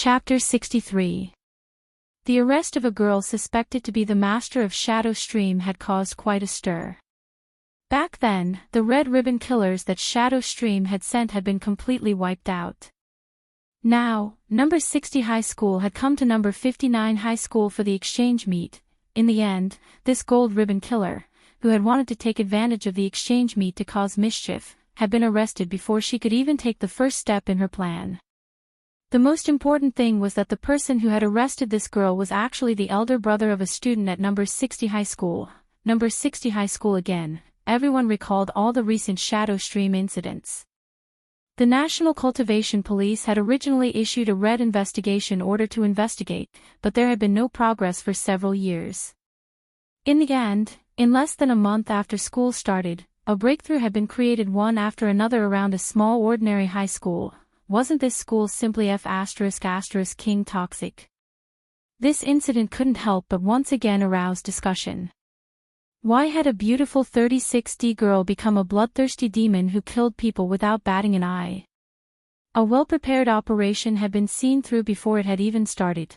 Chapter 63. The arrest of a girl suspected to be the master of Shadow Stream had caused quite a stir. Back then, the red ribbon killers that Shadow Stream had sent had been completely wiped out. Now, number 60 high school had come to number 59 high school for the exchange meet. In the end, this gold ribbon killer, who had wanted to take advantage of the exchange meet to cause mischief, had been arrested before she could even take the first step in her plan. The most important thing was that the person who had arrested this girl was actually the elder brother of a student at number 60 high school. Number 60 high school again. Everyone recalled all the recent Shadow Stream incidents. The National Cultivation Police had originally issued a red investigation order to investigate, but there had been no progress for several years. In the end, in less than a month after school started, a breakthrough had been created one after another around a small ordinary high school. Wasn't this school simply F***King toxic? This incident couldn't help but once again arouse discussion. Why had a beautiful 36D girl become a bloodthirsty demon who killed people without batting an eye? A well-prepared operation had been seen through before it had even started.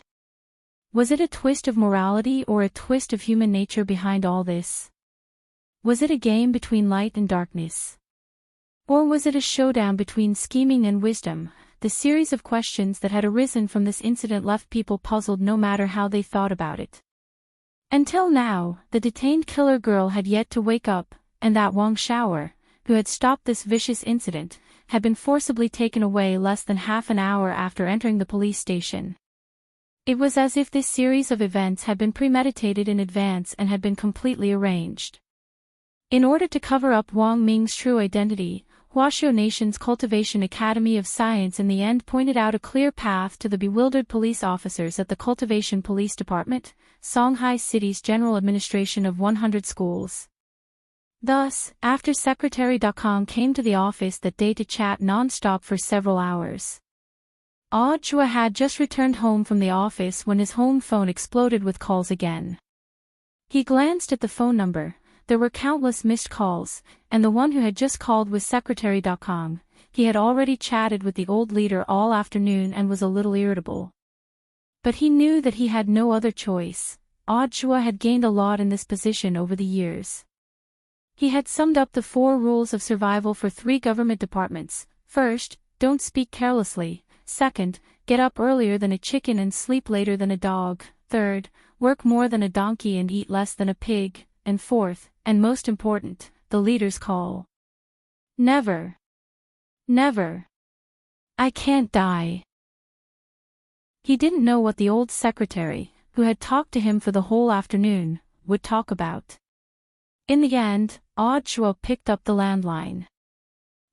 Was it a twist of morality or a twist of human nature behind all this? Was it a game between light and darkness? Or was it a showdown between scheming and wisdom? The series of questions that had arisen from this incident left people puzzled no matter how they thought about it. Until now, the detained killer girl had yet to wake up, and that Wang Shower, who had stopped this vicious incident, had been forcibly taken away less than half an hour after entering the police station. It was as if this series of events had been premeditated in advance and had been completely arranged. In order to cover up Wang Ming's true identity, Huaxiu Nation's Cultivation Academy of Science in the end pointed out a clear path to the bewildered police officers at the Cultivation Police Department, Songhai City's General Administration of 100 schools. Thus, after Secretary Kong came to the office that day to chat non-stop for several hours. Chua had just returned home from the office when his home phone exploded with calls again. He glanced at the phone number. There were countless missed calls, and the one who had just called was Secretary Kong. He had already chatted with the old leader all afternoon and was a little irritable. But he knew that he had no other choice. Chua had gained a lot in this position over the years. He had summed up the 4 rules of survival for 3 government departments. First, don't speak carelessly. Second, get up earlier than a chicken and sleep later than a dog. Third, work more than a donkey and eat less than a pig. And fourth, and most important, the leader's call. Never. Never. I can't die. He didn't know what the old secretary, who had talked to him for the whole afternoon, would talk about. In the end, Chua picked up the landline.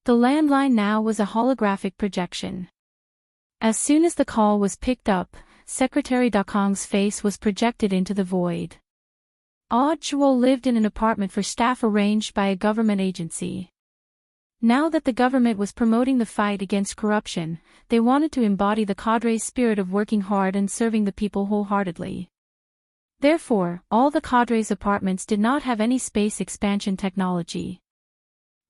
The landline now was a holographic projection. As soon as the call was picked up, Secretary Kong's face was projected into the void. Chua lived in an apartment for staff arranged by a government agency. Now that the government was promoting the fight against corruption, they wanted to embody the cadre's spirit of working hard and serving the people wholeheartedly. Therefore, all the cadre's apartments did not have any space expansion technology.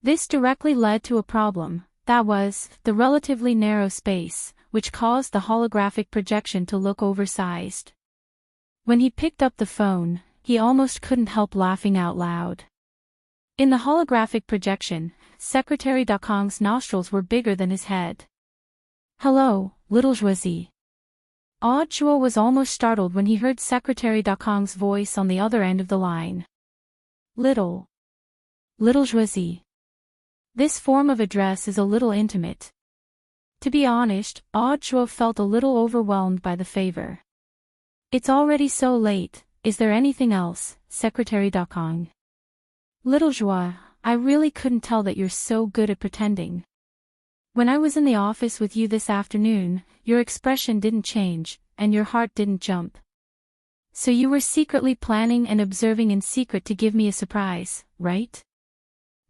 This directly led to a problem, that was, the relatively narrow space, which caused the holographic projection to look oversized. When he picked up the phone, he almost couldn't help laughing out loud. In the holographic projection, Secretary Kong's nostrils were bigger than his head. Hello, little Zhuazi. Chua was almost startled when he heard Secretary Kong's voice on the other end of the line. Little Zhuazi. This form of address is a little intimate. To be honest, Chua felt a little overwhelmed by the favor. It's already so late. Is there anything else, Secretary Kong? Little Zhua, I really couldn't tell that you're so good at pretending. When I was in the office with you this afternoon, your expression didn't change, and your heart didn't jump. So you were secretly planning and observing in secret to give me a surprise, right?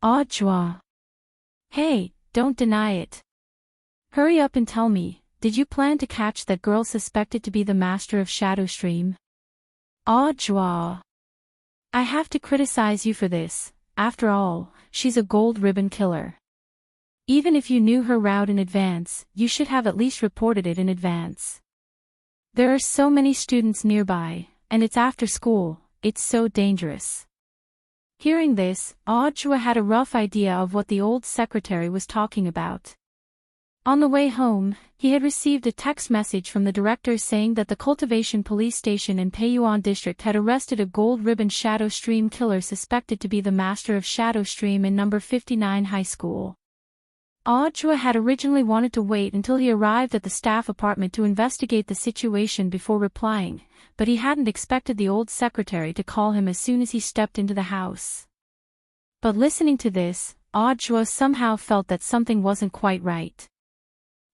Zhua. Hey, don't deny it. Hurry up and tell me, did you plan to catch that girl suspected to be the master of Shadow Stream? Zhua. I have to criticize you for this. After all, she's a gold ribbon killer. Even if you knew her route in advance, you should have at least reported it in advance. There are so many students nearby, and it's after school, it's so dangerous. Hearing this, Audra had a rough idea of what the old secretary was talking about. On the way home, he had received a text message from the director saying that the Cultivation Police Station in Payuan District had arrested a gold ribbon Shadow Stream killer suspected to be the master of Shadow Stream in number 59 high school. Audra had originally wanted to wait until he arrived at the staff apartment to investigate the situation before replying, but he hadn't expected the old secretary to call him as soon as he stepped into the house. But listening to this, Audra somehow felt that something wasn't quite right.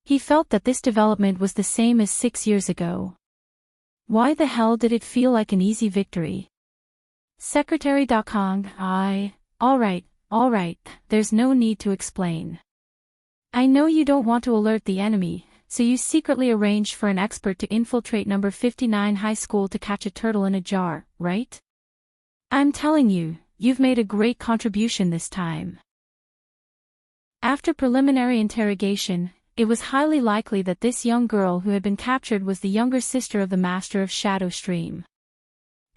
He felt that this development was the same as 6 years ago. Why the hell did it feel like an easy victory? Secretary Dakong, alright, there's no need to explain. I know you don't want to alert the enemy, so you secretly arranged for an expert to infiltrate number 59 high school to catch a turtle in a jar, right? I'm telling you, you've made a great contribution this time. After preliminary interrogation, it was highly likely that this young girl who had been captured was the younger sister of the master of Shadow Stream.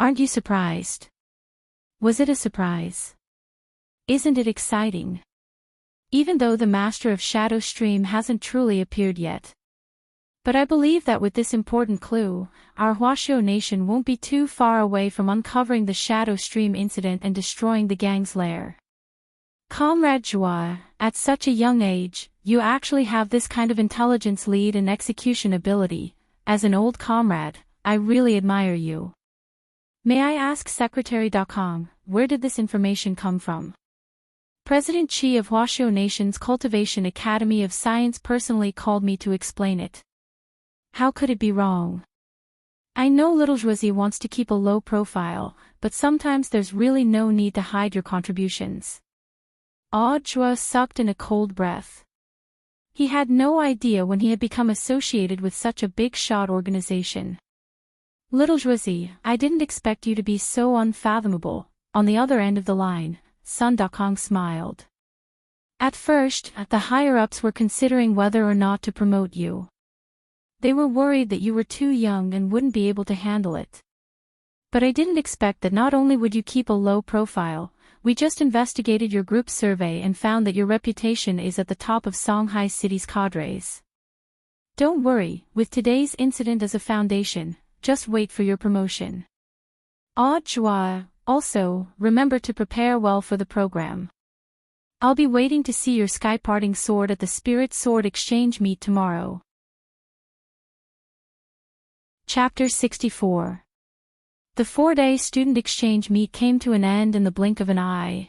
Aren't you surprised? Was it a surprise? Isn't it exciting? Even though the master of Shadow Stream hasn't truly appeared yet. But I believe that with this important clue, our Huaxiao nation won't be too far away from uncovering the Shadow Stream incident and destroying the gang's lair. Comrade Joie, at such a young age, you actually have this kind of intelligence, lead and execution ability. As an old comrade, I really admire you. May I ask Secretary Dakong, where did this information come from? President Chi of Huaxiao Nation's Cultivation Academy of Science personally called me to explain it. How could it be wrong? I know little Josie wants to keep a low profile, but sometimes there's really no need to hide your contributions. Audra sucked in a cold breath. He had no idea when he had become associated with such a big-shot organization. Little Josie, I didn't expect you to be so unfathomable. On the other end of the line, Sun Dakong smiled. At first, the higher-ups were considering whether or not to promote you. They were worried that you were too young and wouldn't be able to handle it. But I didn't expect that not only would you keep a low profile, we just investigated your group survey and found that your reputation is at the top of Songhai City's cadres. Don't worry, with today's incident as a foundation, just wait for your promotion. Audra, also, remember to prepare well for the program. I'll be waiting to see your sky-parting sword at the Spirit Sword Exchange meet tomorrow. Chapter 64. The 4-day student exchange meet came to an end in the blink of an eye.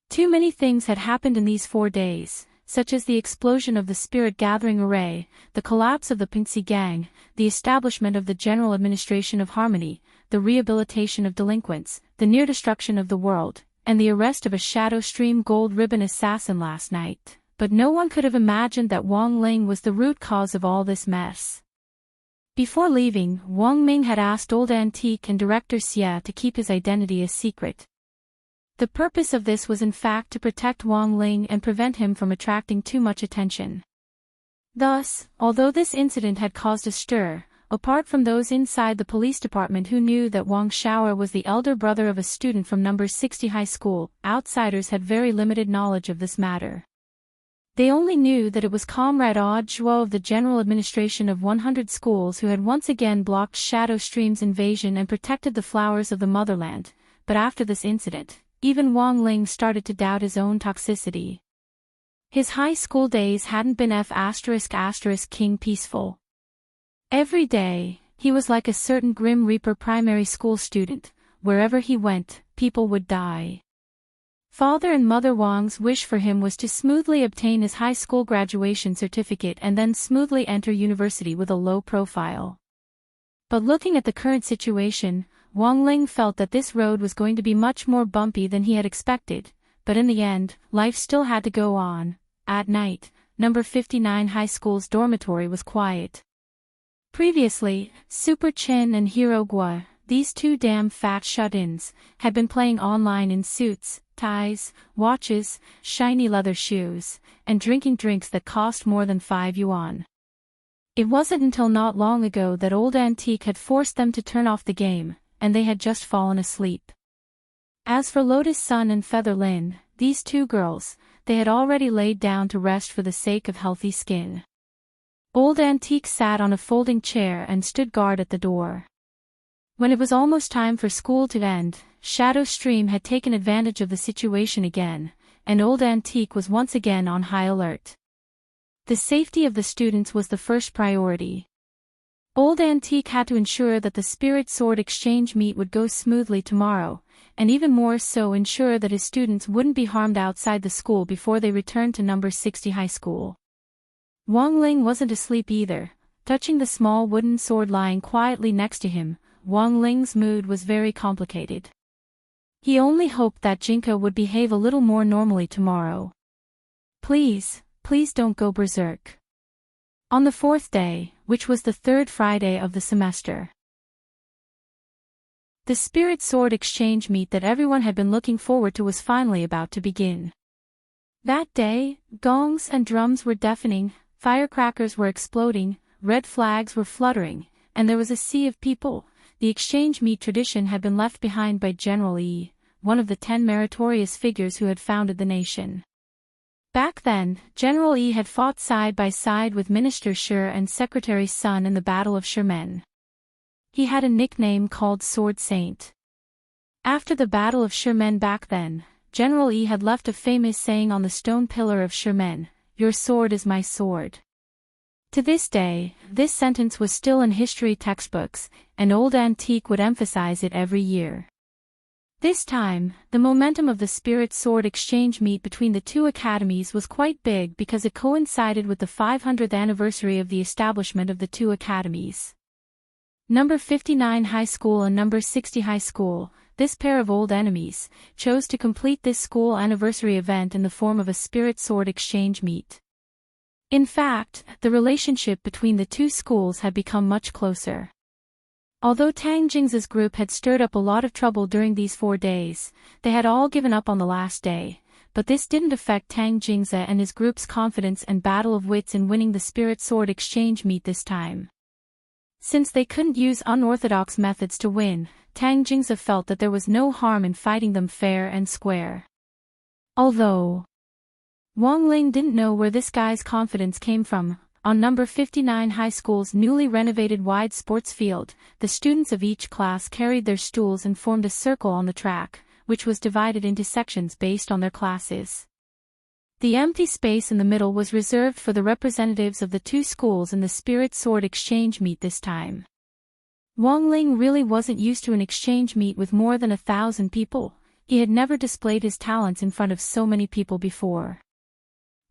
Too many things had happened in these 4 days, such as the explosion of the Spirit Gathering Array, the collapse of the Pinxi Gang, the establishment of the General Administration of Harmony, the rehabilitation of delinquents, the near destruction of the world, and the arrest of a Shadow Stream gold ribbon assassin last night. But no one could have imagined that Wang Ling was the root cause of all this mess. Before leaving, Wang Ming had asked Old Antique and Director Xia to keep his identity a secret. The purpose of this was in fact to protect Wang Ling and prevent him from attracting too much attention. Thus, although this incident had caused a stir, apart from those inside the police department who knew that Wang Xiaoer was the elder brother of a student from number 60 high school, outsiders had very limited knowledge of this matter. They only knew that it was Comrade Zhuo of the General Administration of 100 Schools who had once again blocked Shadow Stream's invasion and protected the flowers of the motherland, but after this incident, even Wang Ling started to doubt his own toxicity. His high school days hadn't been King peaceful. Every day, he was like a certain Grim Reaper primary school student. Wherever he went, people would die. Father and Mother Wang's wish for him was to smoothly obtain his high school graduation certificate and then smoothly enter university with a low profile. But looking at the current situation, Wang Ling felt that this road was going to be much more bumpy than he had expected, but in the end, life still had to go on. At night, number 59 high school's dormitory was quiet. Previously, Super Chen and Hero Gua, these two damn fat shut-ins, had been playing online in suits, ties, watches, shiny leather shoes, and drinking drinks that cost more than 5 yuan. It wasn't until not long ago that old Antique had forced them to turn off the game, and they had just fallen asleep. As for Lotus Sun and Featherlin, these two girls, they had already laid down to rest for the sake of healthy skin. Old Antique sat on a folding chair and stood guard at the door. When it was almost time for school to end, Shadow Stream had taken advantage of the situation again, and Old Antique was once again on high alert. The safety of the students was the first priority. Old Antique had to ensure that the Spirit Sword exchange meet would go smoothly tomorrow, and even more so ensure that his students wouldn't be harmed outside the school before they returned to number 60 high school. Wang Ling wasn't asleep either. Touching the small wooden sword lying quietly next to him, Wang Ling's mood was very complicated. He only hoped that Jinka would behave a little more normally tomorrow. Please don't go berserk. On the fourth day, which was the third Friday of the semester, the Spirit Sword exchange meet that everyone had been looking forward to was finally about to begin. That day, gongs and drums were deafening, firecrackers were exploding, red flags were fluttering, and there was a sea of people. The exchange meet tradition had been left behind by General Yi, one of the 10 meritorious figures who had founded the nation. Back then, General Yi had fought side by side with Minister Shi and Secretary Sun in the Battle of Shimen. He had a nickname called Sword Saint. After the Battle of Shimen back then, General Yi had left a famous saying on the stone pillar of Shimen, "Your sword is my sword." To this day, this sentence was still in history textbooks, and Old Antique would emphasize it every year. This time, the momentum of the Spirit Sword exchange meet between the two academies was quite big because it coincided with the 500th anniversary of the establishment of the two academies. Number 59 High School and Number 60 High School, this pair of old enemies, chose to complete this school anniversary event in the form of a Spirit Sword exchange meet. In fact, the relationship between the two schools had become much closer. Although Tang Jing's group had stirred up a lot of trouble during these 4 days, they had all given up on the last day, but this didn't affect Tang Jingze and his group's confidence and battle of wits in winning the Spirit Sword exchange meet this time. Since they couldn't use unorthodox methods to win, Tang Jingze felt that there was no harm in fighting them fair and square. Although Wang Ling didn't know where this guy's confidence came from. On number 59 High School's newly renovated wide sports field, the students of each class carried their stools and formed a circle on the track, which was divided into sections based on their classes. The empty space in the middle was reserved for the representatives of the two schools in the Spirit Sword exchange meet this time. Wang Ling really wasn't used to an exchange meet with more than 1,000 people. He had never displayed his talents in front of so many people before.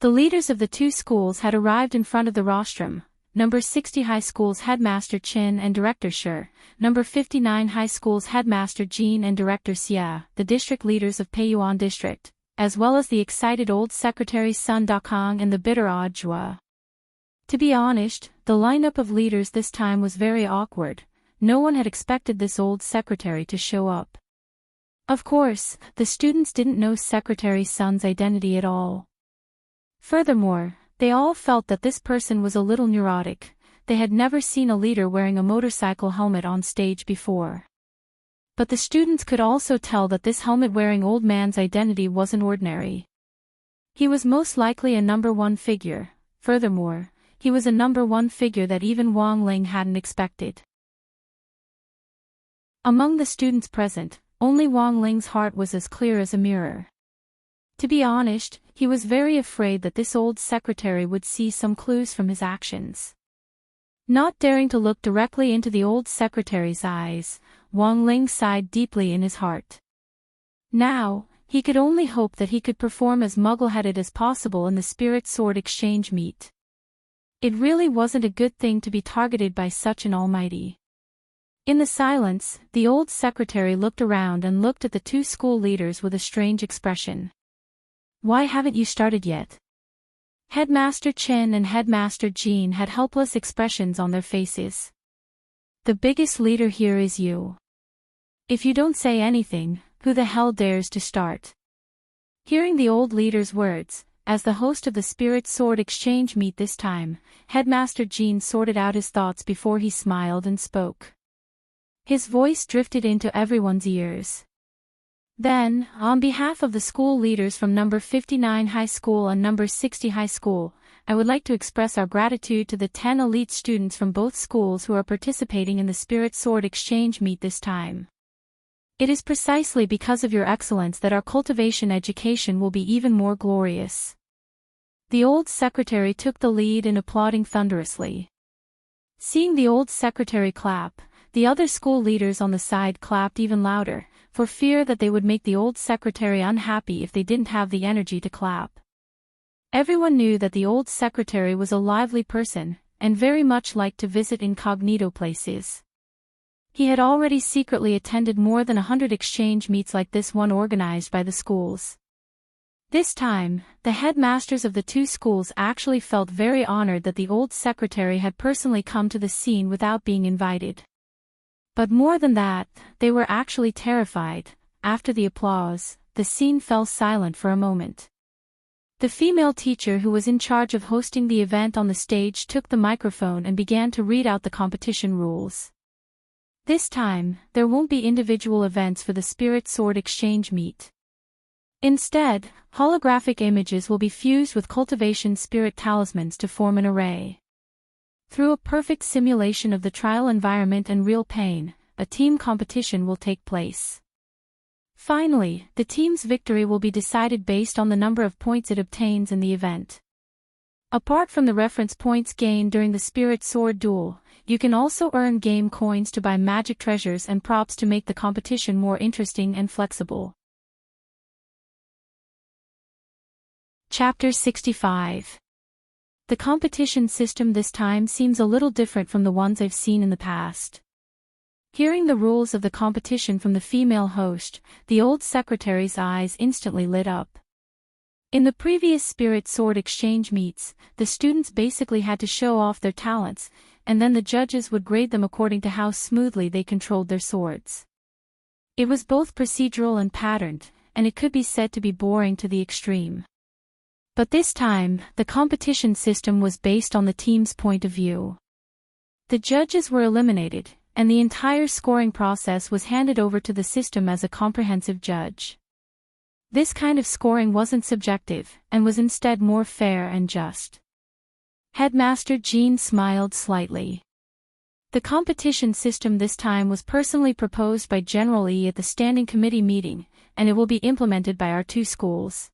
The leaders of the two schools had arrived in front of the rostrum, number 60 High School's headmaster Qin and director Shi, number 59 High School's headmaster Jin and director Xia, the district leaders of Peiyuan district, as well as the excited old secretary Sun Dakong and the bitter odd Zhua. To be honest, the lineup of leaders this time was very awkward. No one had expected this old secretary to show up. Of course, the students didn't know Secretary Sun's identity at all. Furthermore, they all felt that this person was a little neurotic. They had never seen a leader wearing a motorcycle helmet on stage before. But the students could also tell that this helmet-wearing old man's identity wasn't ordinary. He was most likely a number 1 figure. Furthermore, he was a number 1 figure that even Wang Ling hadn't expected. Among the students present, only Wang Ling's heart was as clear as a mirror. To be honest, he was very afraid that this old secretary would see some clues from his actions. Not daring to look directly into the old secretary's eyes, Wang Ling sighed deeply in his heart. Now, he could only hope that he could perform as muggle-headed as possible in the Spirit Sword exchange meet. It really wasn't a good thing to be targeted by such an almighty. In the silence, the old secretary looked around and looked at the two school leaders with a strange expression. "Why haven't you started yet?" Headmaster Chen and Headmaster Jean had helpless expressions on their faces. "The biggest leader here is you. If you don't say anything, who the hell dares to start?" Hearing the old leader's words, as the host of the Spirit Sword Exchange meet this time, Headmaster Jean sorted out his thoughts before he smiled and spoke. His voice drifted into everyone's ears. Then, on behalf of the school leaders from number 59 High School and number 60 High School, I would like to express our gratitude to the 10 elite students from both schools who are participating in the Spirit Sword Exchange meet this time. It is precisely because of your excellence that our cultivation education will be even more glorious. The old secretary took the lead in applauding thunderously. Seeing the old secretary clap, the other school leaders on the side clapped even louder, for fear that they would make the old secretary unhappy if they didn't have the energy to clap. Everyone knew that the old secretary was a lively person, and very much liked to visit incognito places. He had already secretly attended more than 100 exchange meets like this one organized by the schools. This time, the headmasters of the two schools actually felt very honored that the old secretary had personally come to the scene without being invited. But more than that, they were actually terrified. After the applause, the scene fell silent for a moment. The female teacher who was in charge of hosting the event on the stage took the microphone and began to read out the competition rules. This time, there won't be individual events for the Spirit Sword Exchange meet. Instead, holographic images will be fused with cultivation spirit talismans to form an array. Through a perfect simulation of the trial environment and real pain, a team competition will take place. Finally, the team's victory will be decided based on the number of points it obtains in the event. Apart from the reference points gained during the Spirit Sword duel, you can also earn game coins to buy magic treasures and props to make the competition more interesting and flexible. Chapter 65. The competition system this time seems a little different from the ones I've seen in the past. Hearing the rules of the competition from the female host, the old secretary's eyes instantly lit up. In the previous Spirit Sword Exchange meets, the students basically had to show off their talents, and then the judges would grade them according to how smoothly they controlled their swords. It was both procedural and patterned, and it could be said to be boring to the extreme. But this time, the competition system was based on the team's point of view. The judges were eliminated, and the entire scoring process was handed over to the system as a comprehensive judge. This kind of scoring wasn't subjective, and was instead more fair and just. Headmaster Jean smiled slightly. The competition system this time was personally proposed by General E at the Standing Committee meeting, and it will be implemented by our two schools.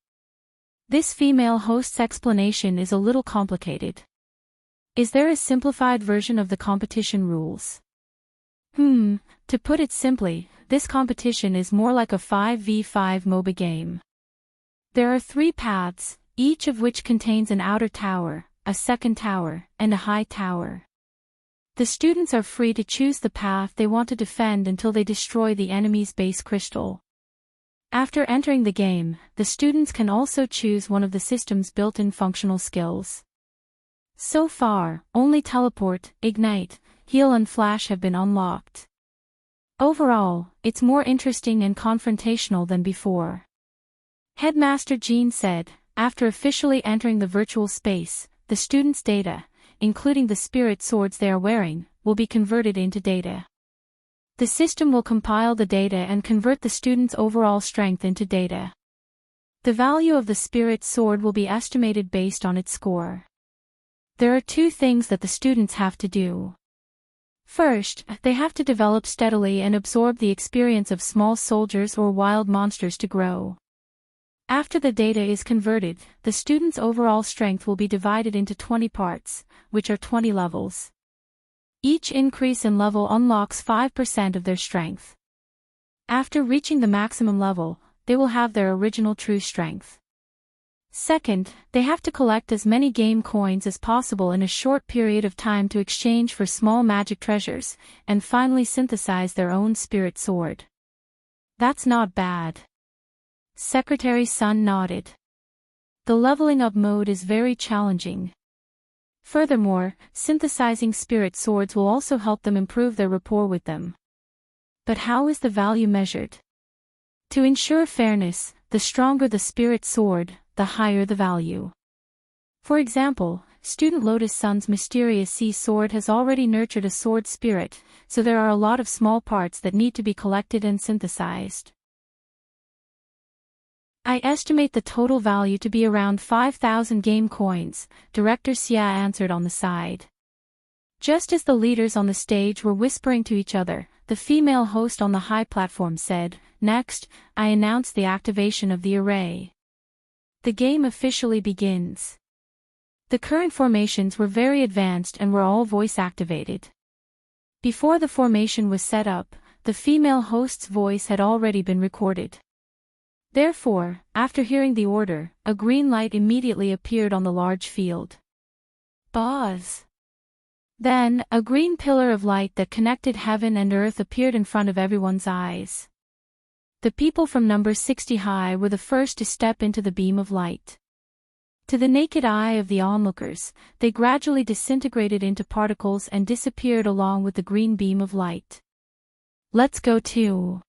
This female host's explanation is a little complicated. Is there a simplified version of the competition rules? To put it simply, this competition is more like a 5v5 MOBA game. There are 3 paths, each of which contains an outer tower, a second tower, and a high tower. The students are free to choose the path they want to defend until they destroy the enemy's base crystal. After entering the game, the students can also choose one of the system's built-in functional skills. So far, only Teleport, Ignite, Heal and Flash have been unlocked. Overall, it's more interesting and confrontational than before. Headmaster Jean said, after officially entering the virtual space, the students' data, including the spirit swords they are wearing, will be converted into data. The system will compile the data and convert the students' overall strength into data. The value of the spirit sword will be estimated based on its score. There are 2 things that the students have to do. First, they have to develop steadily and absorb the experience of small soldiers or wild monsters to grow. After the data is converted, the students' overall strength will be divided into 20 parts, which are 20 levels. Each increase in level unlocks 5% of their strength. After reaching the maximum level, they will have their original true strength. Second, they have to collect as many game coins as possible in a short period of time to exchange for small magic treasures, and finally synthesize their own spirit sword. That's not bad. Secretary Sun nodded. The leveling up mode is very challenging. Furthermore, synthesizing spirit swords will also help them improve their rapport with them. But how is the value measured? To ensure fairness, the stronger the spirit sword, the higher the value. For example, student Lotus Sun's mysterious sea sword has already nurtured a sword spirit, so there are a lot of small parts that need to be collected and synthesized. I estimate the total value to be around 5,000 game coins, Director Xia answered on the side. Just as the leaders on the stage were whispering to each other, the female host on the high platform said, "Next, I announce the activation of the array. The game officially begins." The current formations were very advanced and were all voice-activated. Before the formation was set up, the female host's voice had already been recorded. Therefore, after hearing the order, a green light immediately appeared on the large field. Buzz! Then, a green pillar of light that connected heaven and earth appeared in front of everyone's eyes. The people from number 60 high were the first to step into the beam of light. To the naked eye of the onlookers, they gradually disintegrated into particles and disappeared along with the green beam of light. "Let's go too."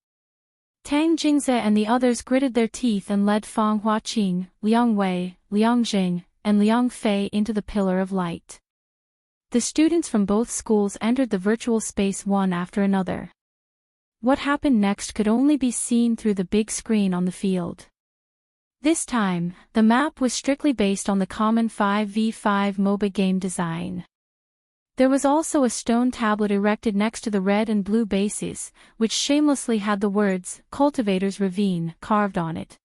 Tang Jingze and the others gritted their teeth and led Fang Huaqing, Liang Wei, Liang Jing, and Liang Fei into the pillar of light. The students from both schools entered the virtual space one after another. What happened next could only be seen through the big screen on the field. This time, the map was strictly based on the common 5v5 MOBA game design. There was also a stone tablet erected next to the red and blue bases, which shamelessly had the words, "Cultivator's Ravine," carved on it.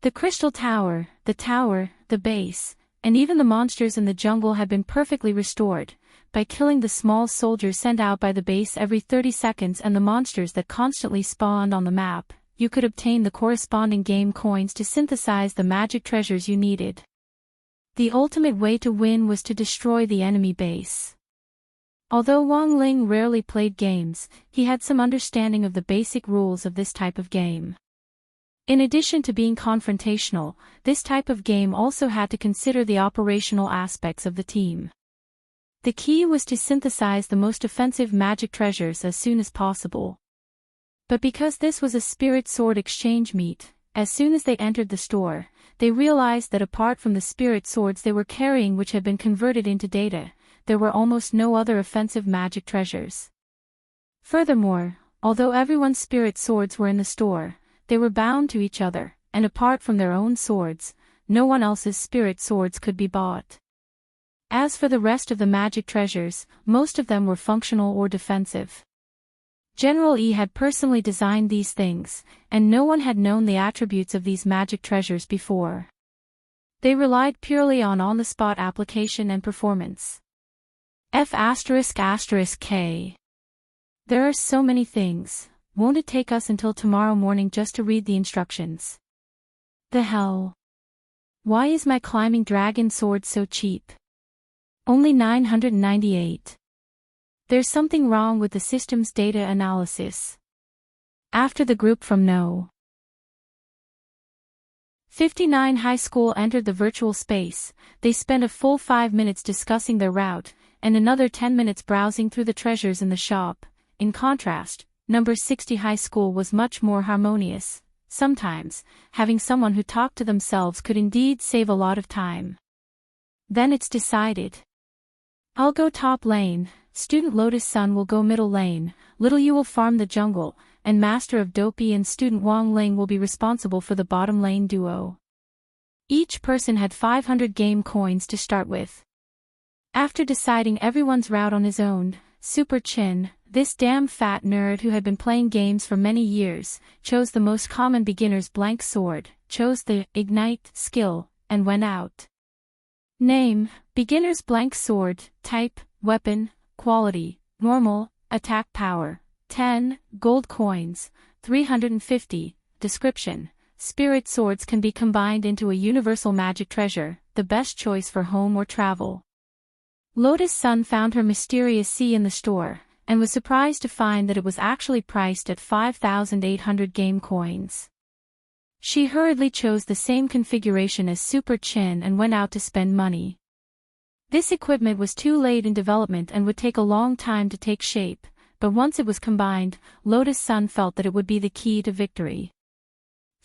The crystal tower, the base, and even the monsters in the jungle had been perfectly restored, by killing the small soldiers sent out by the base every 30 seconds and the monsters that constantly spawned on the map. You could obtain the corresponding game coins to synthesize the magic treasures you needed. The ultimate way to win was to destroy the enemy base. Although Wang Ling rarely played games, he had some understanding of the basic rules of this type of game. In addition to being confrontational, this type of game also had to consider the operational aspects of the team. The key was to synthesize the most offensive magic treasures as soon as possible. But because this was a spirit sword exchange meet, as soon as they entered the store, they realized that apart from the spirit swords they were carrying which had been converted into data, there were almost no other offensive magic treasures. Furthermore, although everyone's spirit swords were in the store, they were bound to each other, and apart from their own swords, no one else's spirit swords could be bought. As for the rest of the magic treasures, most of them were functional or defensive. General Yi had personally designed these things, and no one had known the attributes of these magic treasures before. They relied purely on on-the-spot application and performance. F***K. There are so many things, won't it take us until tomorrow morning just to read the instructions? The hell? Why is my climbing dragon sword so cheap? Only 998. There's something wrong with the system's data analysis. After the group from No. 59 High School entered the virtual space, they spent a full 5 minutes discussing their route, and another 10 minutes browsing through the treasures in the shop. In contrast, number 60 High School was much more harmonious. Sometimes, having someone who talked to themselves could indeed save a lot of time. Then it's decided. I'll go top lane, student Lotus Sun will go middle lane, little you will farm the jungle, and Master of Dopey and student Wang Ling will be responsible for the bottom lane duo. Each person had 500 game coins to start with. After deciding everyone's route on his own, Super Chin, this damn fat nerd who had been playing games for many years, chose the most common beginner's blank sword, chose the Ignite skill, and went out. Name, beginner's blank sword, type, weapon, quality, normal, attack power, 10, gold coins, 350, description, spirit swords can be combined into a universal magic treasure, the best choice for home or travel. Lotus Sun found her mysterious sea in the store, and was surprised to find that it was actually priced at 5,800 game coins. She hurriedly chose the same configuration as Super Chin and went out to spend money. This equipment was too late in development and would take a long time to take shape, but once it was combined, Lotus Sun felt that it would be the key to victory.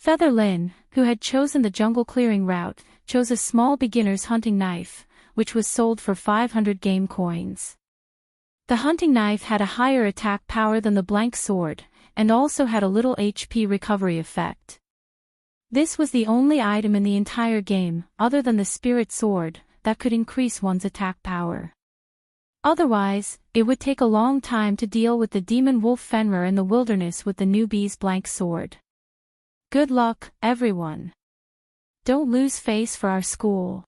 Feather Lin, who had chosen the jungle clearing route, chose a small beginner's hunting knife, which was sold for 500 game coins. The hunting knife had a higher attack power than the blank sword, and also had a little HP recovery effect. This was the only item in the entire game, other than the spirit sword, that could increase one's attack power. Otherwise, it would take a long time to deal with the demon wolf Fenrir in the wilderness with the newbie's blank sword. Good luck, everyone. Don't lose face for our school.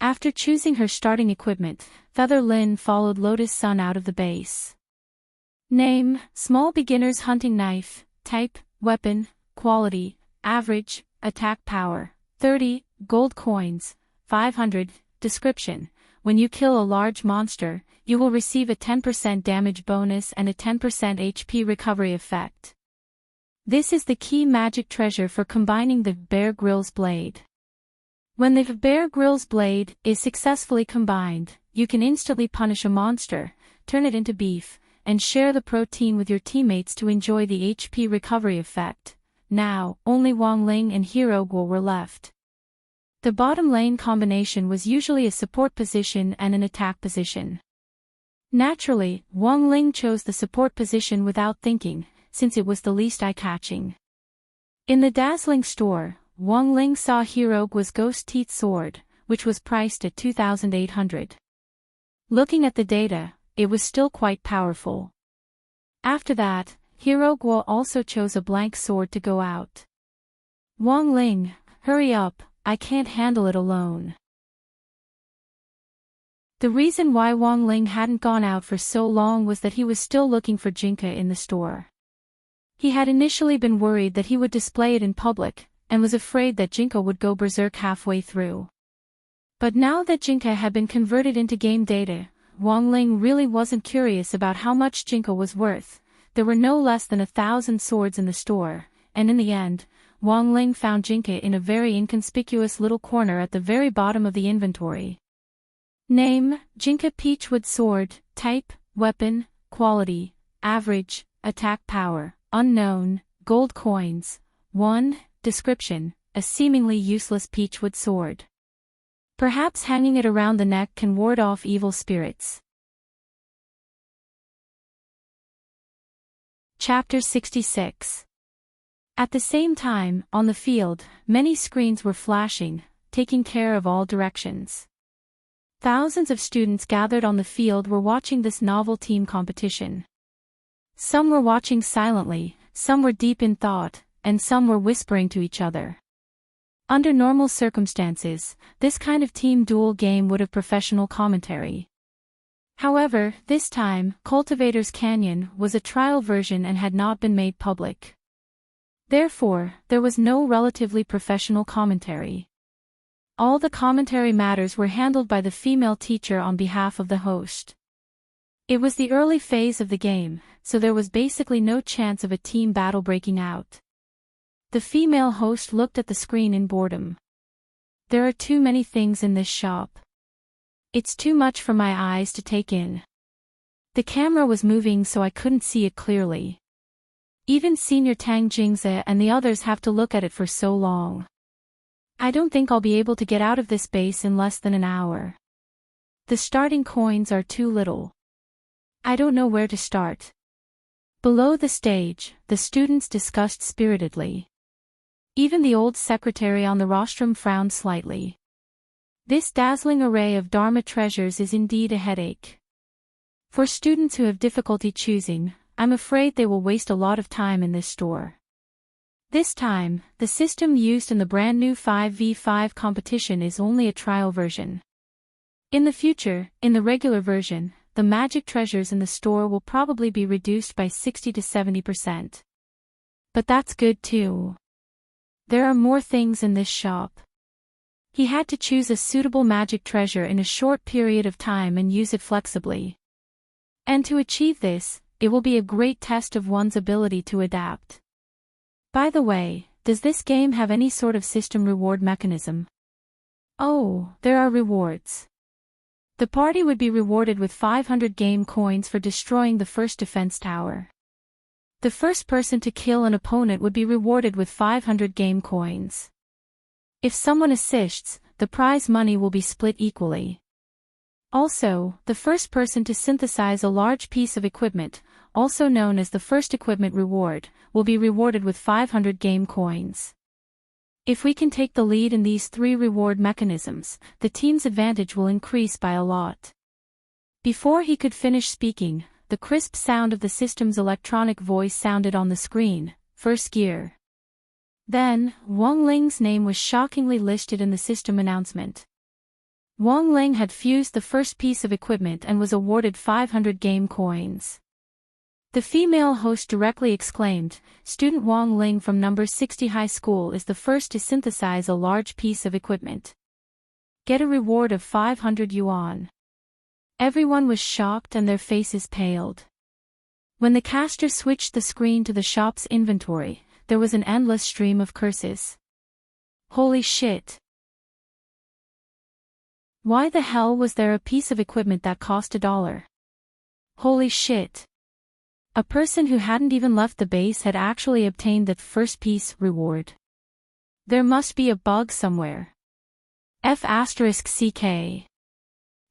After choosing her starting equipment, Feather Lin followed Lotus Sun out of the base. Name, small beginner's hunting knife, type, weapon, quality, average, attack power, 30, gold coins, 500, description, when you kill a large monster, you will receive a 10% damage bonus and a 10% HP recovery effect. This is the key magic treasure for combining the Bear Grylls blade. When the Bear Grylls blade is successfully combined, you can instantly punish a monster, turn it into beef, and share the protein with your teammates to enjoy the HP recovery effect. Now, only Wang Ling and Hero Guo were left. The bottom lane combination was usually a support position and an attack position. Naturally, Wang Ling chose the support position without thinking, since it was the least eye-catching. In the dazzling store, Wang Ling saw Hero Guo's Ghost Teeth sword, which was priced at 2,800. Looking at the data, it was still quite powerful. After that, Hero Guo also chose a blank sword to go out. Wang Ling, hurry up, I can't handle it alone. The reason why Wang Ling hadn't gone out for so long was that he was still looking for Jinka in the store. He had initially been worried that he would display it in public, and was afraid that Jinka would go berserk halfway through. But now that Jinka had been converted into game data, Wang Ling really wasn't curious about how much Jinka was worth. There were no less than 1,000 swords in the store, and in the end, Wang Ling found Jinka in a very inconspicuous little corner at the very bottom of the inventory. Name, Jinka Peachwood Sword, type, weapon, quality, average, attack power, unknown, gold coins, 1, description, a seemingly useless peachwood sword. Perhaps hanging it around the neck can ward off evil spirits. Chapter 66. At the same time, on the field, many screens were flashing, taking care of all directions. Thousands of students gathered on the field were watching this novel team competition. Some were watching silently, some were deep in thought, and some were whispering to each other. Under normal circumstances, this kind of team duel game would have professional commentary. However, this time, Cultivator's Canyon was a trial version and had not been made public. Therefore, there was no relatively professional commentary. All the commentary matters were handled by the female teacher on behalf of the host. It was the early phase of the game, so there was basically no chance of a team battle breaking out. The female host looked at the screen in boredom. There are too many things in this shop. It's too much for my eyes to take in. The camera was moving so I couldn't see it clearly. Even Senior Tang Jingze and the others have to look at it for so long. I don't think I'll be able to get out of this base in less than an hour. The starting coins are too little. I don't know where to start. Below the stage, the students discussed spiritedly. Even the old secretary on the rostrum frowned slightly. This dazzling array of Dharma treasures is indeed a headache. For students who have difficulty choosing, I'm afraid they will waste a lot of time in this store. This time, the system used in the brand new 5v5 competition is only a trial version. In the future, in the regular version, the magic treasures in the store will probably be reduced by 60 to 70%. But that's good too. There are more things in this shop. He had to choose a suitable magic treasure in a short period of time and use it flexibly. And to achieve this, it will be a great test of one's ability to adapt. By the way, does this game have any sort of system reward mechanism? Oh, there are rewards. The party would be rewarded with 500 game coins for destroying the first defense tower. The first person to kill an opponent would be rewarded with 500 game coins. If someone assists, the prize money will be split equally. Also, the first person to synthesize a large piece of equipment, also known as the first equipment reward, will be rewarded with 500 game coins. If we can take the lead in these 3 reward mechanisms, the team's advantage will increase by a lot. Before he could finish speaking, the crisp sound of the system's electronic voice sounded on the screen, "First gear." Then, Wang Ling's name was shockingly listed in the system announcement. Wang Ling had fused the first piece of equipment and was awarded 500 game coins. The female host directly exclaimed, "Student Wang Ling from number 60 high school is the first to synthesize a large piece of equipment. Get a reward of 500 yuan." Everyone was shocked and their faces paled. When the caster switched the screen to the shop's inventory, there was an endless stream of curses. Holy shit! Why the hell was there a piece of equipment that cost $1? Holy shit! A person who hadn't even left the base had actually obtained the first piece reward. There must be a bug somewhere. F***CK.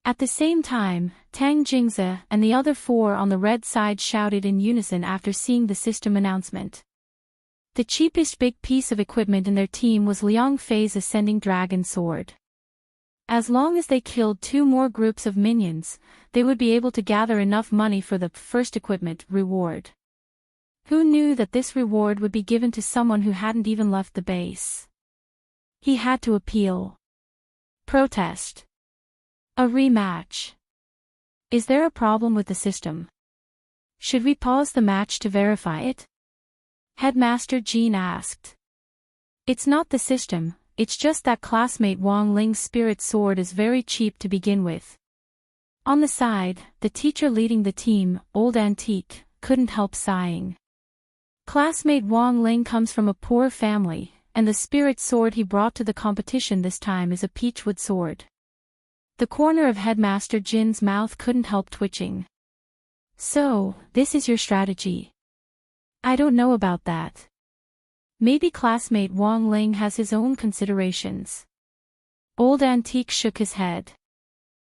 At the same time, Tang Jingze and the other 4 on the red side shouted in unison after seeing the system announcement. The cheapest big piece of equipment in their team was Liang Fei's ascending dragon sword. As long as they killed 2 more groups of minions, they would be able to gather enough money for the first equipment reward. Who knew that this reward would be given to someone who hadn't even left the base? He had to appeal. Protest. A rematch. Is there a problem with the system? Should we pause the match to verify it? Headmaster Jean asked. It's not the system, it's just that classmate Wang Ling's spirit sword is very cheap to begin with. On the side, the teacher leading the team, Old Antique, couldn't help sighing. Classmate Wang Ling comes from a poor family, and the spirit sword he brought to the competition this time is a peachwood sword. The corner of Headmaster Jin's mouth couldn't help twitching. So, this is your strategy? I don't know about that. Maybe classmate Wang Ling has his own considerations. Old Antique shook his head.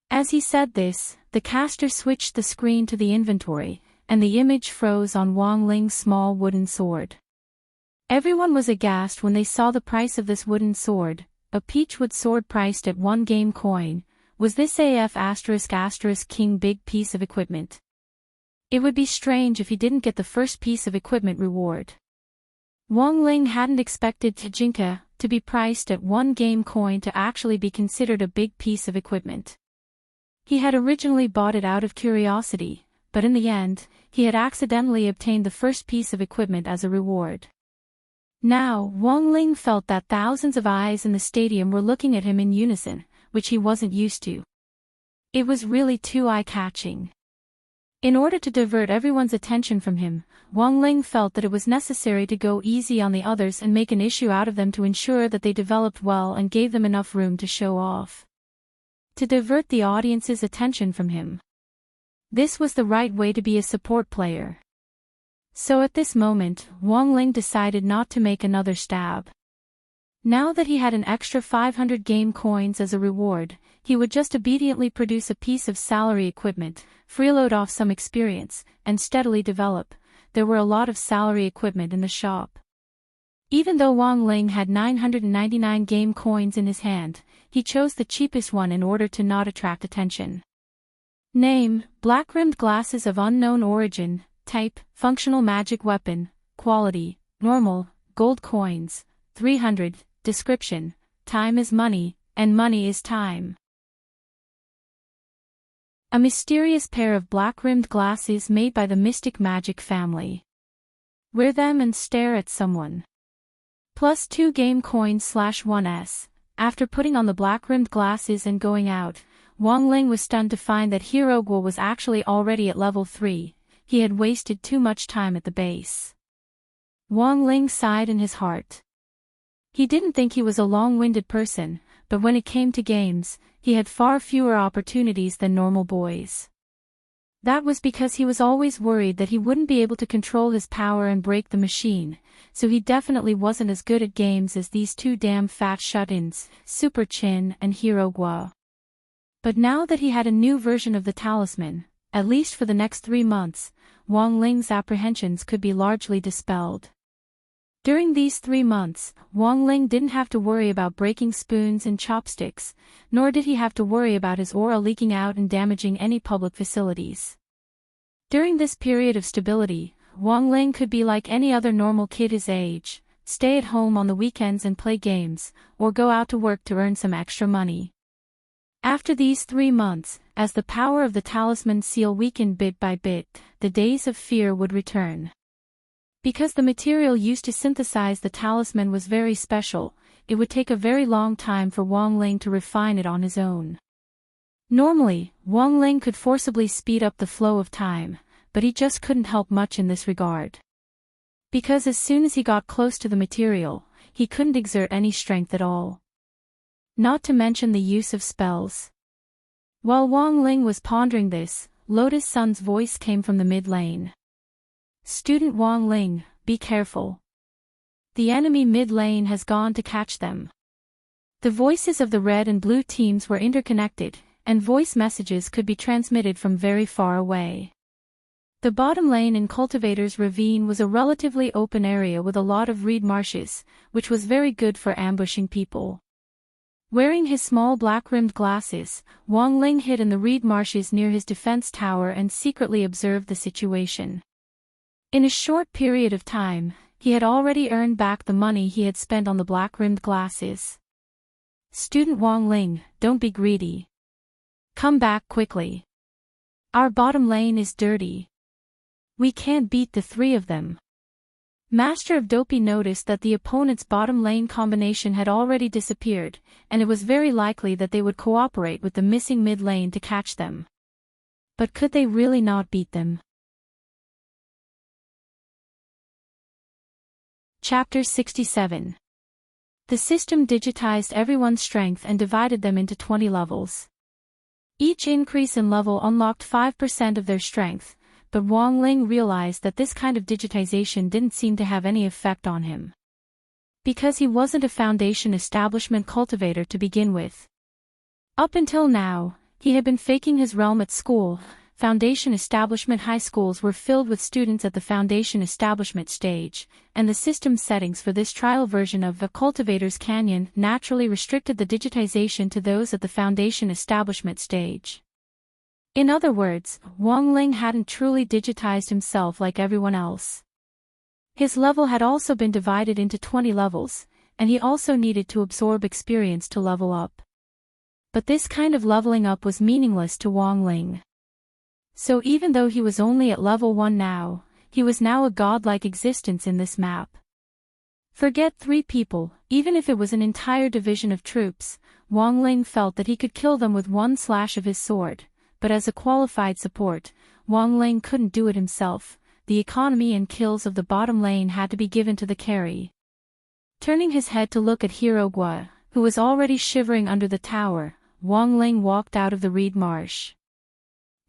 As he said this, the caster switched the screen to the inventory, and the image froze on Wang Ling's small wooden sword. Everyone was aghast when they saw the price of this wooden sword, a peachwood sword priced at 1 game coin. Was this AF*** king big piece of equipment? It would be strange if he didn't get the first piece of equipment reward. Wang Ling hadn't expected Tajinka to be priced at 1 game coin to actually be considered a big piece of equipment. He had originally bought it out of curiosity, but in the end, he had accidentally obtained the first piece of equipment as a reward. Now, Wang Ling felt that thousands of eyes in the stadium were looking at him in unison, which he wasn't used to. It was really too eye-catching. In order to divert everyone's attention from him, Wang Ling felt that it was necessary to go easy on the others and make an issue out of them to ensure that they developed well and gave them enough room to show off. To divert the audience's attention from him. This was the right way to be a support player. So at this moment, Wang Ling decided not to make another stab. Now that he had an extra 500 game coins as a reward, he would just obediently produce a piece of salary equipment, freeload off some experience, and steadily develop. There were a lot of salary equipment in the shop. Even though Wang Ling had 999 game coins in his hand, he chose the cheapest one in order to not attract attention. Name: black-rimmed glasses of unknown origin. Type: functional magic weapon. Quality: normal, gold coins, 300. Description: time is money, and money is time. A mysterious pair of black-rimmed glasses made by the Mystic Magic family. Wear them and stare at someone. Plus 2 game coins /1s. After putting on the black-rimmed glasses and going out, Wang Ling was stunned to find that Hirogwa was actually already at level 3. He had wasted too much time at the base. Wang Ling sighed in his heart. He didn't think he was a long-winded person, but when it came to games, he had far fewer opportunities than normal boys. That was because he was always worried that he wouldn't be able to control his power and break the machine, so he definitely wasn't as good at games as these two damn fat shut-ins, Super Chin and Hero Gua. But now that he had a new version of the talisman, at least for the next 3 months, Wang Ling's apprehensions could be largely dispelled. During these 3 months, Wang Ling didn't have to worry about breaking spoons and chopsticks, nor did he have to worry about his aura leaking out and damaging any public facilities. During this period of stability, Wang Ling could be like any other normal kid his age, stay at home on the weekends and play games, or go out to work to earn some extra money. After these 3 months, as the power of the talisman seal weakened bit by bit, the days of fear would return. Because the material used to synthesize the talisman was very special, it would take a very long time for Wang Ling to refine it on his own. Normally, Wang Ling could forcibly speed up the flow of time, but he just couldn't help much in this regard. Because as soon as he got close to the material, he couldn't exert any strength at all. Not to mention the use of spells. While Wang Ling was pondering this, Lotus Sun's voice came from the mid-lane. "Student Wang Ling, be careful. The enemy mid-lane has gone to catch them." The voices of the red and blue teams were interconnected, and voice messages could be transmitted from very far away. The bottom lane in Cultivator's Ravine was a relatively open area with a lot of reed marshes, which was very good for ambushing people. Wearing his small black-rimmed glasses, Wang Ling hid in the reed marshes near his defense tower and secretly observed the situation. In a short period of time, he had already earned back the money he had spent on the black-rimmed glasses. "Student Wang Ling, don't be greedy. Come back quickly. Our bottom lane is dirty. We can't beat the 3 of them." Master of Dopey noticed that the opponent's bottom lane combination had already disappeared, and it was very likely that they would cooperate with the missing mid lane to catch them. But could they really not beat them? Chapter 67. The system digitized everyone's strength and divided them into 20 levels. Each increase in level unlocked 5% of their strength, but Wang Ling realized that this kind of digitization didn't seem to have any effect on him. Because he wasn't a Foundation Establishment cultivator to begin with. Up until now, he had been faking his realm at school. Foundation Establishment high schools were filled with students at the Foundation Establishment stage, and the system settings for this trial version of the Cultivator's Canyon naturally restricted the digitization to those at the Foundation Establishment stage. In other words, Wang Ling hadn't truly digitized himself like everyone else. His level had also been divided into 20 levels, and he also needed to absorb experience to level up. But this kind of leveling up was meaningless to Wang Ling. So even though he was only at level 1 now, he was now a godlike existence in this map. Forget 3 people, even if it was an entire division of troops, Wang Ling felt that he could kill them with one slash of his sword, but as a qualified support, Wang Ling couldn't do it himself. The economy and kills of the bottom lane had to be given to the carry. Turning his head to look at Hero Gua, who was already shivering under the tower, Wang Ling walked out of the reed marsh.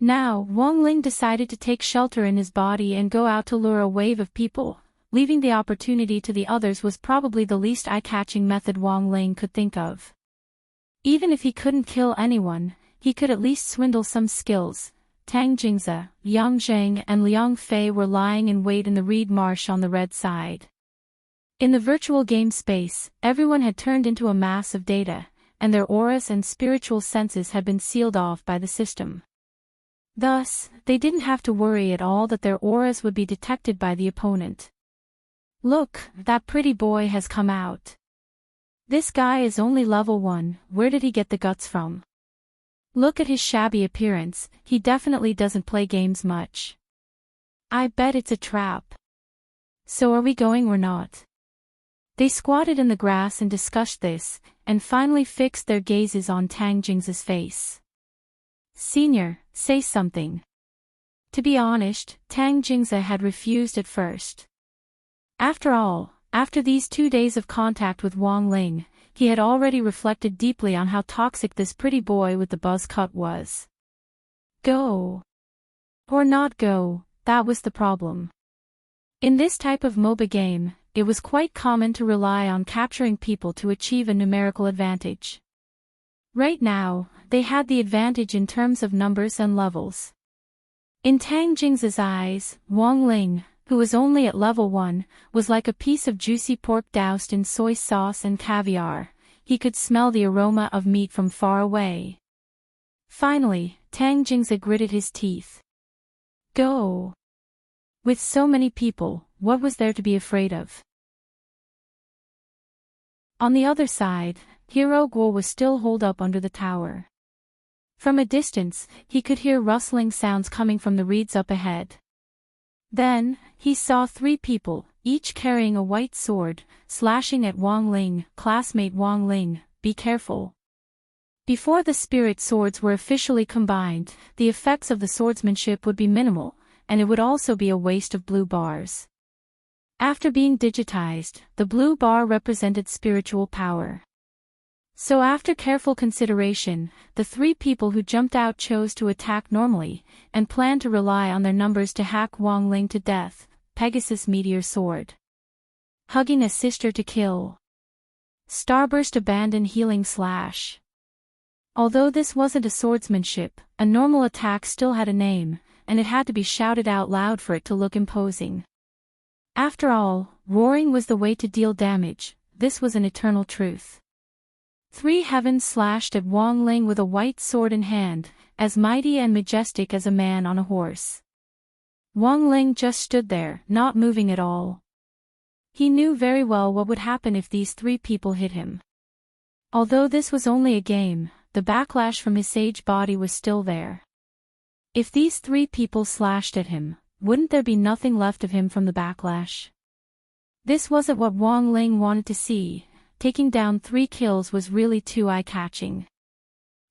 Now, Wang Ling decided to take shelter in his body and go out to lure a wave of people. Leaving the opportunity to the others was probably the least eye-catching method Wang Ling could think of. Even if he couldn't kill anyone, he could at least swindle some skills. Tang Jingze, Yang Zheng and Liang Fei were lying in wait in the reed marsh on the red side. In the virtual game space, everyone had turned into a mass of data, and their auras and spiritual senses had been sealed off by the system. Thus, they didn't have to worry at all that their auras would be detected by the opponent. "Look, that pretty boy has come out. This guy is only level 1, where did he get the guts from? Look at his shabby appearance, he definitely doesn't play games much. I bet it's a trap. So are we going or not?" They squatted in the grass and discussed this, and finally fixed their gazes on Tang Jingze's face. "Senior, say something." To be honest, Tang Jingze had refused at first. After all, after these 2 days of contact with Wang Ling, he had already reflected deeply on how toxic this pretty boy with the buzz cut was. "Go. Or not go, that was the problem. In this type of MOBA game, it was quite common to rely on capturing people to achieve a numerical advantage. Right now, they had the advantage in terms of numbers and levels. In Tang Jing's eyes, Wang Ling, who was only at level 1, was like a piece of juicy pork doused in soy sauce and caviar. He could smell the aroma of meat from far away. Finally, Tang Jing's gritted his teeth. Go! With so many people, what was there to be afraid of? On the other side, Hero Guo was still holed up under the tower. From a distance, he could hear rustling sounds coming from the reeds up ahead. Then, he saw 3 people, each carrying a white sword, slashing at Wang Ling. Classmate Wang Ling, be careful. Before the spirit swords were officially combined, the effects of the swordsmanship would be minimal, and it would also be a waste of blue bars. After being digitized, the blue bar represented spiritual power. So after careful consideration, the 3 people who jumped out chose to attack normally, and planned to rely on their numbers to hack Wang Ling to death. Pegasus Meteor Sword. Hugging a sister to kill. Starburst Abandon Healing Slash. Although this wasn't a swordsmanship, a normal attack still had a name, and it had to be shouted out loud for it to look imposing. After all, roaring was the way to deal damage. This was an eternal truth. 3 heavens slashed at Wang Ling with a white sword in hand, as mighty and majestic as a man on a horse. Wang Ling just stood there, not moving at all. He knew very well what would happen if these 3 people hit him. Although this was only a game, the backlash from his sage body was still there. If these 3 people slashed at him, wouldn't there be nothing left of him from the backlash? This wasn't what Wang Ling wanted to see. Taking down 3 kills was really too eye-catching.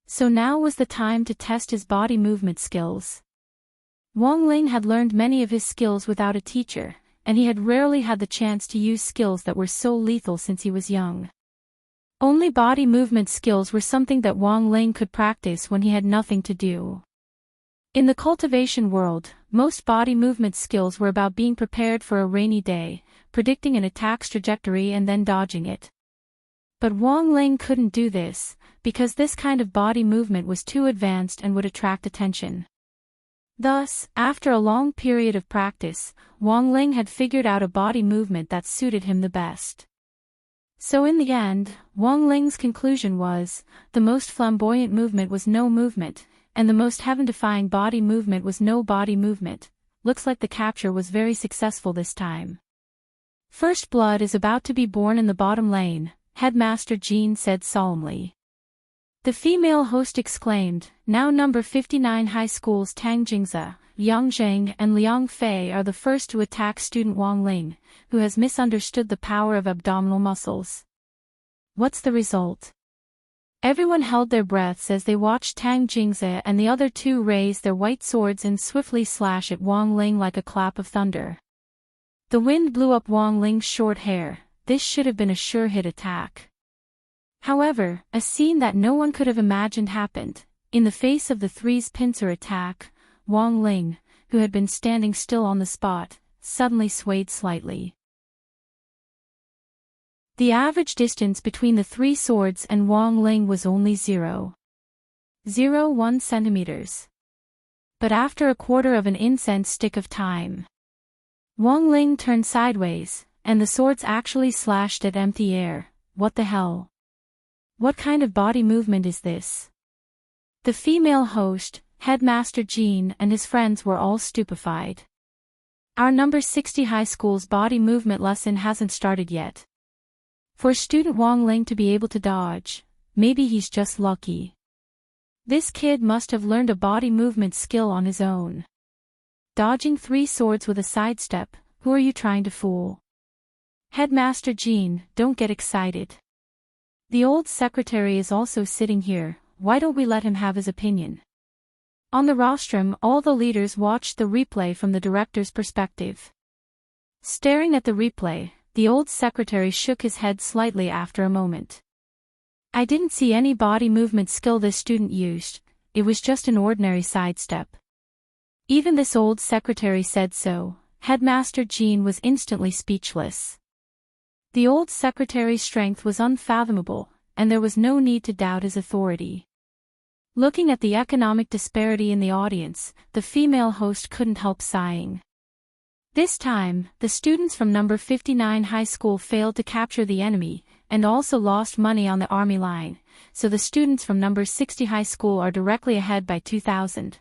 So now was the time to test his body movement skills. Wang Ling had learned many of his skills without a teacher, and he had rarely had the chance to use skills that were so lethal since he was young. Only body movement skills were something that Wang Ling could practice when he had nothing to do. In the cultivation world, most body movement skills were about being prepared for a rainy day, predicting an attack's trajectory and then dodging it. But Wang Ling couldn't do this, because this kind of body movement was too advanced and would attract attention. Thus, after a long period of practice, Wang Ling had figured out a body movement that suited him the best. So in the end, Wang Ling's conclusion was, the most flamboyant movement was no movement, and the most heaven-defying body movement was no body movement. Looks like the capture was very successful this time. First blood is about to be born in the bottom lane, Headmaster Jean said solemnly. The female host exclaimed, now number 59 high schools Tang Jingze, Yang Zheng and Liang Fei are the first to attack student Wang Ling, who has misunderstood the power of abdominal muscles. What's the result? Everyone held their breaths as they watched Tang Jingze and the other 2 raise their white swords and swiftly slash at Wang Ling like a clap of thunder. The wind blew up Wang Ling's short hair. This should have been a sure-hit attack. However, a scene that no one could have imagined happened. In the face of the 3's pincer attack, Wang Ling, who had been standing still on the spot, suddenly swayed slightly. The average distance between the 3 swords and Wang Ling was only 0.01 centimeters. But after a quarter of an incense stick of time, Wang Ling turned sideways, and the swords actually slashed at empty air. What the hell? What kind of body movement is this? The female host, Headmaster Jean and his friends were all stupefied. Our number 60 high school's body movement lesson hasn't started yet. For student Wang Ling to be able to dodge, maybe he's just lucky. This kid must have learned a body movement skill on his own. Dodging 3 swords with a sidestep, who are you trying to fool? Headmaster Jean, don't get excited. The old secretary is also sitting here, why don't we let him have his opinion? On the rostrum, all the leaders watched the replay from the director's perspective. Staring at the replay, the old secretary shook his head slightly after a moment. I didn't see any body movement skill this student used, it was just an ordinary sidestep. Even this old secretary said so. Headmaster Jean was instantly speechless. The old secretary's strength was unfathomable, and there was no need to doubt his authority. Looking at the economic disparity in the audience, the female host couldn't help sighing. This time, the students from number 59 high school failed to capture the enemy, and also lost money on the army line, so the students from number 60 high school are directly ahead by 2,000.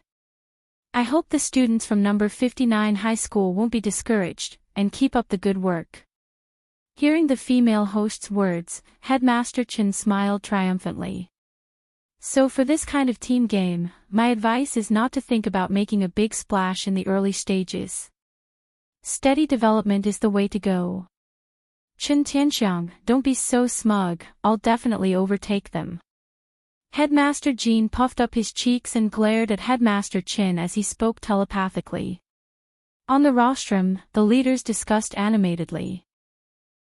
I hope the students from number 59 high school won't be discouraged, and keep up the good work. Hearing the female host's words, Headmaster Chen smiled triumphantly. So for this kind of team game, my advice is not to think about making a big splash in the early stages. Steady development is the way to go. Chen Tianxiang, don't be so smug, I'll definitely overtake them. Headmaster Jean puffed up his cheeks and glared at Headmaster Chen as he spoke telepathically. On the rostrum, the leaders discussed animatedly.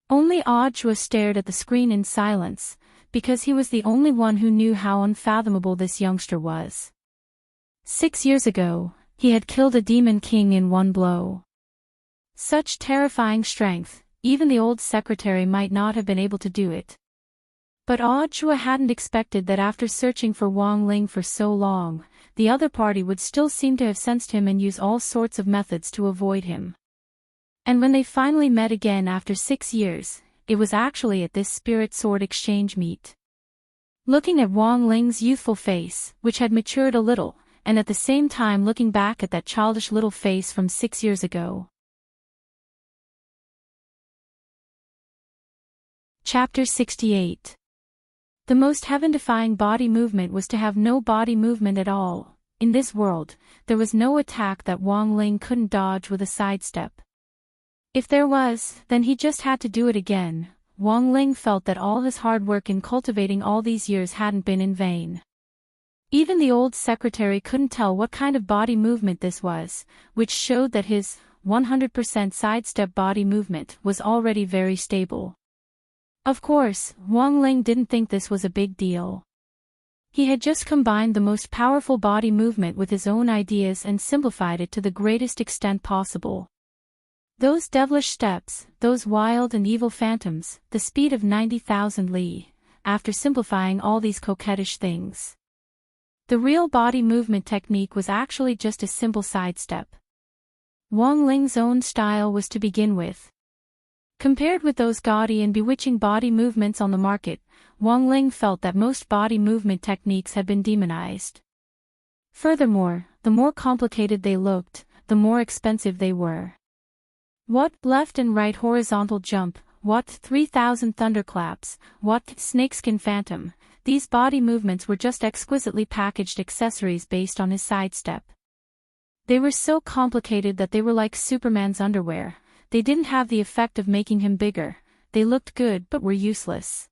Only Audrey stared at the screen in silence, because he was the only one who knew how unfathomable this youngster was. 6 years ago, he had killed a demon king in one blow. Such terrifying strength, even the old secretary might not have been able to do it. But Audrey hadn't expected that after searching for Wang Ling for so long, the other party would still seem to have sensed him and use all sorts of methods to avoid him. And when they finally met again after 6 years, it was actually at this spirit sword exchange meet. Looking at Wang Ling's youthful face, which had matured a little, and at the same time looking back at that childish little face from 6 years ago. Chapter 68. The most heaven-defying body movement was to have no body movement at all. In this world, there was no attack that Wang Ling couldn't dodge with a sidestep. If there was, then he just had to do it again. Wang Ling felt that all his hard work in cultivating all these years hadn't been in vain. Even the old secretary couldn't tell what kind of body movement this was, which showed that his 100% sidestep body movement was already very stable. Of course, Wang Ling didn't think this was a big deal. He had just combined the most powerful body movement with his own ideas and simplified it to the greatest extent possible. Those devilish steps, those wild and evil phantoms, the speed of 90,000 li, after simplifying all these coquettish things. The real body movement technique was actually just a simple sidestep. Wang Ling's own style was to begin with. Compared with those gaudy and bewitching body movements on the market, Wang Ling felt that most body movement techniques had been demonized. Furthermore, the more complicated they looked, the more expensive they were. What left and right horizontal jump, what 3,000 thunderclaps, what snakeskin phantom, these body movements were just exquisitely packaged accessories based on his sidestep. They were so complicated that they were like Superman's underwear. They didn't have the effect of making him bigger, they looked good but were useless.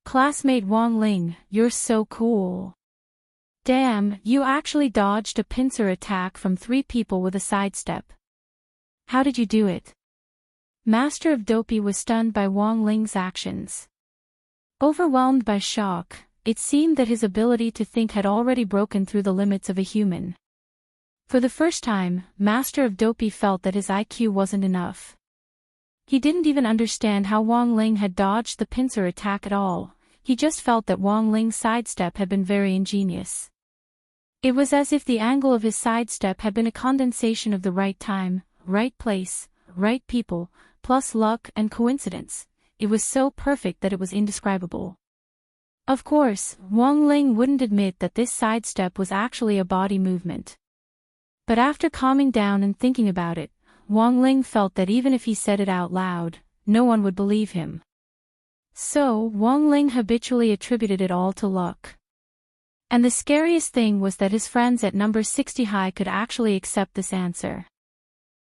Classmate Wang Ling, you're so cool. Damn, you actually dodged a pincer attack from 3 people with a sidestep. How did you do it? Master of Dopey was stunned by Wang Ling's actions. Overwhelmed by shock, it seemed that his ability to think had already broken through the limits of a human. For the first time, Master of Dopey felt that his IQ wasn't enough. He didn't even understand how Wang Ling had dodged the pincer attack at all, he just felt that Wang Ling's sidestep had been very ingenious. It was as if the angle of his sidestep had been a condensation of the right time, right place, right people, plus luck and coincidence. It was so perfect that it was indescribable. Of course, Wang Ling wouldn't admit that this sidestep was actually a body movement. But after calming down and thinking about it, Wang Ling felt that even if he said it out loud, no one would believe him. So, Wang Ling habitually attributed it all to luck. And the scariest thing was that his friends at number 60 high could actually accept this answer.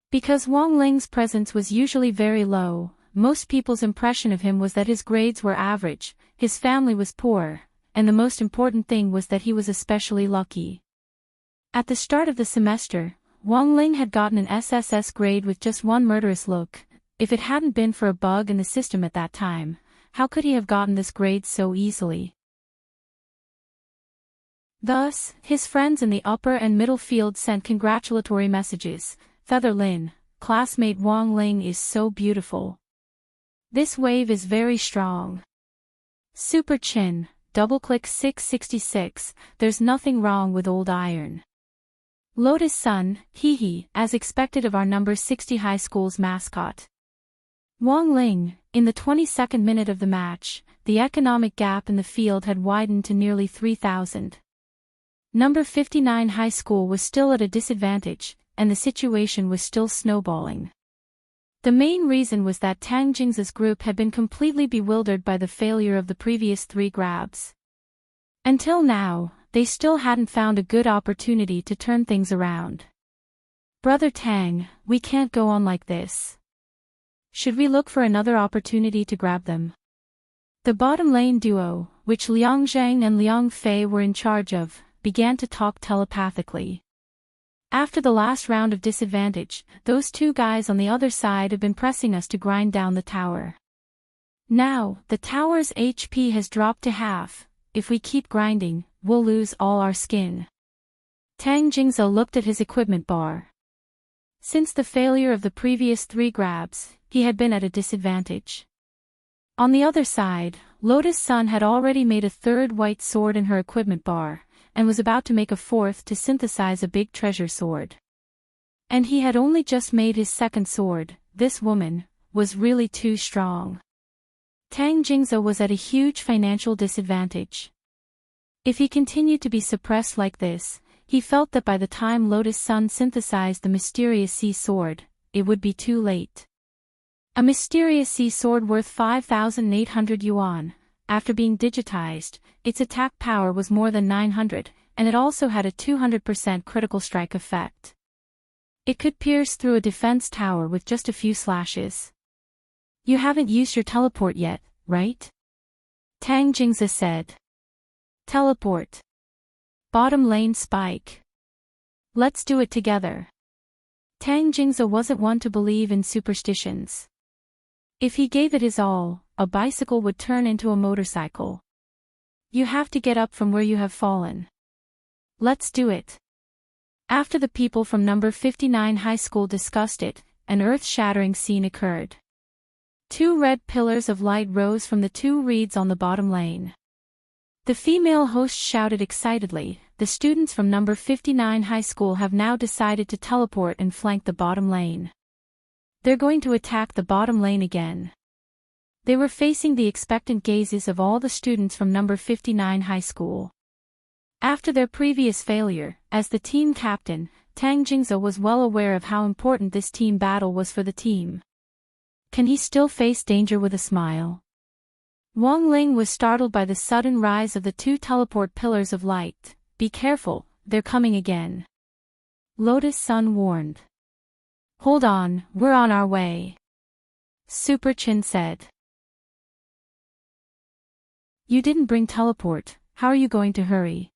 Because Wang Ling's presence was usually very low, most people's impression of him was that his grades were average, his family was poor, and the most important thing was that he was especially lucky. At the start of the semester, Wang Ling had gotten an SSS grade with just one murderous look. If it hadn't been for a bug in the system at that time, how could he have gotten this grade so easily? Thus, his friends in the upper and middle field sent congratulatory messages. Feather Lin, classmate Wang Ling is so beautiful. This wave is very strong. Super Chin, double-click 666, there's nothing wrong with old iron. Lotus Sun, hee hee, as expected of our number 60 high school's mascot. Wang Ling, in the 22nd minute of the match, the economic gap in the field had widened to nearly 3,000. Number 59 high school was still at a disadvantage, and the situation was still snowballing. The main reason was that Tang Jingza's group had been completely bewildered by the failure of the previous 3 grabs. Until now, they still hadn't found a good opportunity to turn things around. Brother Tang, we can't go on like this. Should we look for another opportunity to grab them? The bottom lane duo, which Liang Zhang and Liang Fei were in charge of, began to talk telepathically. After the last round of disadvantage, those 2 guys on the other side have been pressing us to grind down the tower. Now, the tower's HP has dropped to half. If we keep grinding, we'll lose all our skin. Tang Jingza looked at his equipment bar. Since the failure of the previous 3 grabs, he had been at a disadvantage. On the other side, Lotus Sun had already made a 3rd white sword in her equipment bar, and was about to make a 4th to synthesize a big treasure sword. And he had only just made his 2nd sword. This woman was really too strong. Tang Jingza was at a huge financial disadvantage. If he continued to be suppressed like this, he felt that by the time Lotus Sun synthesized the mysterious sea sword, it would be too late. A mysterious sea sword worth 5,800 yuan. After being digitized, its attack power was more than 900, and it also had a 200% critical strike effect. It could pierce through a defense tower with just a few slashes. You haven't used your teleport yet, right? Tang Jingza said. Teleport. Bottom lane spike. Let's do it together. Tang Jingza wasn't one to believe in superstitions. If he gave it his all, a bicycle would turn into a motorcycle. You have to get up from where you have fallen. Let's do it. After the people from number 59 high school discussed it, an earth-shattering scene occurred. 2 red pillars of light rose from the 2 reeds on the bottom lane. The female host shouted excitedly, the students from number 59 high school have now decided to teleport and flank the bottom lane. They're going to attack the bottom lane again. They were facing the expectant gazes of all the students from number 59 high school. After their previous failure, as the team captain, Tang Jingza was well aware of how important this team battle was for the team. Can he still face danger with a smile? Wang Ling was startled by the sudden rise of the 2 teleport pillars of light. Be careful, they're coming again. Lotus Sun warned. Hold on, we're on our way. Super Chin said. You didn't bring teleport, how are you going to hurry?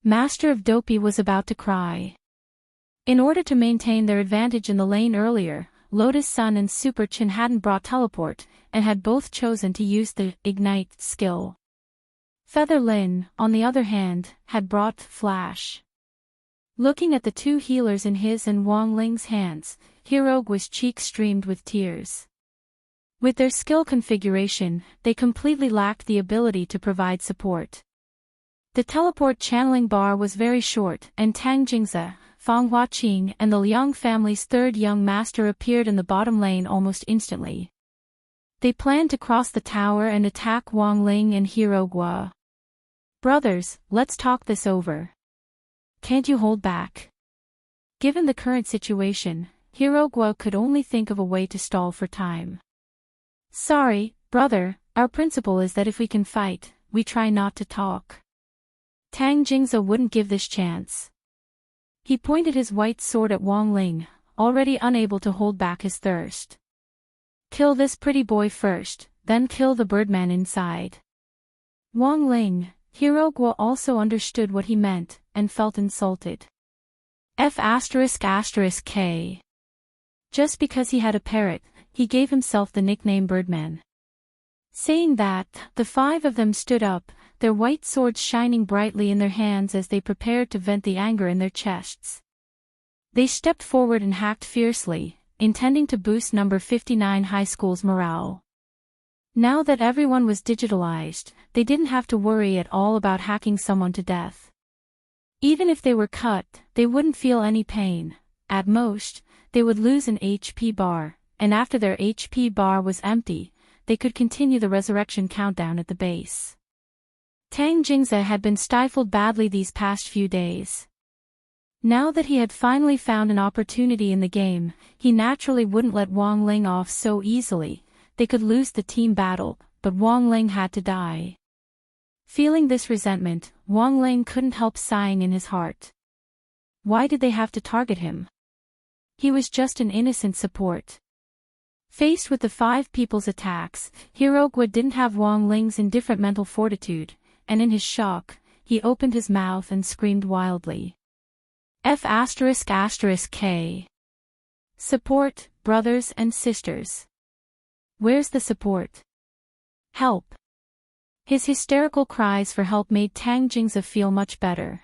Master of Dopey was about to cry. In order to maintain their advantage in the lane earlier, Lotus Sun and Super Chin hadn't brought teleport, and had both chosen to use the Ignite skill. Feather Lin, on the other hand, had brought Flash. Looking at the 2 healers in his and Wang Ling's hands, Hirogua's cheeks streamed with tears. With their skill configuration, they completely lacked the ability to provide support. The teleport channeling bar was very short, and Tang Jingza, Fang Huaqing and the Liang family's 3rd young master appeared in the bottom lane almost instantly. They planned to cross the tower and attack Wang Ling and Hirogua. Brothers, let's talk this over. Can't you hold back? Given the current situation, Hirogua could only think of a way to stall for time. Sorry, brother, our principle is that if we can fight, we try not to talk. Tang Jingza wouldn't give this chance. He pointed his white sword at Wang Ling, already unable to hold back his thirst. Kill this pretty boy first, then kill the birdman inside. Wang Ling, Hirogua also understood what he meant, and felt insulted. F***K. Just because he had a parrot, he gave himself the nickname Birdman. Saying that, the 5 of them stood up, their white swords shining brightly in their hands as they prepared to vent the anger in their chests. They stepped forward and hacked fiercely, intending to boost number 59 high school's morale. Now that everyone was digitalized, they didn't have to worry at all about hacking someone to death. Even if they were cut, they wouldn't feel any pain. At most, they would lose an HP bar, and after their HP bar was empty, they could continue the resurrection countdown at the base. Tang Jingze had been stifled badly these past few days. Now that he had finally found an opportunity in the game, he naturally wouldn't let Wang Ling off so easily. They could lose the team battle, but Wang Ling had to die. Feeling this resentment, Wang Ling couldn't help sighing in his heart. Why did they have to target him? He was just an innocent support. Faced with the 5 people's attacks, Hirogwa didn't have Wang Ling's indifferent mental fortitude, and in his shock, he opened his mouth and screamed wildly. F***K. Support, brothers and sisters. Where's the support? Help. His hysterical cries for help made Tang Jingze feel much better.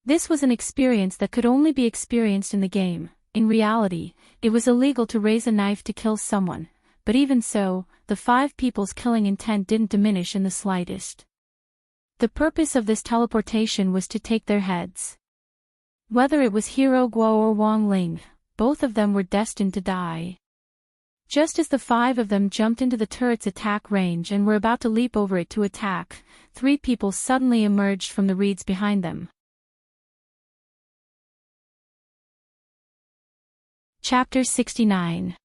This was an experience that could only be experienced in the game. In reality, it was illegal to raise a knife to kill someone, but even so, the 5 people's killing intent didn't diminish in the slightest. The purpose of this teleportation was to take their heads. Whether it was Hirogwa or Wang Ling, both of them were destined to die. Just as the 5 of them jumped into the turret's attack range and were about to leap over it to attack, 3 people suddenly emerged from the reeds behind them. Chapter 69.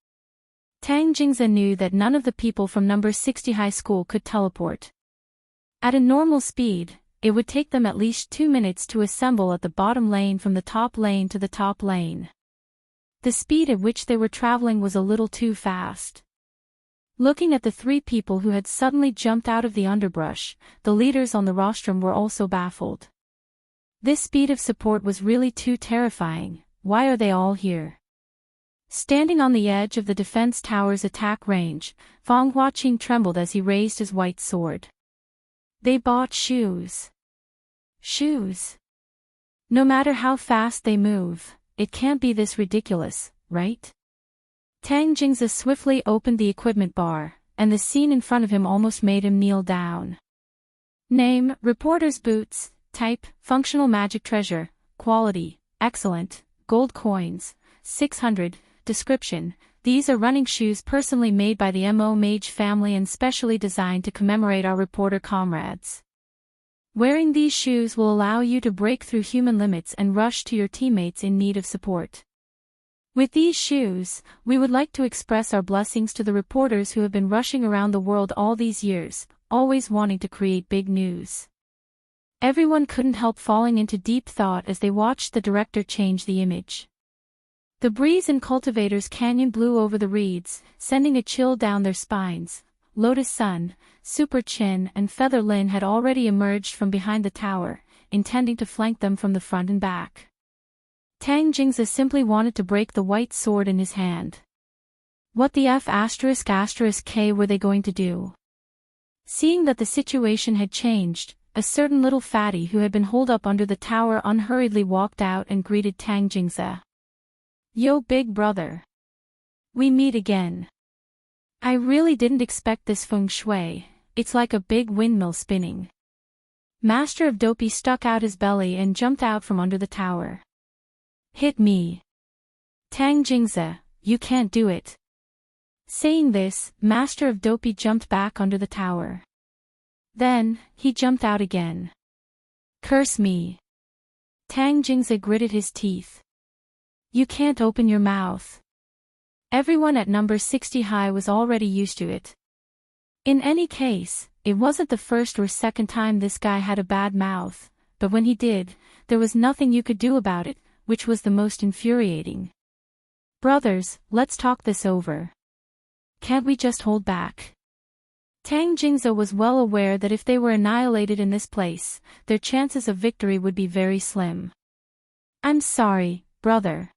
Tang Jingze knew that none of the people from number 60 high school could teleport. At a normal speed, it would take them at least 2 minutes to assemble at the bottom lane from the top lane to the top lane. The speed at which they were traveling was a little too fast. Looking at the 3 people who had suddenly jumped out of the underbrush, the leaders on the rostrum were also baffled. This speed of support was really too terrifying. Why are they all here? Standing on the edge of the defense tower's attack range, Fang Huaqing trembled as he raised his white sword. They bought shoes. Shoes. No matter how fast they move, it can't be this ridiculous, right? Tang Jingze swiftly opened the equipment bar, and the scene in front of him almost made him kneel down. Name, reporter's boots. Type, functional magic treasure. Quality, excellent. Gold coins, 600. Description, these are running shoes personally made by the Mo Mage family and specially designed to commemorate our reporter comrades. Wearing these shoes will allow you to break through human limits and rush to your teammates in need of support. With these shoes, we would like to express our blessings to the reporters who have been rushing around the world all these years, always wanting to create big news. Everyone couldn't help falling into deep thought as they watched the director change the image. The breeze in Cultivator's Canyon blew over the reeds, sending a chill down their spines. Lotus Sun, Super Chin and Feather Lin had already emerged from behind the tower, intending to flank them from the front and back. Tang Jingze simply wanted to break the white sword in his hand. What the F***K were they going to do? Seeing that the situation had changed, a certain little fatty who had been holed up under the tower unhurriedly walked out and greeted Tang Jingze. Yo big brother. We meet again. I really didn't expect this feng shui, it's like a big windmill spinning. Master of Dopey stuck out his belly and jumped out from under the tower. Hit me. Tang Jingze, you can't do it. Saying this, Master of Dopey jumped back under the tower. Then, he jumped out again. Curse me. Tang Jingze gritted his teeth. You can't open your mouth. Everyone at number 60 high was already used to it. In any case, it wasn't the first or second time this guy had a bad mouth, but when he did, there was nothing you could do about it, which was the most infuriating. Brothers, let's talk this over. Can't we just hold back? Tang Jingze was well aware that if they were annihilated in this place, their chances of victory would be very slim. I'm sorry, brother.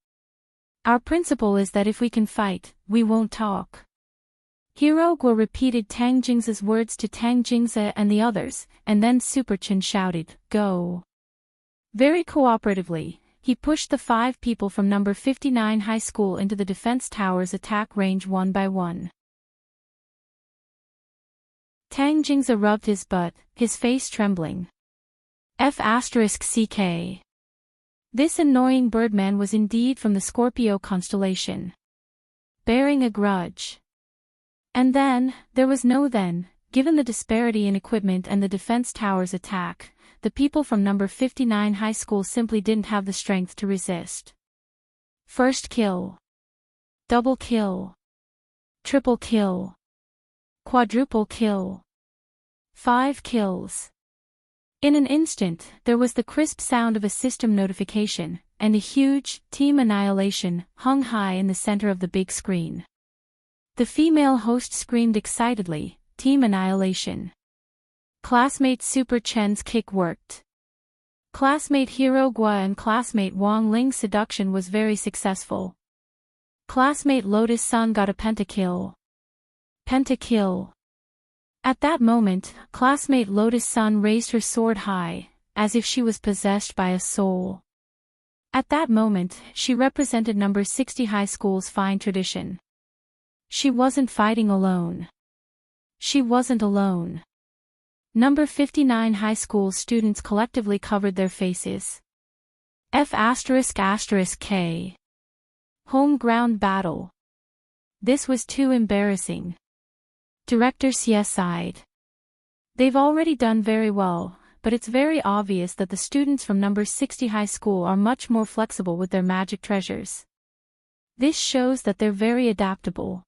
Our principle is that if we can fight, we won't talk. Hirogwa repeated Tang Jingza's words to Tang Jingza and the others, and then Super Chin shouted, "Go!" Very cooperatively, he pushed the 5 people from number 59 high school into the defense tower's attack range one by one. Tang Jingza rubbed his butt, his face trembling. F***CK. This annoying birdman was indeed from the Scorpio constellation. Bearing a grudge. And then, there was no then, given the disparity in equipment and the defense tower's attack, the people from number 59 high school simply didn't have the strength to resist. First kill. Double kill. Triple kill. Quadruple kill. 5 kills. In an instant, there was the crisp sound of a system notification, and a huge, Team Annihilation, hung high in the center of the big screen. The female host screamed excitedly, Team Annihilation. Classmate Super Chen's kick worked. Classmate Hirogwa and classmate Wang Ling's seduction was very successful. Classmate Lotus Sun got a pentakill. Pentakill. At that moment, classmate Lotus Sun raised her sword high, as if she was possessed by a soul. At that moment, she represented number 60 high school's fine tradition. She wasn't fighting alone. She wasn't alone. Number 59 high school students collectively covered their faces. F***K. Home ground battle. This was too embarrassing. Director Xie sighed. They've already done very well, but it's very obvious that the students from number 60 high school are much more flexible with their magic treasures. This shows that they're very adaptable.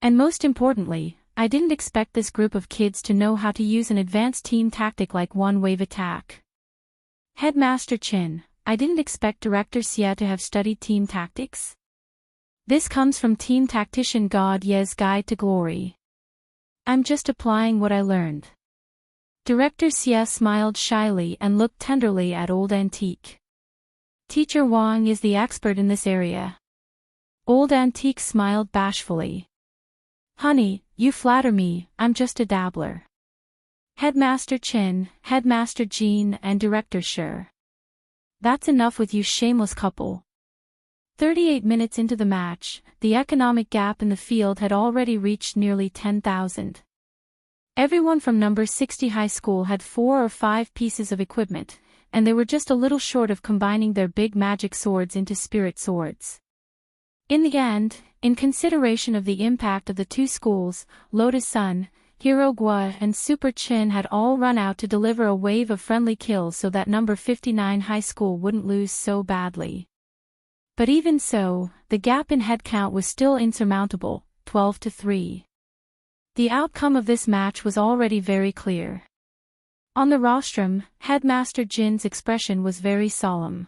And most importantly, I didn't expect this group of kids to know how to use an advanced team tactic like one-wave attack. Headmaster Chin, I didn't expect Director Xie to have studied team tactics. This comes from Team Tactician God Ye's Guide to Glory. I'm just applying what I learned. Director Xie smiled shyly and looked tenderly at Old Antique. Teacher Wang is the expert in this area. Old Antique smiled bashfully. Honey, you flatter me, I'm just a dabbler. Headmaster Chin, Headmaster Jean and Director Shi. That's enough with you shameless couple. 38 minutes into the match, the economic gap in the field had already reached nearly 10,000. Everyone from number 60 high school had 4 or 5 pieces of equipment, and they were just a little short of combining their big magic swords into spirit swords. In the end, in consideration of the impact of the 2 schools, Lotus Sun, Hirogwa and Super Chin had all run out to deliver a wave of friendly kills so that number 59 high school wouldn't lose so badly. But even so, the gap in headcount was still insurmountable, 12-3. The outcome of this match was already very clear. On the rostrum, Headmaster Jin's expression was very solemn.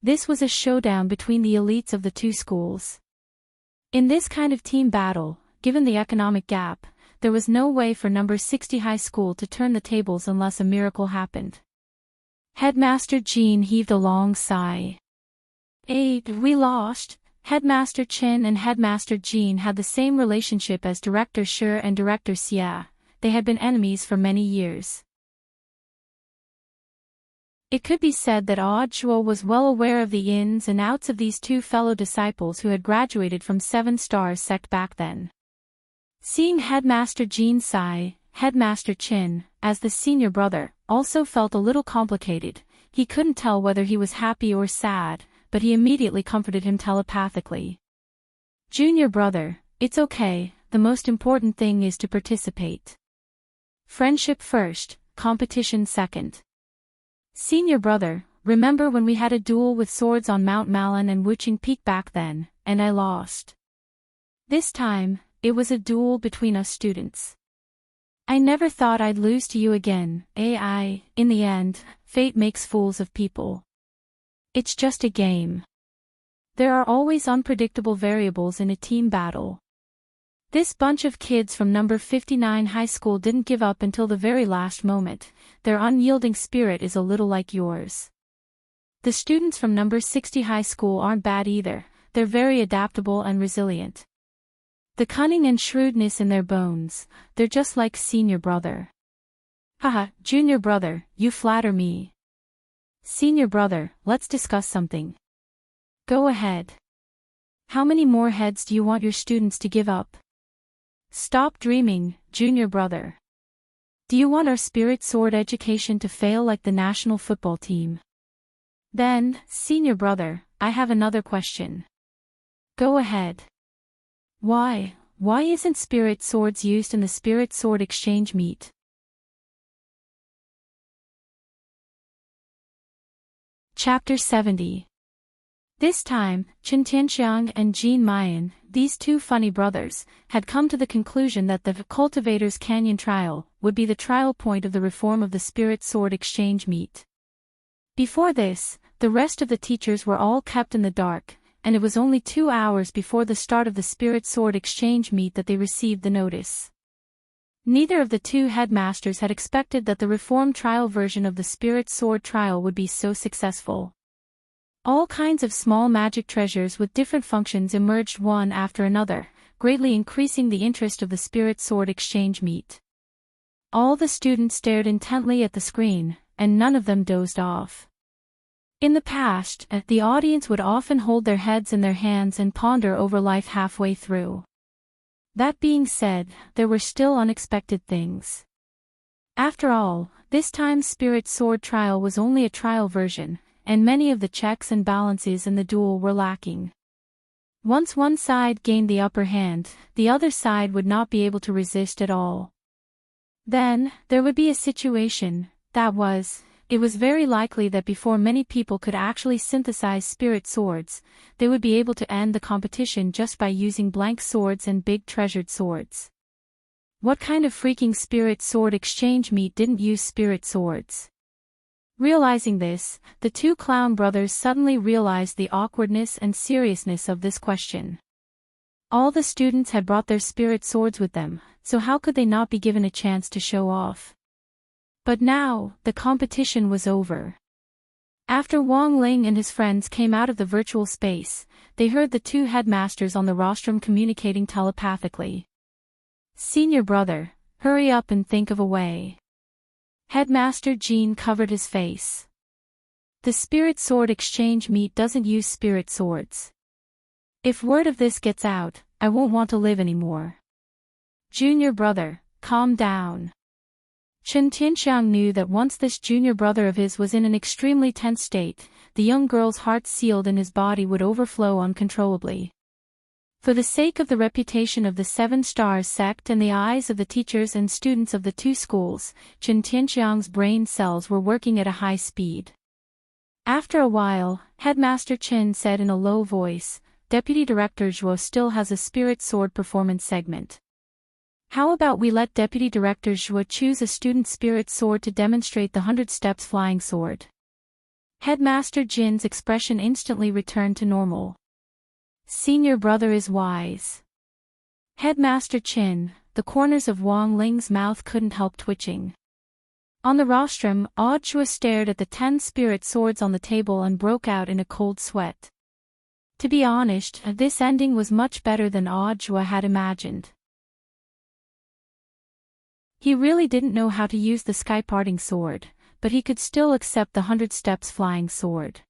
This was a showdown between the elites of the 2 schools. In this kind of team battle, given the economic gap, there was no way for number 60 high school to turn the tables unless a miracle happened. Headmaster Jean heaved a long sigh. We lost. Headmaster Chin and Headmaster Jean had the same relationship as Director Shi and Director Xie. They had been enemies for many years. It could be said that Shuo was well aware of the ins and outs of these 2 fellow disciples who had graduated from 7 Stars sect back then. Seeing Headmaster Jean sigh, Headmaster Chin, as the senior brother, also felt a little complicated. He couldn't tell whether he was happy or sad, but he immediately comforted him telepathically. Junior brother, it's okay, the most important thing is to participate. Friendship first, competition second. Senior brother, remember when we had a duel with swords on Mount Malin and Wuching Peak back then, and I lost? This time, it was a duel between us students. I never thought I'd lose to you again, in the end, fate makes fools of people. It's just a game. There are always unpredictable variables in a team battle. This bunch of kids from number 59 high school didn't give up until the very last moment. Their unyielding spirit is a little like yours. The students from number 60 high school aren't bad either, they're very adaptable and resilient. The cunning and shrewdness in their bones, they're just like senior brother. Haha, junior brother, you flatter me. Senior brother, let's discuss something. Go ahead. How many more heads do you want your students to give up? Stop dreaming, junior brother. Do you want our spirit sword education to fail like the national football team? Then, senior brother, I have another question. Go ahead. Why isn't spirit swords used in the spirit sword exchange meet? Chapter 70. This time, Chen Tianxiang and Jean Mayan, these two funny brothers, had come to the conclusion that the Cultivator's Canyon trial would be the trial point of the reform of the spirit sword exchange meet. Before this, the rest of the teachers were all kept in the dark, and it was only 2 hours before the start of the spirit sword exchange meet that they received the notice. Neither of the two headmasters had expected that the reformed trial version of the spirit sword trial would be so successful. All kinds of small magic treasures with different functions emerged one after another, greatly increasing the interest of the spirit sword exchange meet. All the students stared intently at the screen, and none of them dozed off. In the past, the audience would often hold their heads in their hands and ponder over life halfway through. That being said, there were still unexpected things. After all, this time's spirit sword trial was only a trial version, and many of the checks and balances in the duel were lacking. Once one side gained the upper hand, the other side would not be able to resist at all. Then, there would be a situation, it was very likely that before many people could actually synthesize spirit swords, they would be able to end the competition just by using blank swords and big treasured swords. What kind of freaking spirit sword exchange meet didn't use spirit swords? Realizing this, the two clown brothers suddenly realized the awkwardness and seriousness of this question. All the students had brought their spirit swords with them, so how could they not be given a chance to show off? But now, the competition was over. After Wang Ling and his friends came out of the virtual space, they heard the two headmasters on the rostrum communicating telepathically. Senior brother, hurry up and think of a way. Headmaster Jean covered his face. The spirit sword exchange meet doesn't use spirit swords. If word of this gets out, I won't want to live anymore. Junior brother, calm down. Chen Tianxiang knew that once this junior brother of his was in an extremely tense state, the young girl's heart sealed in his body would overflow uncontrollably. For the sake of the reputation of the Seven Stars sect and the eyes of the teachers and students of the two schools, Chen Tianxiang's brain cells were working at a high speed. After a while, Headmaster Chen said in a low voice, Deputy Director Zhuo still has a spirit sword performance segment. How about we let Deputy Director Zhuo choose a student spirit sword to demonstrate the 100 steps flying sword? Headmaster Jin's expression instantly returned to normal. Senior brother is wise. Headmaster Chin, the corners of Wang Ling's mouth couldn't help twitching. On the rostrum, Zhuo stared at the 10 spirit swords on the table and broke out in a cold sweat. To be honest, this ending was much better than Zhuo had imagined. He really didn't know how to use the sky-parting sword, but he could still accept the 100 steps flying sword.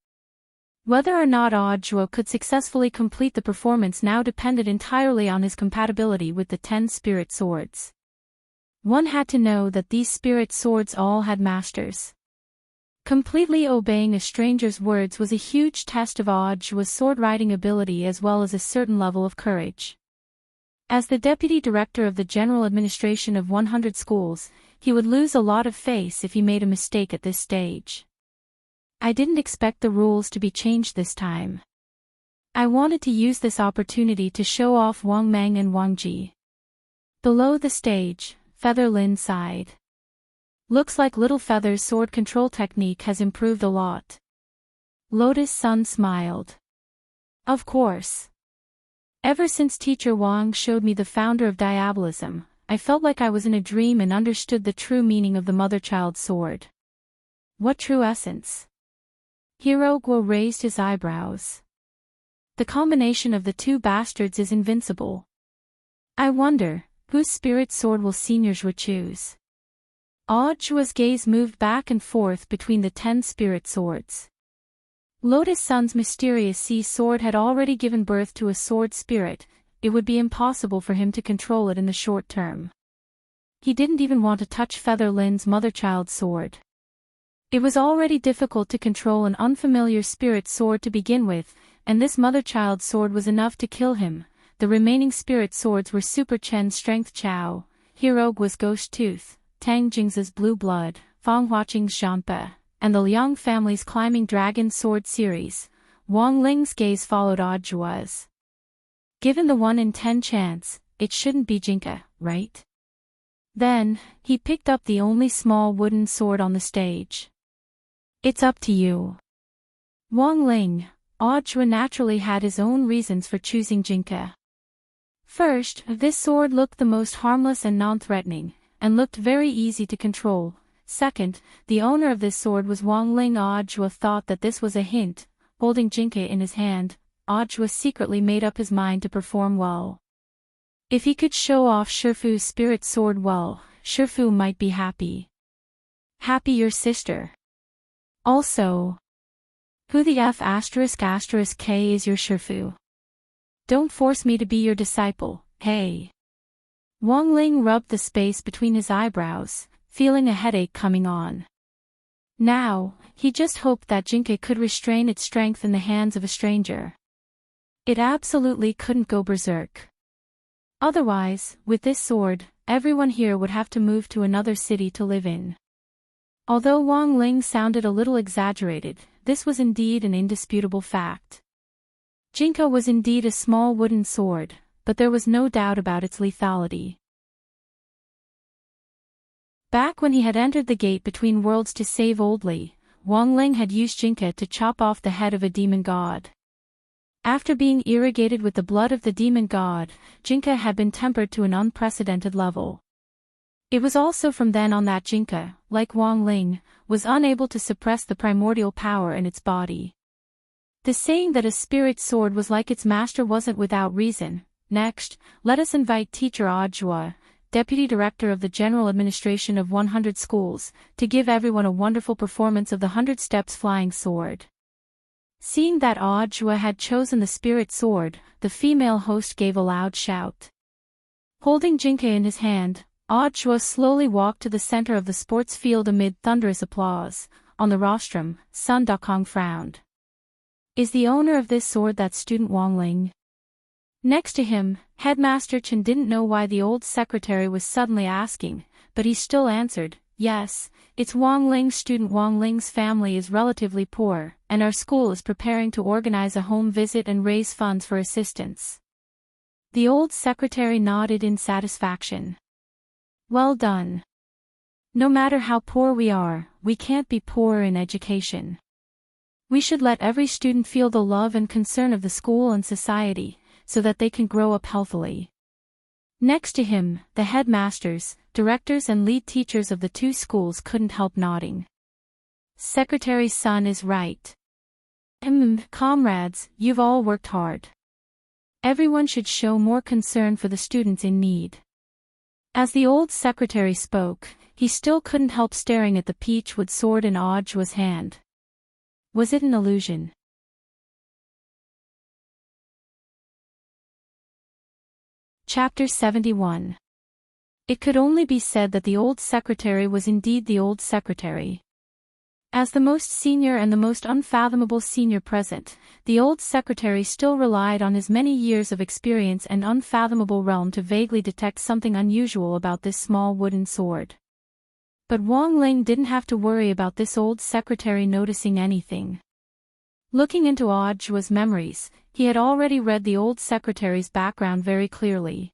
Whether or not Zhuo could successfully complete the performance now depended entirely on his compatibility with the 10 spirit swords. One had to know that these spirit swords all had masters. Completely obeying a stranger's words was a huge test of Zhuo's sword-riding ability as well as a certain level of courage. As the deputy director of the general administration of 100 schools, he would lose a lot of face if he made a mistake at this stage. I didn't expect the rules to be changed this time. I wanted to use this opportunity to show off Wang Meng and Wang Ji. Below the stage, Feather Lin sighed. Looks like Little Feather's sword control technique has improved a lot. Lotus Sun smiled. Of course. Ever since Teacher Wang showed me the founder of diabolism, I felt like I was in a dream and understood the true meaning of the mother-child sword. What true essence? Hero Guo raised his eyebrows. The combination of the two bastards is invincible. I wonder, whose spirit sword will Senior choose? Audjua's gaze moved back and forth between the 10 spirit swords. Lotus Sun's mysterious sea sword had already given birth to a sword spirit. It would be impossible for him to control it in the short term. He didn't even want to touch Feather Lin's mother-child sword. It was already difficult to control an unfamiliar spirit sword to begin with, and this mother-child sword was enough to kill him. The remaining spirit swords were Super Chen's Strength Chao, Hirogua's Ghost Tooth, Tang Jing's Blue Blood, Fang Huaqing's Xianpe, and the Liang family's Climbing Dragon Sword series. Wang Ling's gaze followed Audjua's. Given the 1 in 10 chance, it shouldn't be Jinke, right? Then, he picked up the only small wooden sword on the stage. It's up to you. Wang Ling. Audjua naturally had his own reasons for choosing Jinke. First, this sword looked the most harmless and non-threatening, and looked very easy to control. Second, the owner of this sword was Wang Ling. Audjua thought that this was a hint. Holding Jinke in his hand, Audjua secretly made up his mind to perform well. If he could show off Shifu's spirit sword well, Shifu might be happy. Happy your sister. Also, who the F*** K is your Shifu? Don't force me to be your disciple, hey. Wang Ling rubbed the space between his eyebrows, feeling a headache coming on. Now, he just hoped that Jinke could restrain its strength in the hands of a stranger. It absolutely couldn't go berserk. Otherwise, with this sword, everyone here would have to move to another city to live in. Although Wang Ling sounded a little exaggerated, this was indeed an indisputable fact. Jinke was indeed a small wooden sword, but there was no doubt about its lethality. Back when he had entered the gate between worlds to save Old Li, Wang Ling had used Jinke to chop off the head of a demon god. After being irrigated with the blood of the demon god, Jinke had been tempered to an unprecedented level. It was also from then on that Jinke, like Wang Ling, was unable to suppress the primordial power in its body. The saying that a spirit sword was like its master wasn't without reason. Next, let us invite Teacher Audjua, Deputy Director of the General Administration of 100 Schools, to give everyone a wonderful performance of the 100 Steps Flying Sword. Seeing that Audjua had chosen the spirit sword, the female host gave a loud shout. Holding Jinke in his hand, Audjua slowly walked to the center of the sports field amid thunderous applause. On the rostrum, Sun Dakong frowned. Is the owner of this sword that student Wang Ling? Next to him, Headmaster Chen didn't know why the old secretary was suddenly asking, but he still answered, yes, it's Wang Ling's student. Wang Ling's family is relatively poor, and our school is preparing to organize a home visit and raise funds for assistance. The old secretary nodded in satisfaction. Well done. No matter how poor we are, we can't be poor in education. We should let every student feel the love and concern of the school and society, so that they can grow up healthily. Next to him, the headmasters, directors and lead teachers of the 2 schools couldn't help nodding. Secretary's son is right. Comrades, you've all worked hard. Everyone should show more concern for the students in need. As the old secretary spoke, he still couldn't help staring at the peachwood sword in Audjua's hand. Was it an illusion? Chapter 71. It could only be said that the old secretary was indeed the old secretary. As the most senior and the most unfathomable senior present, the old secretary still relied on his many years of experience and unfathomable realm to vaguely detect something unusual about this small wooden sword. But Wang Ling didn't have to worry about this old secretary noticing anything. Looking into Audjua's memories, he had already read the old secretary's background very clearly.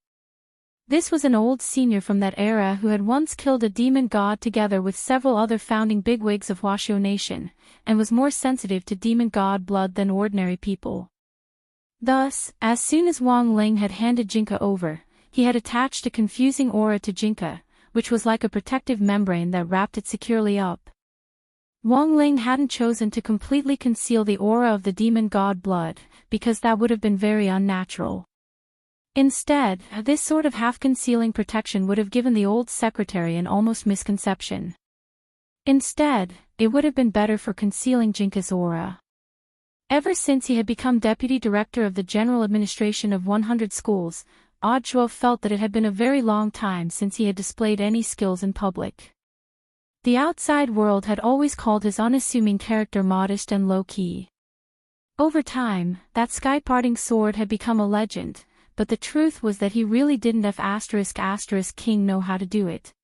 This was an old senior from that era who had once killed a demon god together with several other founding bigwigs of Huaxiu Nation, and was more sensitive to demon god blood than ordinary people. Thus, as soon as Wang Ling had handed Jinke over, he had attached a confusing aura to Jinke, which was like a protective membrane that wrapped it securely up. Wang Ling hadn't chosen to completely conceal the aura of the demon god blood, because that would have been very unnatural. Instead, this sort of half-concealing protection would have given the old secretary an almost misconception. Instead, it would have been better for concealing Jinka's aura. Ever since he had become deputy director of the general administration of 100 schools, Audrey felt that it had been a very long time since he had displayed any skills in public. The outside world had always called his unassuming character modest and low-key. Over time, that sky-parting sword had become a legend, but the truth was that he really didn't ***king know how to do it.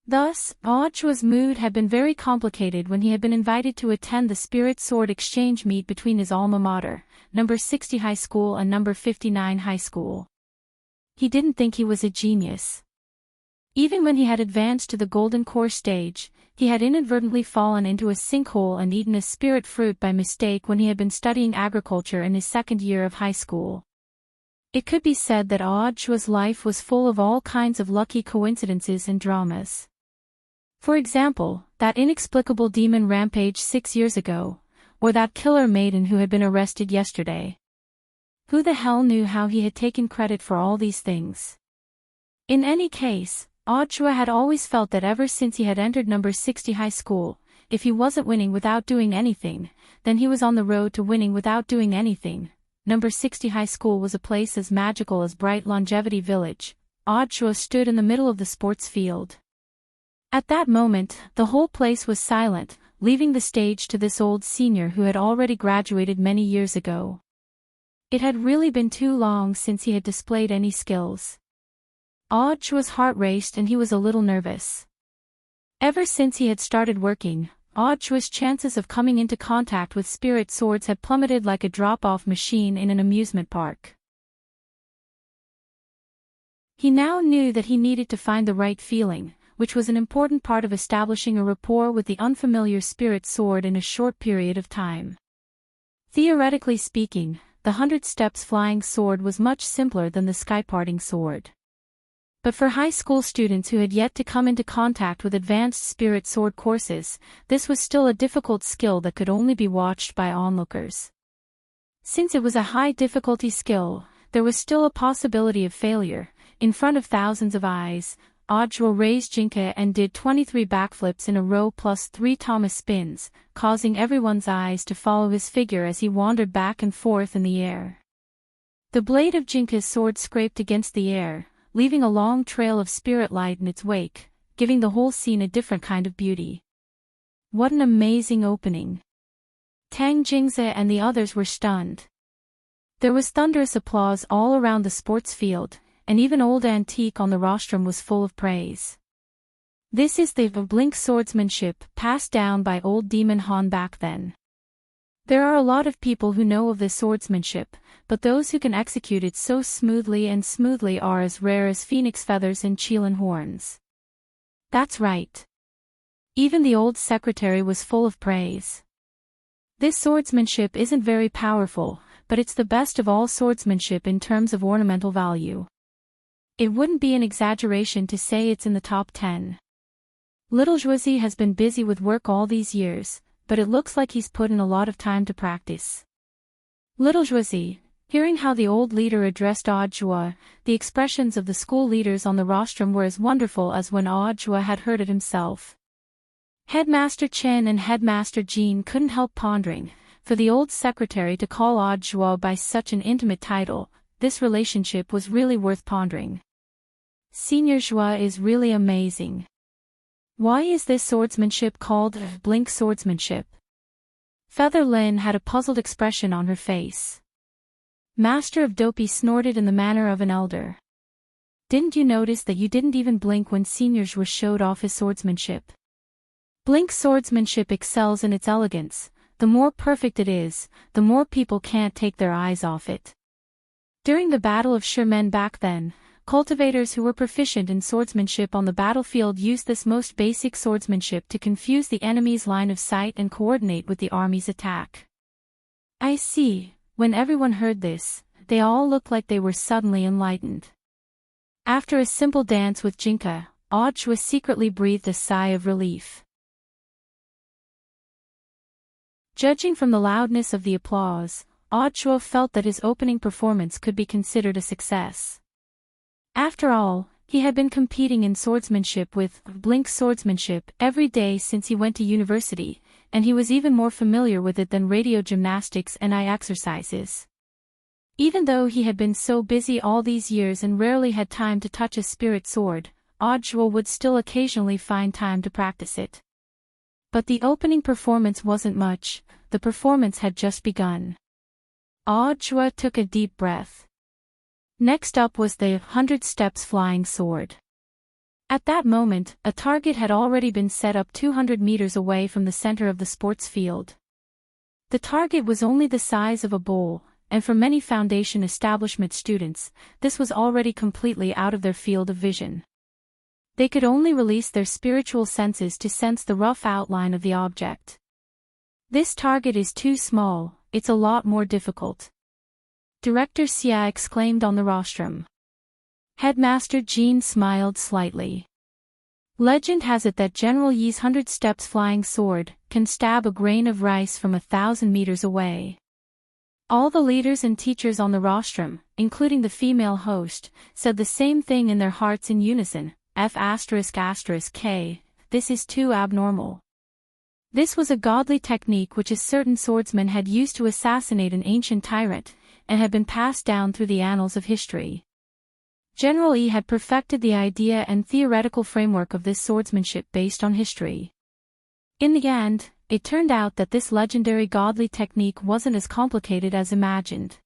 Thus, Audrey's mood had been very complicated when he had been invited to attend the Spirit Sword exchange meet between his alma mater, number 60 High School and number 59 High School. He didn't think he was a genius. Even when he had advanced to the Golden Core stage, he had inadvertently fallen into a sinkhole and eaten a spirit fruit by mistake when he had been studying agriculture in his second year of high school. It could be said that Audrey's life was full of all kinds of lucky coincidences and dramas. For example, that inexplicable demon rampage 6 years ago, or that killer maiden who had been arrested yesterday. Who the hell knew how he had taken credit for all these things? In any case, Audrey had always felt that ever since he had entered number 60 High School, if he wasn't winning without doing anything, then he was on the road to winning without doing anything. Number 60 High School was a place as magical as Bright Longevity Village. Audrey stood in the middle of the sports field. At that moment, the whole place was silent, leaving the stage to this old senior who had already graduated many years ago. It had really been too long since he had displayed any skills. Audrey's heart raced and he was a little nervous. Ever since he had started working, Audrey's chances of coming into contact with spirit swords had plummeted like a drop-off machine in an amusement park. He now knew that he needed to find the right feeling, which was an important part of establishing a rapport with the unfamiliar spirit sword in a short period of time. Theoretically speaking, the 100 Steps flying sword was much simpler than the sky-parting sword. But for high school students who had yet to come into contact with advanced spirit sword courses, this was still a difficult skill that could only be watched by onlookers. Since it was a high-difficulty skill, there was still a possibility of failure. In front of thousands of eyes, Audrey raised Jinka and did 23 backflips in a row plus 3 Thomas spins, causing everyone's eyes to follow his figure as he wandered back and forth in the air. The blade of Jinka's sword scraped against the air, leaving a long trail of spirit light in its wake, giving the whole scene a different kind of beauty. What an amazing opening! Tang Jingze and the others were stunned. There was thunderous applause all around the sports field, and even old Antique on the rostrum was full of praise. This is the blink swordsmanship passed down by old Demon Han back then. There are a lot of people who know of this swordsmanship, but those who can execute it so smoothly are as rare as phoenix feathers and Qilin horns. That's right. Even the old secretary was full of praise. This swordsmanship isn't very powerful, but it's the best of all swordsmanship in terms of ornamental value. It wouldn't be an exaggeration to say it's in the top 10. Little Jouzi has been busy with work all these years, but it looks like he's put in a lot of time to practice. Little Jouzi, hearing how the old leader addressed Audrey, the expressions of the school leaders on the rostrum were as wonderful as when Audrey had heard it himself. Headmaster Chen and Headmaster Jean couldn't help pondering, for the old secretary to call Audrey by such an intimate title, this relationship was really worth pondering. Senior Joie is really amazing. Why is this swordsmanship called blink swordsmanship? Feather Lin had a puzzled expression on her face. Master of Dopey snorted in the manner of an elder. Didn't you notice that you didn't even blink when Senior Joie showed off his swordsmanship? Blink swordsmanship excels in its elegance. The more perfect it is, the more people can't take their eyes off it. During the Battle of Sherman back then, cultivators who were proficient in swordsmanship on the battlefield used this most basic swordsmanship to confuse the enemy's line of sight and coordinate with the army's attack. I see. When everyone heard this, they all looked like they were suddenly enlightened. After a simple dance with Jinka, Audrey secretly breathed a sigh of relief. Judging from the loudness of the applause, Audhua felt that his opening performance could be considered a success. After all, he had been competing in swordsmanship with Blink swordsmanship every day since he went to university, and he was even more familiar with it than radio gymnastics and eye exercises. Even though he had been so busy all these years and rarely had time to touch a spirit sword, Audhua would still occasionally find time to practice it. But the opening performance wasn't much, the performance had just begun. Audhua took a deep breath. Next up was the 100 Steps Flying Sword. At that moment, a target had already been set up 200 meters away from the center of the sports field. The target was only the size of a bowl, and for many foundation establishment students, this was already completely out of their field of vision. They could only release their spiritual senses to sense the rough outline of the object. This target is too small, it's a lot more difficult. Director Xia exclaimed on the rostrum. Headmaster Jean smiled slightly. Legend has it that General Yi's 100 Steps Flying Sword can stab a grain of rice from 1,000 meters away. All the leaders and teachers on the rostrum, including the female host, said the same thing in their hearts in unison, F***K, this is too abnormal. This was a godly technique which a certain swordsman had used to assassinate an ancient tyrant, and had been passed down through the annals of history. General Yi had perfected the idea and theoretical framework of this swordsmanship based on history. In the end, it turned out that this legendary godly technique wasn't as complicated as imagined.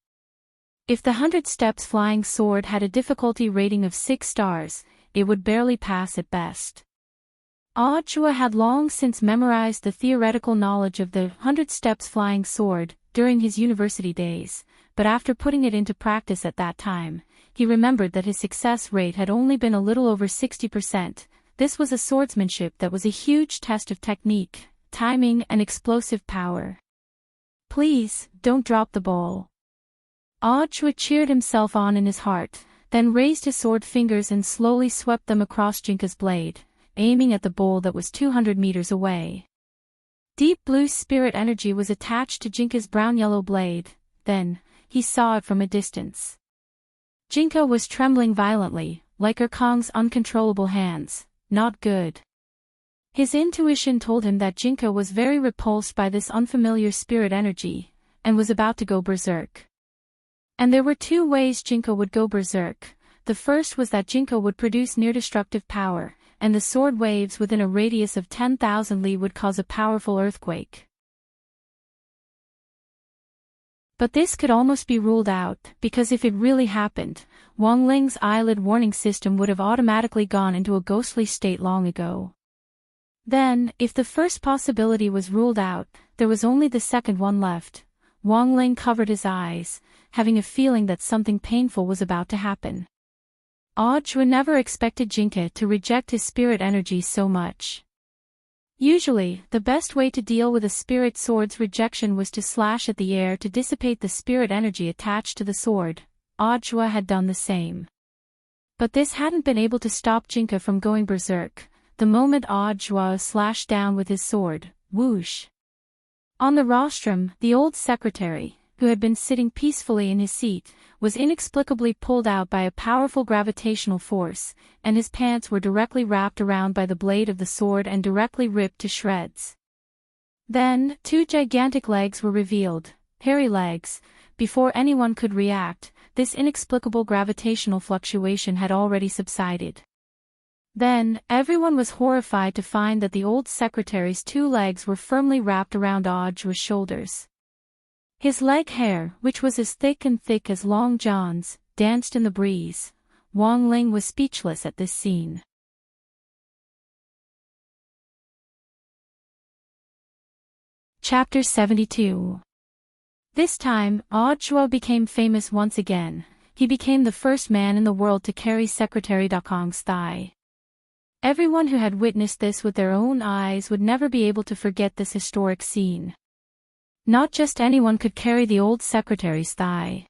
If the 100 Steps Flying Sword had a difficulty rating of 6 stars, it would barely pass at best. Audhua had long since memorized the theoretical knowledge of the 100 Steps Flying Sword during his university days, but after putting it into practice at that time, he remembered that his success rate had only been a little over 60%. This was a swordsmanship that was a huge test of technique, timing and explosive power. Please, don't drop the ball. Audhua cheered himself on in his heart, then raised his sword fingers and slowly swept them across Jinka's blade, aiming at the bowl that was 200 meters away. Deep blue spirit energy was attached to Jinka's brown-yellow blade, then, he saw it from a distance. Jinka was trembling violently, like Erkong's uncontrollable hands. Not good. His intuition told him that Jinka was very repulsed by this unfamiliar spirit energy, and was about to go berserk. And there were two ways Jinka would go berserk. The first was that Jinka would produce near-destructive power, and the sword waves within a radius of 10,000 li would cause a powerful earthquake. But this could almost be ruled out, because if it really happened, Wang Ling's eyelid warning system would have automatically gone into a ghostly state long ago. Then, if the first possibility was ruled out, there was only the second one left. Wang Ling covered his eyes, having a feeling that something painful was about to happen. Audhua never expected Jinka to reject his spirit energy so much. Usually, the best way to deal with a spirit sword's rejection was to slash at the air to dissipate the spirit energy attached to the sword. Audhua had done the same. But this hadn't been able to stop Jinka from going berserk. The moment Audhua slashed down with his sword, whoosh. On the rostrum, the old secretary, who had been sitting peacefully in his seat, was inexplicably pulled out by a powerful gravitational force, and his pants were directly wrapped around by the blade of the sword and directly ripped to shreds. Then, two gigantic legs were revealed, hairy legs. Before anyone could react, this inexplicable gravitational fluctuation had already subsided. Then, everyone was horrified to find that the old secretary's two legs were firmly wrapped around Audhua's shoulders. His leg hair, which was as thick as Long John's, danced in the breeze. Wang Ling was speechless at this scene. Chapter 72. This time, Audhua became famous once again. He became the first man in the world to carry Secretary Dakong's thigh. Everyone who had witnessed this with their own eyes would never be able to forget this historic scene. Not just anyone could carry the old secretary's thigh.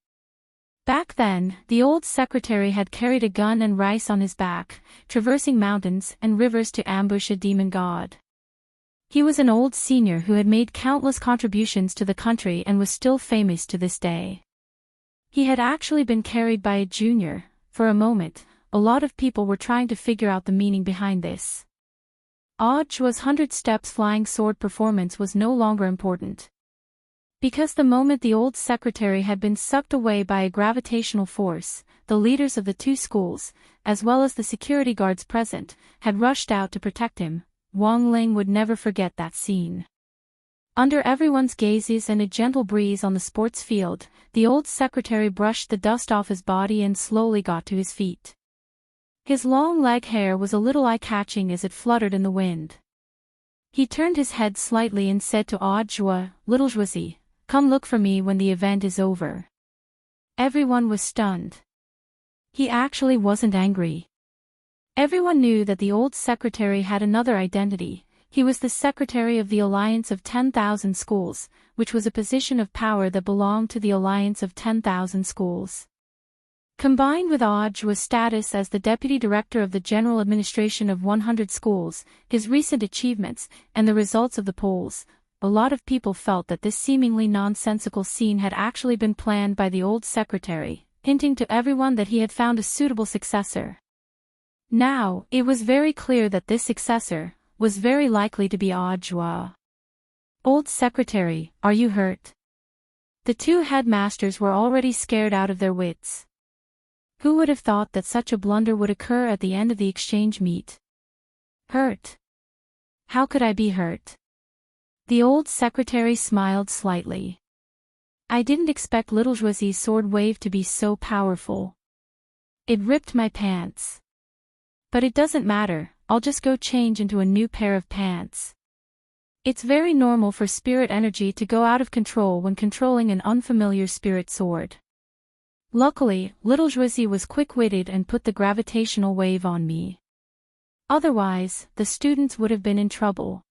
Back then, the old secretary had carried a gun and rice on his back, traversing mountains and rivers to ambush a demon god. He was an old senior who had made countless contributions to the country and was still famous to this day. He had actually been carried by a junior. For a moment, a lot of people were trying to figure out the meaning behind this. Jua's 100 steps flying sword performance was no longer important. Because the moment the old secretary had been sucked away by a gravitational force, the leaders of the two schools, as well as the security guards present, had rushed out to protect him. Wang Ling would never forget that scene. Under everyone's gazes and a gentle breeze on the sports field, the old secretary brushed the dust off his body and slowly got to his feet. His long leg hair was a little eye-catching as it fluttered in the wind. He turned his head slightly and said to Jua, "Little Juicy, come look for me when the event is over." Everyone was stunned. He actually wasn't angry. Everyone knew that the old secretary had another identity. He was the secretary of the Alliance of 10,000 Schools, which was a position of power that belonged to the Alliance of 10,000 Schools. Combined with Jua's status as the deputy director of the general administration of 100 schools, his recent achievements, and the results of the polls, a lot of people felt that this seemingly nonsensical scene had actually been planned by the old secretary, hinting to everyone that he had found a suitable successor. Now, it was very clear that this successor was very likely to be Jua. "Old secretary, are you hurt?" The two headmasters were already scared out of their wits. Who would have thought that such a blunder would occur at the end of the exchange meet? "Hurt? How could I be hurt?" The old secretary smiled slightly. "I didn't expect little Juicy's sword wave to be so powerful. It ripped my pants. But it doesn't matter, I'll just go change into a new pair of pants." It's very normal for spirit energy to go out of control when controlling an unfamiliar spirit sword. Luckily, little Juicy was quick-witted and put the gravitational wave on me. Otherwise, the students would have been in trouble.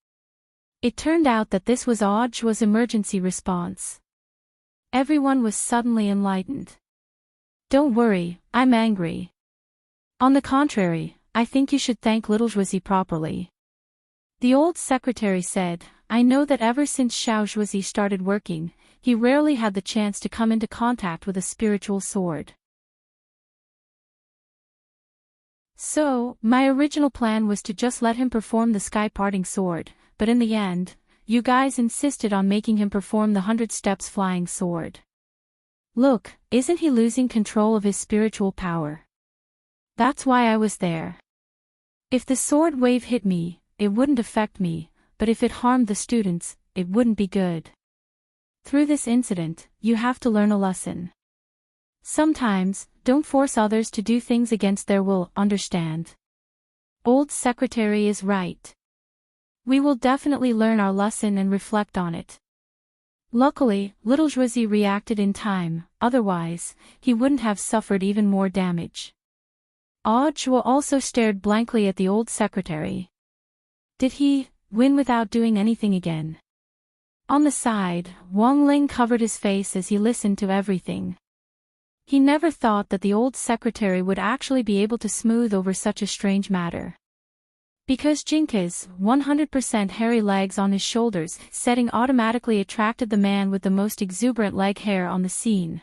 It turned out that this was Jua's emergency response. Everyone was suddenly enlightened. "Don't worry, I'm angry. On the contrary, I think you should thank little Juicy properly." The old secretary said, "I know that ever since Xiao Juicy started working, he rarely had the chance to come into contact with a spiritual sword. So, my original plan was to just let him perform the sky-parting sword, but in the end, you guys insisted on making him perform the 100 steps flying sword. Look, isn't he losing control of his spiritual power? That's why I was there. If the sword wave hit me, it wouldn't affect me, but if it harmed the students, it wouldn't be good. Through this incident, you have to learn a lesson. Sometimes, don't force others to do things against their will, understand? Old secretary is right. We will definitely learn our lesson and reflect on it." Luckily, little Juicy reacted in time, otherwise, he wouldn't have suffered even more damage. Jua also stared blankly at the old secretary. Did he win without doing anything again? On the side, Wang Ling covered his face as he listened to everything. He never thought that the old secretary would actually be able to smooth over such a strange matter. Because Jinka's 100% hairy legs on his shoulders setting automatically attracted the man with the most exuberant leg hair on the scene.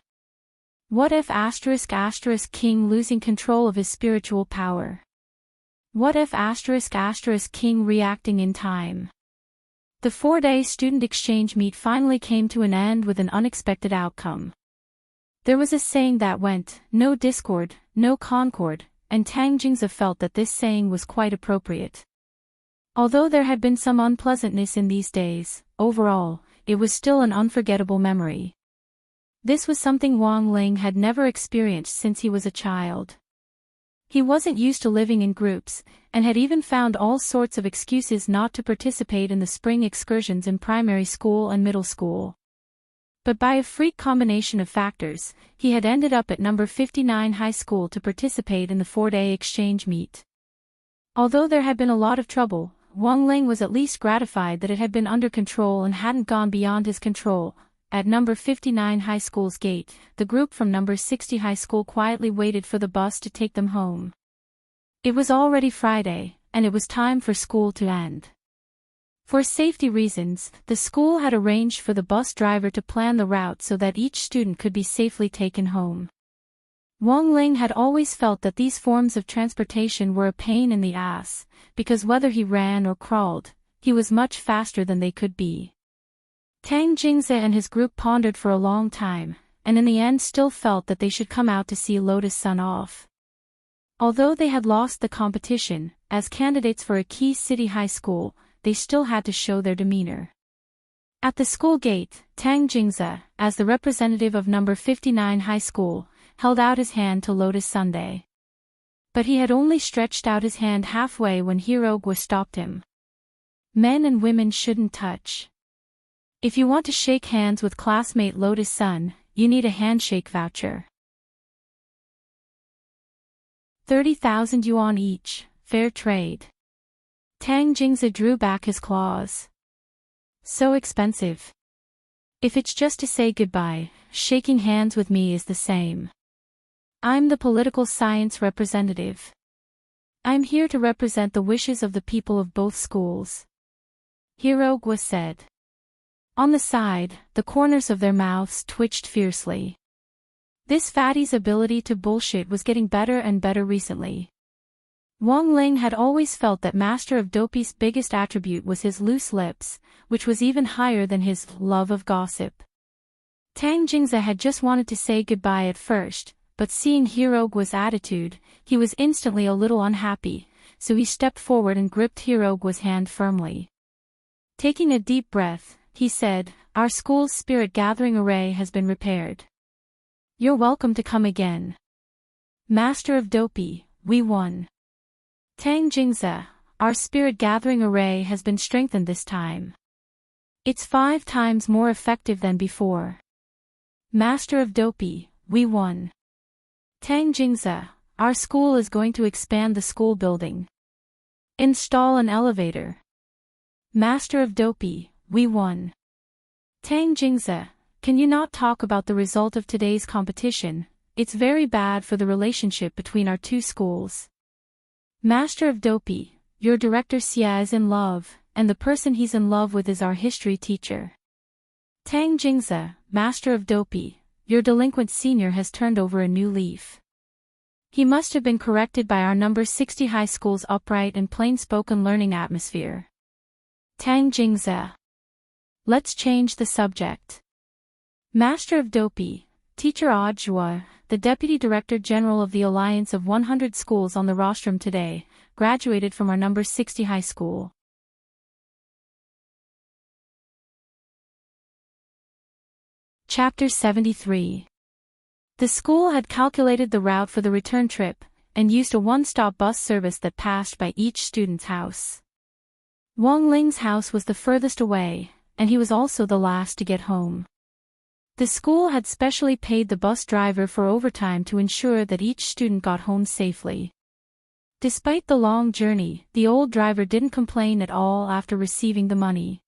What if *** King losing control of his spiritual power? What if *** King reacting in time? The 4-day student exchange meet finally came to an end with an unexpected outcome. There was a saying that went, "No discord, no concord," and Tang Jingza felt that this saying was quite appropriate. Although there had been some unpleasantness in these days, overall, it was still an unforgettable memory. This was something Wang Ling had never experienced since he was a child. He wasn't used to living in groups, and had even found all sorts of excuses not to participate in the spring excursions in primary school and middle school. But by a freak combination of factors, he had ended up at number 59 high school to participate in the 4-day exchange meet. Although there had been a lot of trouble, Wang Ling was at least gratified that it had been under control and hadn't gone beyond his control. At number 59 high school's gate, the group from number 60 high school quietly waited for the bus to take them home. It was already Friday, and it was time for school to end. For safety reasons, the school had arranged for the bus driver to plan the route so that each student could be safely taken home. Wang Ling had always felt that these forms of transportation were a pain in the ass, because whether he ran or crawled, he was much faster than they could be. Tang Jingze and his group pondered for a long time, and in the end still felt that they should come out to see Lotus Sun off. Although they had lost the competition, as candidates for a key city high school, they still had to show their demeanor. At the school gate, Tang Jingze, as the representative of number 59 high school, held out his hand to Lotus Sunday. But he had only stretched out his hand halfway when Heartwarming stopped him. Men and women shouldn't touch. If you want to shake hands with classmate Lotus Sun, you need a handshake voucher. 30,000 yuan each, fair trade. Tang Jingze drew back his claws. So expensive. If it's just to say goodbye, shaking hands with me is the same. I'm the political science representative. I'm here to represent the wishes of the people of both schools. Heartwarming said. On the side, the corners of their mouths twitched fiercely. This fatty's ability to bullshit was getting better and better recently. Wang Ling had always felt that Master of Dopey's biggest attribute was his loose lips, which was even higher than his love of gossip. Tang Jingze had just wanted to say goodbye at first, but seeing Heartwarming's attitude, he was instantly a little unhappy, so he stepped forward and gripped Heartwarming's hand firmly. Taking a deep breath, he said, "Our school's spirit gathering array has been repaired. You're welcome to come again. Master of Dopey, we won. Tang Jingze, our spirit gathering array has been strengthened this time. It's 5 times more effective than before. Master of Dopey, we won. Tang Jingze, our school is going to expand the school building. Install an elevator. Master of Dopey, we won. Tang Jingze, can you not talk about the result of today's competition? It's very bad for the relationship between our two schools. Master of Dopey, your director Xia is in love, and the person he's in love with is our history teacher. Tang Jingze, Master of Dopey, your delinquent senior has turned over a new leaf. He must have been corrected by our number 60 high school's upright and plain-spoken learning atmosphere. Tang Jingze. Let's change the subject. Master of Dopey, Teacher Audiobook, the Deputy Director General of the Alliance of 100 Schools on the rostrum today, graduated from our number 60 high school. Chapter 73. The school had calculated the route for the return trip, and used a one-stop bus service that passed by each student's house. Wang Ling's house was the furthest away, and he was also the last to get home. The school had specially paid the bus driver for overtime to ensure that each student got home safely. Despite the long journey, the old driver didn't complain at all after receiving the money.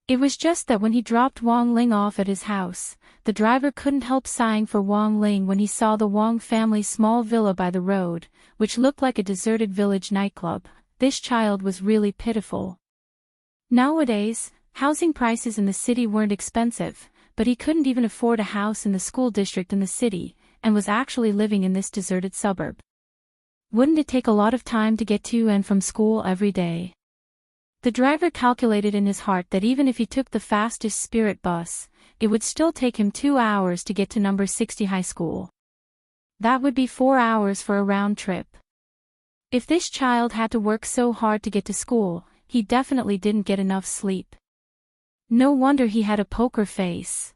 It was just that when he dropped Wang Ling off at his house, the driver couldn't help sighing for Wang Ling when he saw the Wang family's small villa by the road, which looked like a deserted village nightclub. This child was really pitiful. Nowadays, housing prices in the city weren't expensive, but he couldn't even afford a house in the school district in the city, and was actually living in this deserted suburb. Wouldn't it take a lot of time to get to and from school every day? The driver calculated in his heart that even if he took the fastest spirit bus, it would still take him 2 hours to get to number 60 high school. That would be 4 hours for a round trip. If this child had to work so hard to get to school, he definitely didn't get enough sleep. No wonder he had a poker face.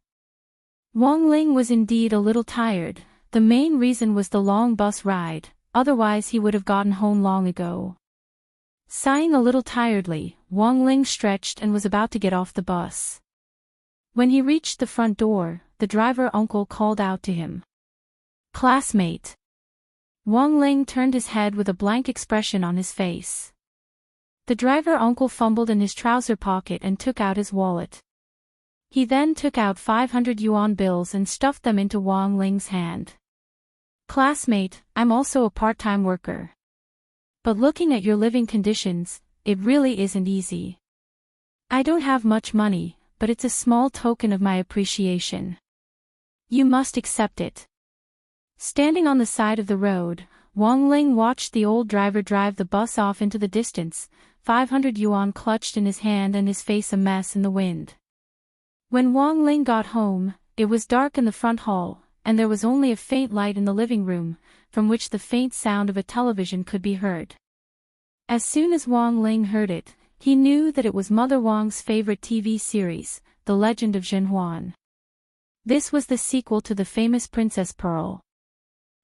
Wang Ling was indeed a little tired. The main reason was the long bus ride, otherwise he would have gotten home long ago. Sighing a little tiredly, Wang Ling stretched and was about to get off the bus. When he reached the front door, the driver uncle called out to him. "Classmate." Wang Ling turned his head with a blank expression on his face. The driver uncle fumbled in his trouser pocket and took out his wallet. He then took out 500 yuan bills and stuffed them into Wang Ling's hand. "Classmate, I'm also a part-time worker. But looking at your living conditions, it really isn't easy. I don't have much money, but it's a small token of my appreciation. You must accept it. Standing on the side of the road, Wang Ling watched the old driver drive the bus off into the distance, 500 yuan clutched in his hand and his face a mess in the wind. When Wang Ling got home, it was dark in the front hall, and there was only a faint light in the living room, from which the faint sound of a television could be heard. As soon as Wang Ling heard it, he knew that it was Mother Wang's favorite TV series, The Legend of Zhenhuan. This was the sequel to the famous Princess Pearl.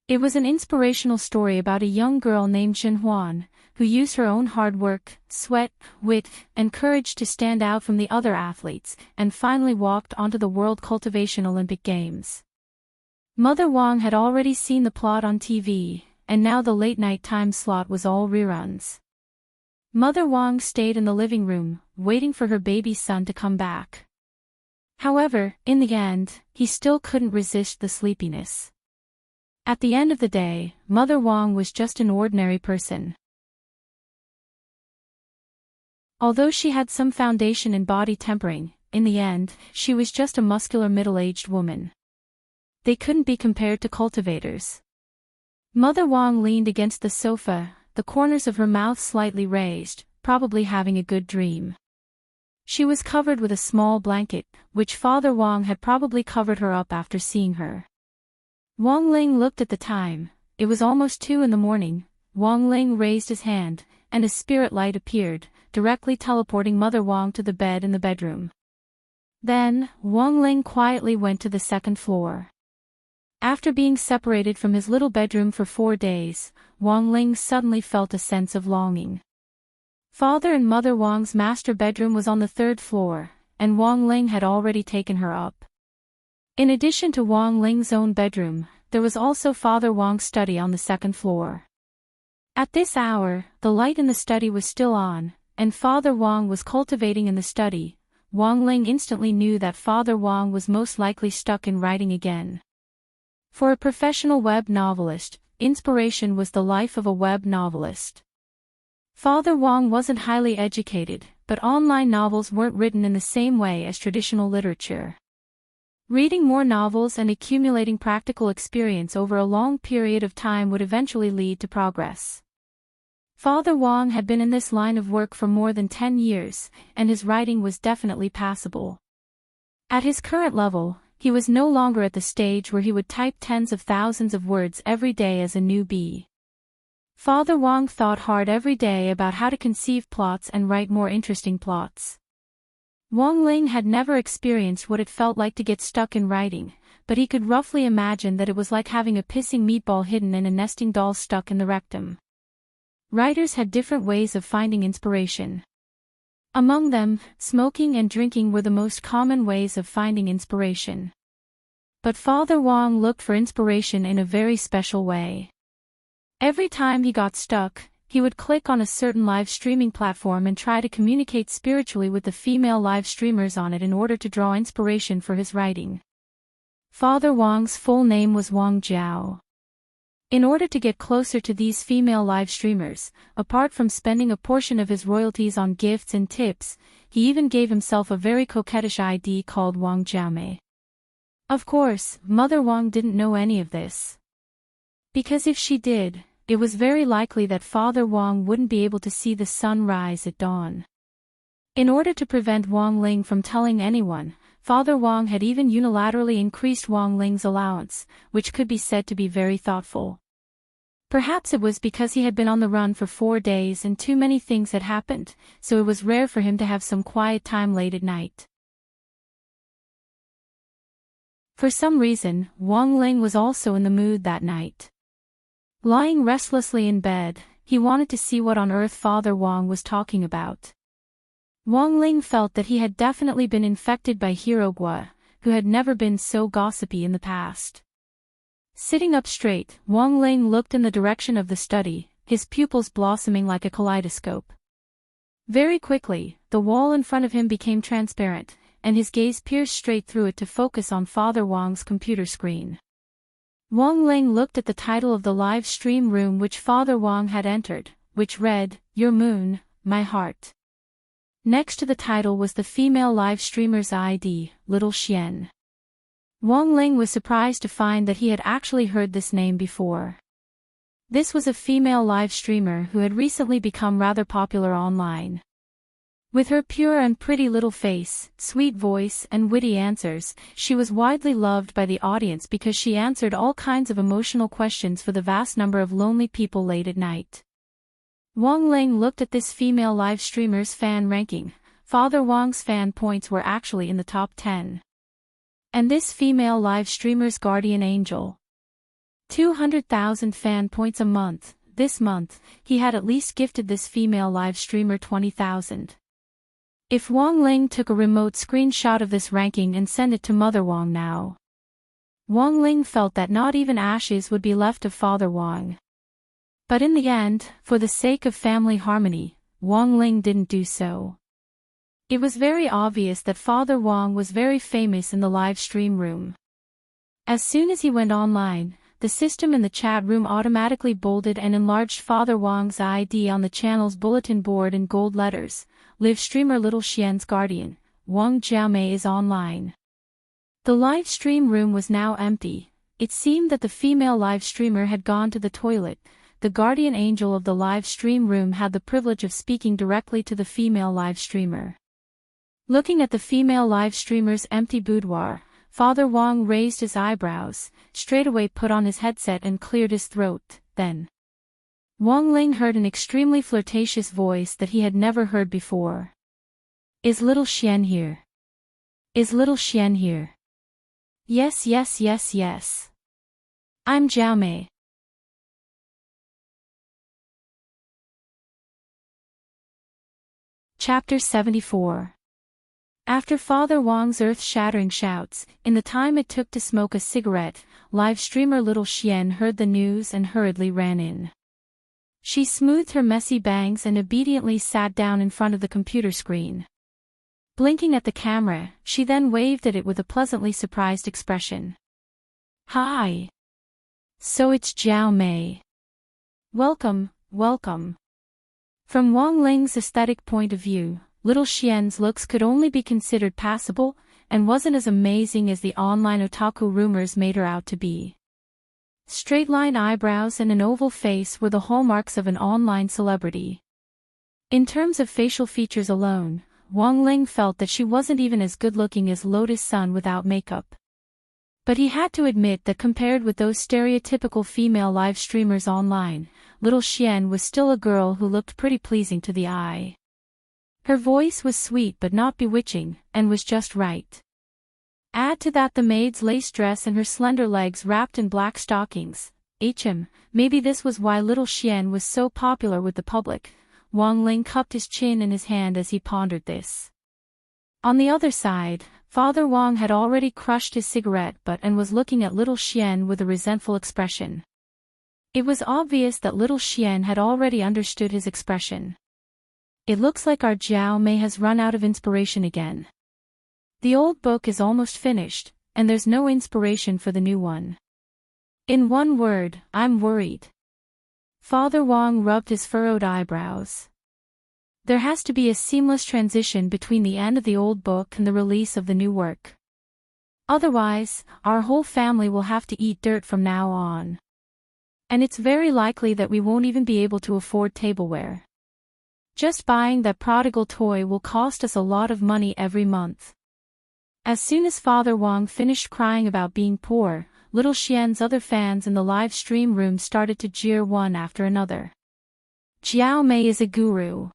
It was an inspirational story about a young girl named Zhenhuan, who used her own hard work, sweat, wit, and courage to stand out from the other athletes, and finally walked onto the World Cultivation Olympic Games. Mother Wang had already seen the plot on TV, and now the late-night time slot was all reruns. Mother Wang stayed in the living room, waiting for her baby son to come back. However, in the end, he still couldn't resist the sleepiness. At the end of the day, Mother Wang was just an ordinary person. Although she had some foundation in body tempering, in the end, she was just a muscular middle-aged woman. They couldn't be compared to cultivators. Mother Wang leaned against the sofa, the corners of her mouth slightly raised, probably having a good dream. She was covered with a small blanket, which Father Wang had probably covered her up after seeing her. Wang Ling looked at the time. It was almost 2 a.m. Wang Ling raised his hand, and a spirit light appeared, directly teleporting Mother Wang to the bed in the bedroom. Then, Wang Ling quietly went to the second floor. After being separated from his little bedroom for 4 days, Wang Ling suddenly felt a sense of longing. Father and Mother Wang's master bedroom was on the 3rd floor, and Wang Ling had already taken her up. In addition to Wang Ling's own bedroom, there was also Father Wang's study on the 2nd floor. At this hour, the light in the study was still on, and Father Wang was cultivating in the study. Wang Ling instantly knew that Father Wang was most likely stuck in writing again. For a professional web novelist, inspiration was the life of a web novelist. Father Wang wasn't highly educated, but online novels weren't written in the same way as traditional literature. Reading more novels and accumulating practical experience over a long period of time would eventually lead to progress. Father Wang had been in this line of work for more than 10 years, and his writing was definitely passable. At his current level, he was no longer at the stage where he would type tens of thousands of words every day as a newbie. Father Wang thought hard every day about how to conceive plots and write more interesting plots. Wang Ling had never experienced what it felt like to get stuck in writing, but he could roughly imagine that it was like having a pissing meatball hidden in a nesting doll stuck in the rectum. Writers had different ways of finding inspiration. Among them, smoking and drinking were the most common ways of finding inspiration. But Father Wang looked for inspiration in a very special way. Every time he got stuck, he would click on a certain live streaming platform and try to communicate spiritually with the female live streamers on it in order to draw inspiration for his writing. Father Wang's full name was Wang Jiao. In order to get closer to these female live streamers, apart from spending a portion of his royalties on gifts and tips, he even gave himself a very coquettish ID called Wang Jiamei. Of course, Mother Wang didn't know any of this. Because if she did, it was very likely that Father Wang wouldn't be able to see the sun rise at dawn. In order to prevent Wang Ling from telling anyone, Father Wang had even unilaterally increased Wang Ling's allowance, which could be said to be very thoughtful. Perhaps it was because he had been on the run for 4 days and too many things had happened, so it was rare for him to have some quiet time late at night. For some reason, Wang Ling was also in the mood that night. Lying restlessly in bed, he wanted to see what on earth Father Wang was talking about. Wang Ling felt that he had definitely been infected by Hirogua, who had never been so gossipy in the past. Sitting up straight, Wang Ling looked in the direction of the study, his pupils blossoming like a kaleidoscope. Very quickly, the wall in front of him became transparent, and his gaze pierced straight through it to focus on Father Wang's computer screen. Wang Ling looked at the title of the live stream room which Father Wang had entered, which read, "Your Moon, My Heart." Next to the title was the female live streamer's ID, Little Xian. Wang Ling was surprised to find that he had actually heard this name before. This was a female live streamer who had recently become rather popular online. With her pure and pretty little face, sweet voice, and witty answers, she was widely loved by the audience because she answered all kinds of emotional questions for the vast number of lonely people late at night. Wang Ling looked at this female live streamer's fan ranking. Father Wang's fan points were actually in the top 10. And this female live streamer's guardian angel. 200,000 fan points a month. This month, he had at least gifted this female live streamer 20,000. If Wang Ling took a remote screenshot of this ranking and sent it to Mother Wang now, Wang Ling felt that not even ashes would be left of Father Wang. But in the end, for the sake of family harmony, Wang Ling didn't do so. It was very obvious that Father Wang was very famous in the live stream room. As soon as he went online, the system in the chat room automatically bolded and enlarged Father Wang's ID on the channel's bulletin board in gold letters. Live streamer Little Xian's guardian, Wang Jiaomei, is online. The live stream room was now empty. It seemed that the female live streamer had gone to the toilet. The guardian angel of the live stream room had the privilege of speaking directly to the female live streamer. Looking at the female live streamer's empty boudoir, Father Wang raised his eyebrows, straightaway put on his headset and cleared his throat. Then Wang Ling heard an extremely flirtatious voice that he had never heard before. Is Little Xian here? Is Little Xian here? Yes, yes, yes, yes. I'm Jiaomei. Chapter 74. After Father Wang's earth-shattering shouts, in the time it took to smoke a cigarette, live streamer Little Xian heard the news and hurriedly ran in. She smoothed her messy bangs and obediently sat down in front of the computer screen. Blinking at the camera, she then waved at it with a pleasantly surprised expression. Hi. So it's Jiaomei. Welcome, welcome. From Wang Ling's aesthetic point of view, Little Xian's looks could only be considered passable, and wasn't as amazing as the online otaku rumors made her out to be. Straight-line eyebrows and an oval face were the hallmarks of an online celebrity. In terms of facial features alone, Wang Ling felt that she wasn't even as good-looking as Lotus Sun without makeup. But he had to admit that compared with those stereotypical female live streamers online, Little Xian was still a girl who looked pretty pleasing to the eye. Her voice was sweet but not bewitching, and was just right. Add to that the maid's lace dress and her slender legs wrapped in black stockings. Maybe this was why Little Xian was so popular with the public. Wang Ling cupped his chin in his hand as he pondered this. On the other side, Father Wang had already crushed his cigarette butt and was looking at Little Xian with a resentful expression. It was obvious that Little Xian had already understood his expression. It looks like our Jiaomei has run out of inspiration again. The old book is almost finished, and there's no inspiration for the new one. In one word, I'm worried. Father Wang rubbed his furrowed eyebrows. There has to be a seamless transition between the end of the old book and the release of the new work. Otherwise, our whole family will have to eat dirt from now on. And it's very likely that we won't even be able to afford tableware. Just buying that prodigal toy will cost us a lot of money every month. As soon as Father Wang finished crying about being poor, Little Xian's other fans in the live stream room started to jeer one after another. Jiaomei is a guru.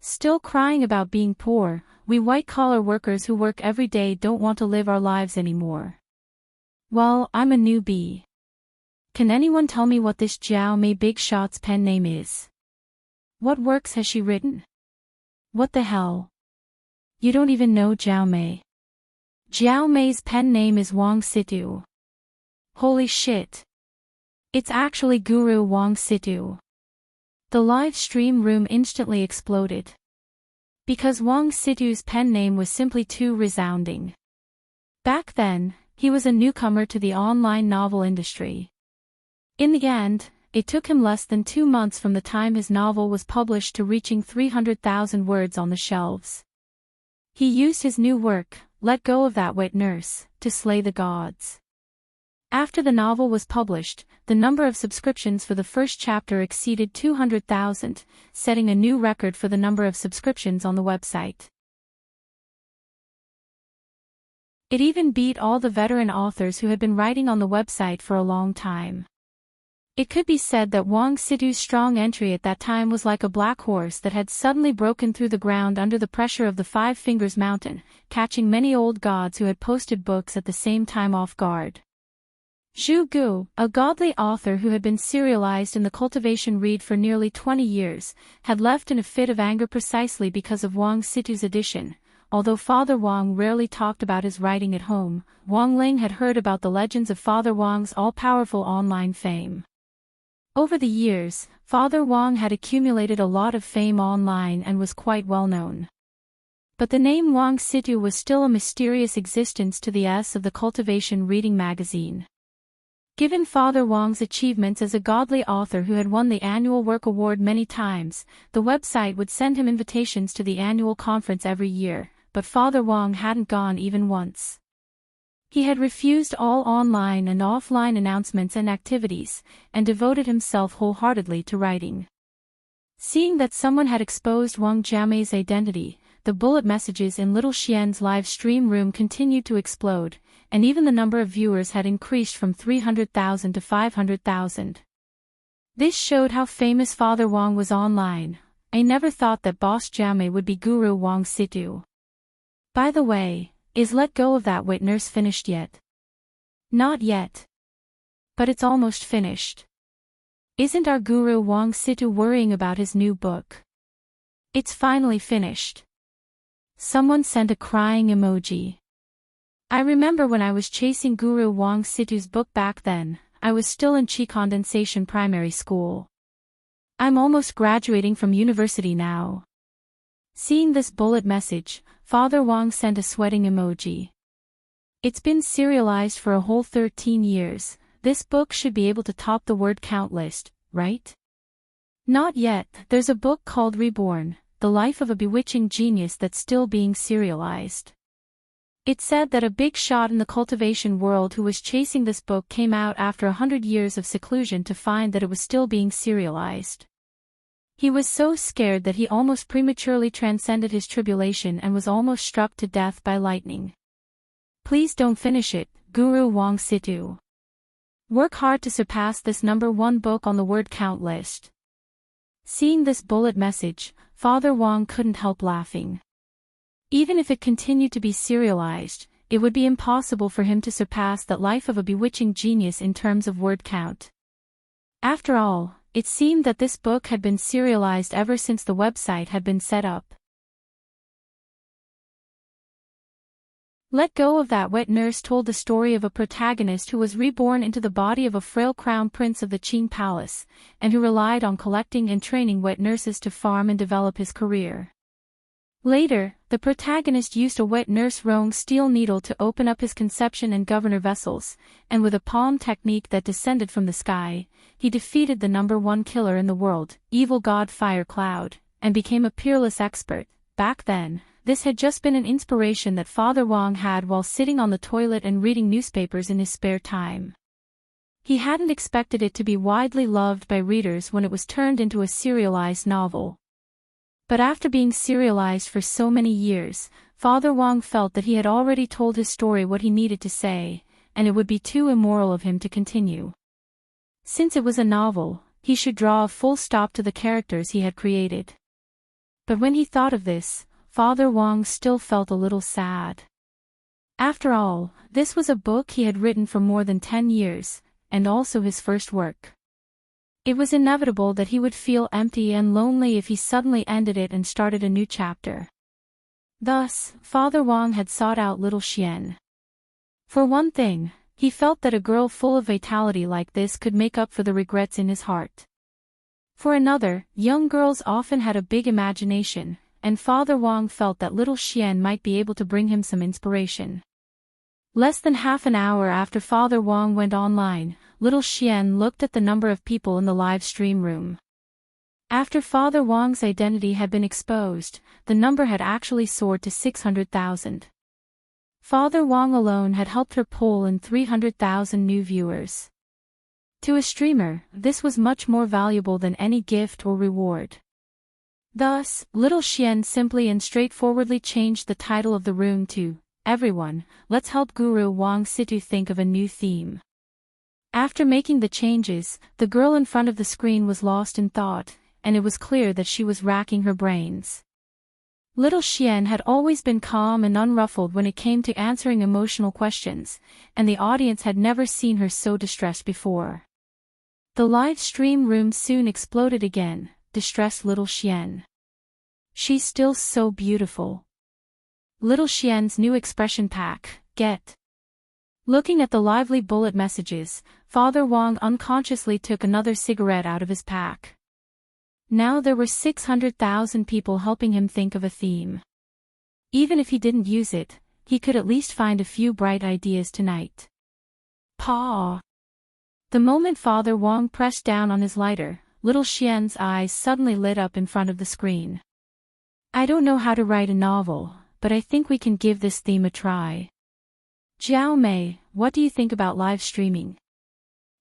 Still crying about being poor, we white-collar workers who work every day don't want to live our lives anymore. Well, I'm a newbie. Can anyone tell me what this Jiaomei Big Shot's pen name is? What works has she written? What the hell? You don't even know Jiaomei. Jiaomei's pen name is Wang Situ. Holy shit. It's actually Guru Wang Situ. The live stream room instantly exploded. Because Wang Situ's pen name was simply too resounding. Back then, he was a newcomer to the online novel industry. In the end, it took him less than 2 months from the time his novel was published to reaching 300,000 words on the shelves. He used his new work, Let Go of That Wet Nurse, to slay the gods. After the novel was published, the number of subscriptions for the first chapter exceeded 200,000, setting a new record for the number of subscriptions on the website. It even beat all the veteran authors who had been writing on the website for a long time. It could be said that Wang Situ's strong entry at that time was like a black horse that had suddenly broken through the ground under the pressure of the Five Fingers Mountain, catching many old gods who had posted books at the same time off guard. Zhu Gu, a godly author who had been serialized in the cultivation read for nearly 20 years, had left in a fit of anger precisely because of Wang Situ's edition. Although Father Wang rarely talked about his writing at home, Wang Ling had heard about the legends of Father Wang's all-powerful online fame. Over the years, Father Wang had accumulated a lot of fame online and was quite well known. But the name Wang Situ was still a mysterious existence to the S of the cultivation reading magazine. Given Father Wang's achievements as a godly author who had won the annual Work Award many times, the website would send him invitations to the annual conference every year, but Father Wang hadn't gone even once. He had refused all online and offline announcements and activities, and devoted himself wholeheartedly to writing. Seeing that someone had exposed Wang Jiamei's identity, the bullet messages in Little Xian's live stream room continued to explode, and even the number of viewers had increased from 300,000 to 500,000. This showed how famous Father Wang was online. I never thought that Boss Jiamei would be Guru Wang Situ. By the way, is Let Go of That Wet Nurse finished yet? Not yet. But it's almost finished. Isn't our Guru Wang Situ worrying about his new book? It's finally finished. Someone sent a crying emoji. I remember when I was chasing Guru Wang Situ's book back then, I was still in Qi Condensation Primary School. I'm almost graduating from university now. Seeing this bullet message, Father Wang sent a sweating emoji. It's been serialized for a whole 13 years, this book should be able to top the word count list, right? Not yet, there's a book called Reborn, The Life of a Bewitching Genius that's still being serialized. It said that a big shot in the cultivation world who was chasing this book came out after 100 years of seclusion to find that it was still being serialized. He was so scared that he almost prematurely transcended his tribulation and was almost struck to death by lightning. Please don't finish it, Guru Wang Situ. Work hard to surpass this #1 book on the word count list. Seeing this bullet message, Father Wang couldn't help laughing. Even if it continued to be serialized, it would be impossible for him to surpass that Life of a Bewitching Genius in terms of word count. After all, it seemed that this book had been serialized ever since the website had been set up. Let Go of That Wet Nurse told the story of a protagonist who was reborn into the body of a frail crown prince of the Qing palace, and who relied on collecting and training wet nurses to farm and develop his career. Later, the protagonist used a wet nurse rowing steel needle to open up his conception and governor vessels, and with a palm technique that descended from the sky, he defeated the #1 killer in the world, evil god Fire Cloud, and became a peerless expert. Back then, this had just been an inspiration that Father Wang had while sitting on the toilet and reading newspapers in his spare time. He hadn't expected it to be widely loved by readers when it was turned into a serialized novel. But after being serialized for so many years, Father Wang felt that he had already told his story what he needed to say, and it would be too immoral of him to continue. Since it was a novel, he should draw a full stop to the characters he had created. But when he thought of this, Father Wang still felt a little sad. After all, this was a book he had written for more than 10 years, and also his first work. It was inevitable that he would feel empty and lonely if he suddenly ended it and started a new chapter. Thus, Father Wang had sought out Little Xian. For one thing, he felt that a girl full of vitality like this could make up for the regrets in his heart. For another, young girls often had a big imagination, and Father Wang felt that Little Xian might be able to bring him some inspiration. Less than half an hour after Father Wang went online, little Xian looked at the number of people in the live stream room. After Father Wang's identity had been exposed, the number had actually soared to 600,000. Father Wang alone had helped her pull in 300,000 new viewers. To a streamer, this was much more valuable than any gift or reward. Thus, little Xian simply and straightforwardly changed the title of the room to, "Everyone, let's help Guru Wang Situ think of a new theme." After making the changes, the girl in front of the screen was lost in thought, and it was clear that she was racking her brains. Little Xian had always been calm and unruffled when it came to answering emotional questions, and the audience had never seen her so distressed before. The live stream room soon exploded again, distressed little Xian. "She's still so beautiful." Little Xian's new expression pack, get. Looking at the lively bullet messages, Father Wang unconsciously took another cigarette out of his pack. Now there were 600,000 people helping him think of a theme. Even if he didn't use it, he could at least find a few bright ideas tonight. Paw! The moment Father Wang pressed down on his lighter, little Xian's eyes suddenly lit up in front of the screen. "I don't know how to write a novel, but I think we can give this theme a try. Jiao Mei, what do you think about live streaming?"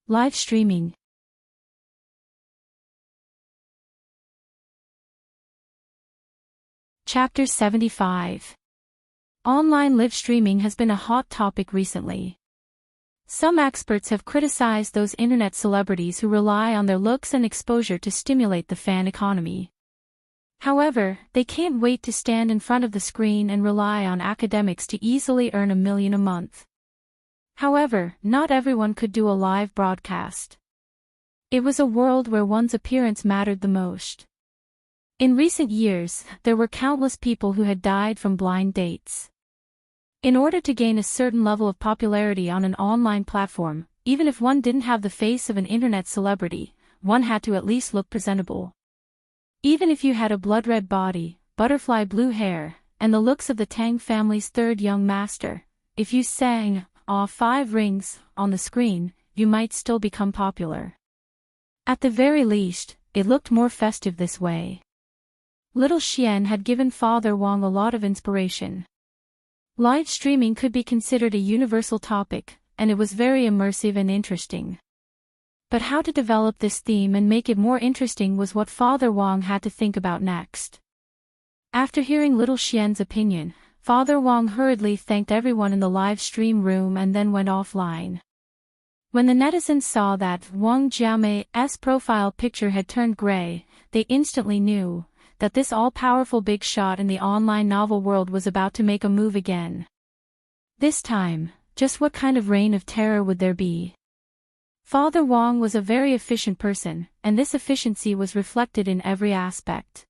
Live streaming. Chapter 75. Online live streaming has been a hot topic recently. Some experts have criticized those internet celebrities who rely on their looks and exposure to stimulate the fan economy. However, they can't wait to stand in front of the screen and rely on academics to easily earn $1 million a month. However, not everyone could do a live broadcast. It was a world where one's appearance mattered the most. In recent years, there were countless people who had died from blind dates. In order to gain a certain level of popularity on an online platform, even if one didn't have the face of an internet celebrity, one had to at least look presentable. Even if you had a blood-red body, butterfly blue hair, and the looks of the Tang family's third young master, if you sang, "Aw 5 rings," on the screen, you might still become popular. At the very least, it looked more festive this way. Little Xian had given Father Wang a lot of inspiration. Live streaming could be considered a universal topic, and it was very immersive and interesting. But how to develop this theme and make it more interesting was what Father Wang had to think about next. After hearing little Xian's opinion, Father Wang hurriedly thanked everyone in the live stream room and then went offline. When the netizens saw that Wang Jiamei's profile picture had turned gray, they instantly knew that this all-powerful big shot in the online novel world was about to make a move again. This time, just what kind of reign of terror would there be? Father Wang was a very efficient person, and this efficiency was reflected in every aspect.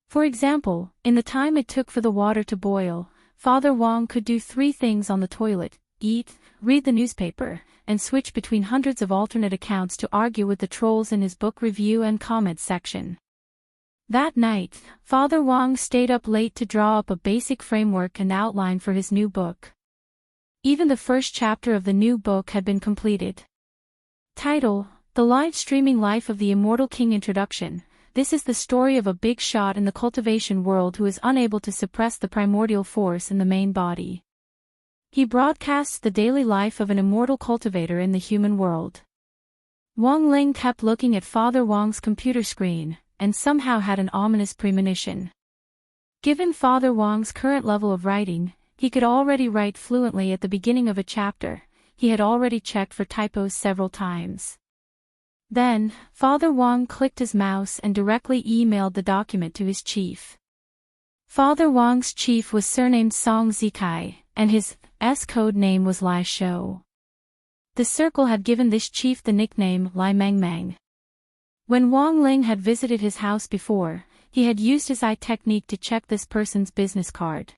For example, in the time it took for the water to boil, Father Wang could do 3 things on the toilet: eat, read the newspaper, and switch between hundreds of alternate accounts to argue with the trolls in his book review and comments section. That night, Father Wang stayed up late to draw up a basic framework and outline for his new book. Even the first chapter of the new book had been completed. Title: The Live Streaming Life of the Immortal King. Introduction. This is the story of a big shot in the cultivation world who is unable to suppress the primordial force in the main body. He broadcasts the daily life of an immortal cultivator in the human world. Wang Ling kept looking at Father Wang's computer screen, and somehow had an ominous premonition. Given Father Wang's current level of writing, he could already write fluently at the beginning of a chapter. He had already checked for typos several times. Then, Father Wang clicked his mouse and directly emailed the document to his chief. Father Wang's chief was surnamed Song Zikai, and his code name was Lai Shou. The circle had given this chief the nickname Lai Mangmang. When Wang Ling had visited his house before, he had used his eye technique to check this person's business card.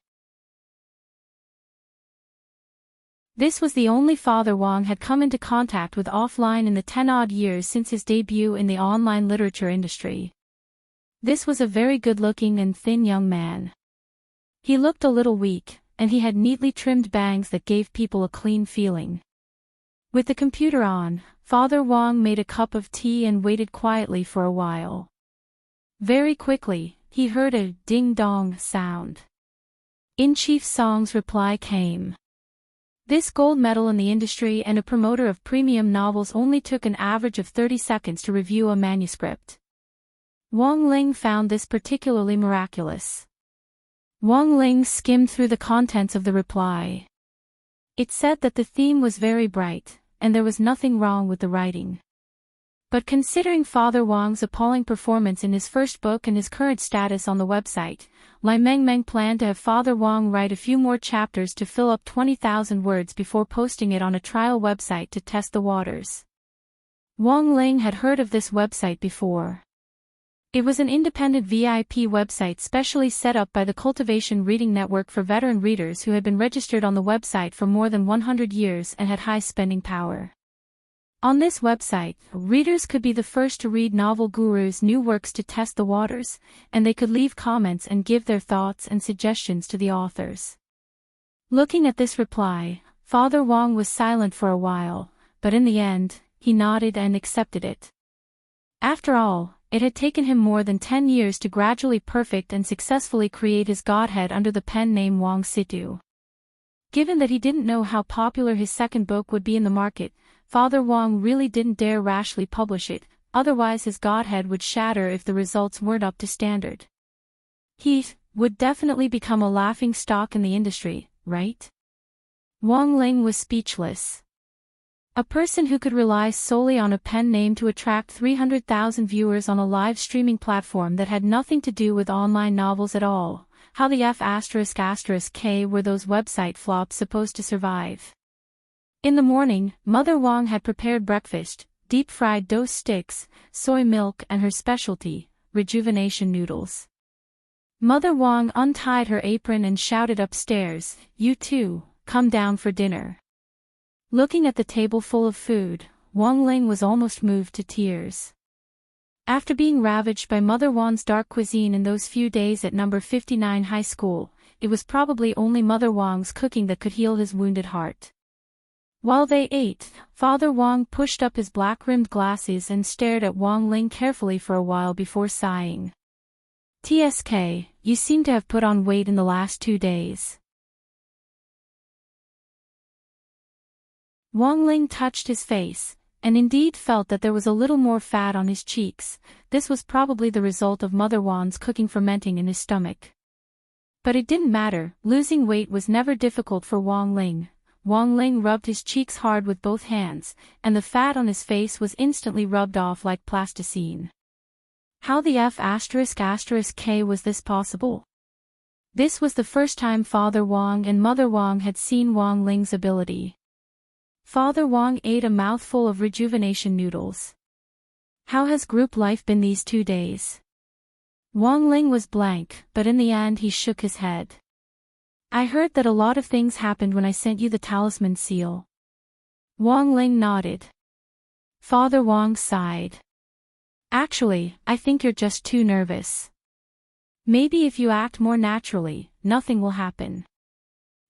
This was the only Father Wang had come into contact with offline in the 10-odd years since his debut in the online literature industry. This was a very good-looking and thin young man. He looked a little weak, and he had neatly trimmed bangs that gave people a clean feeling. With the computer on, Father Wong made a cup of tea and waited quietly for a while. Very quickly, he heard a ding-dong sound. In Chief Song's reply came. This gold medal in the industry and a promoter of premium novels only took an average of 30 seconds to review a manuscript. Wong Ling found this particularly miraculous. Wong Ling skimmed through the contents of the reply. It said that the theme was very bright, and there was nothing wrong with the writing. But considering Father Wong's appalling performance in his first book and his current status on the website, Lai Mengmeng planned to have Father Wong write a few more chapters to fill up 20,000 words before posting it on a trial website to test the waters. Wong Ling had heard of this website before. It was an independent VIP website specially set up by the Cultivation Reading Network for veteran readers who had been registered on the website for more than 100 years and had high spending power. On this website, readers could be the first to read Novel Guru's new works to test the waters, and they could leave comments and give their thoughts and suggestions to the authors. Looking at this reply, Father Wong was silent for a while, but in the end, he nodded and accepted it. After all, it had taken him more than 10 years to gradually perfect and successfully create his godhead under the pen name Wong Situ. Given that he didn't know how popular his second book would be in the market, Father Wong really didn't dare rashly publish it, otherwise his godhead would shatter if the results weren't up to standard. He would definitely become a laughing stock in the industry, right? Wong Ling was speechless. A person who could rely solely on a pen name to attract 300,000 viewers on a live streaming platform that had nothing to do with online novels at all. How the F***K were those website flops supposed to survive? In the morning, Mother Wong had prepared breakfast, deep-fried dough sticks, soy milk and her specialty, rejuvenation noodles. Mother Wong untied her apron and shouted upstairs, "You two, come down for dinner." Looking at the table full of food, Wong Ling was almost moved to tears. After being ravaged by Mother Wong's dark cuisine in those few days at number 59 high school, it was probably only Mother Wong's cooking that could heal his wounded heart. While they ate, Father Wong pushed up his black-rimmed glasses and stared at Wong Ling carefully for a while before sighing. "TSK, you seem to have put on weight in the last 2 days." Wong Ling touched his face, and indeed felt that there was a little more fat on his cheeks. This was probably the result of Mother Wong's cooking fermenting in his stomach. But it didn't matter, losing weight was never difficult for Wong Ling. Wong Ling rubbed his cheeks hard with both hands, and the fat on his face was instantly rubbed off like plasticine. How the F***K was this possible? This was the first time Father Wong and Mother Wong had seen Wong Ling's ability. Father Wong ate a mouthful of rejuvenation noodles. "How has group life been these 2 days?" Wong Ling was blank, but in the end he shook his head. "I heard that a lot of things happened when I sent you the talisman seal." Wong Ling nodded. Father Wong sighed. "Actually, I think you're just too nervous. Maybe if you act more naturally, nothing will happen.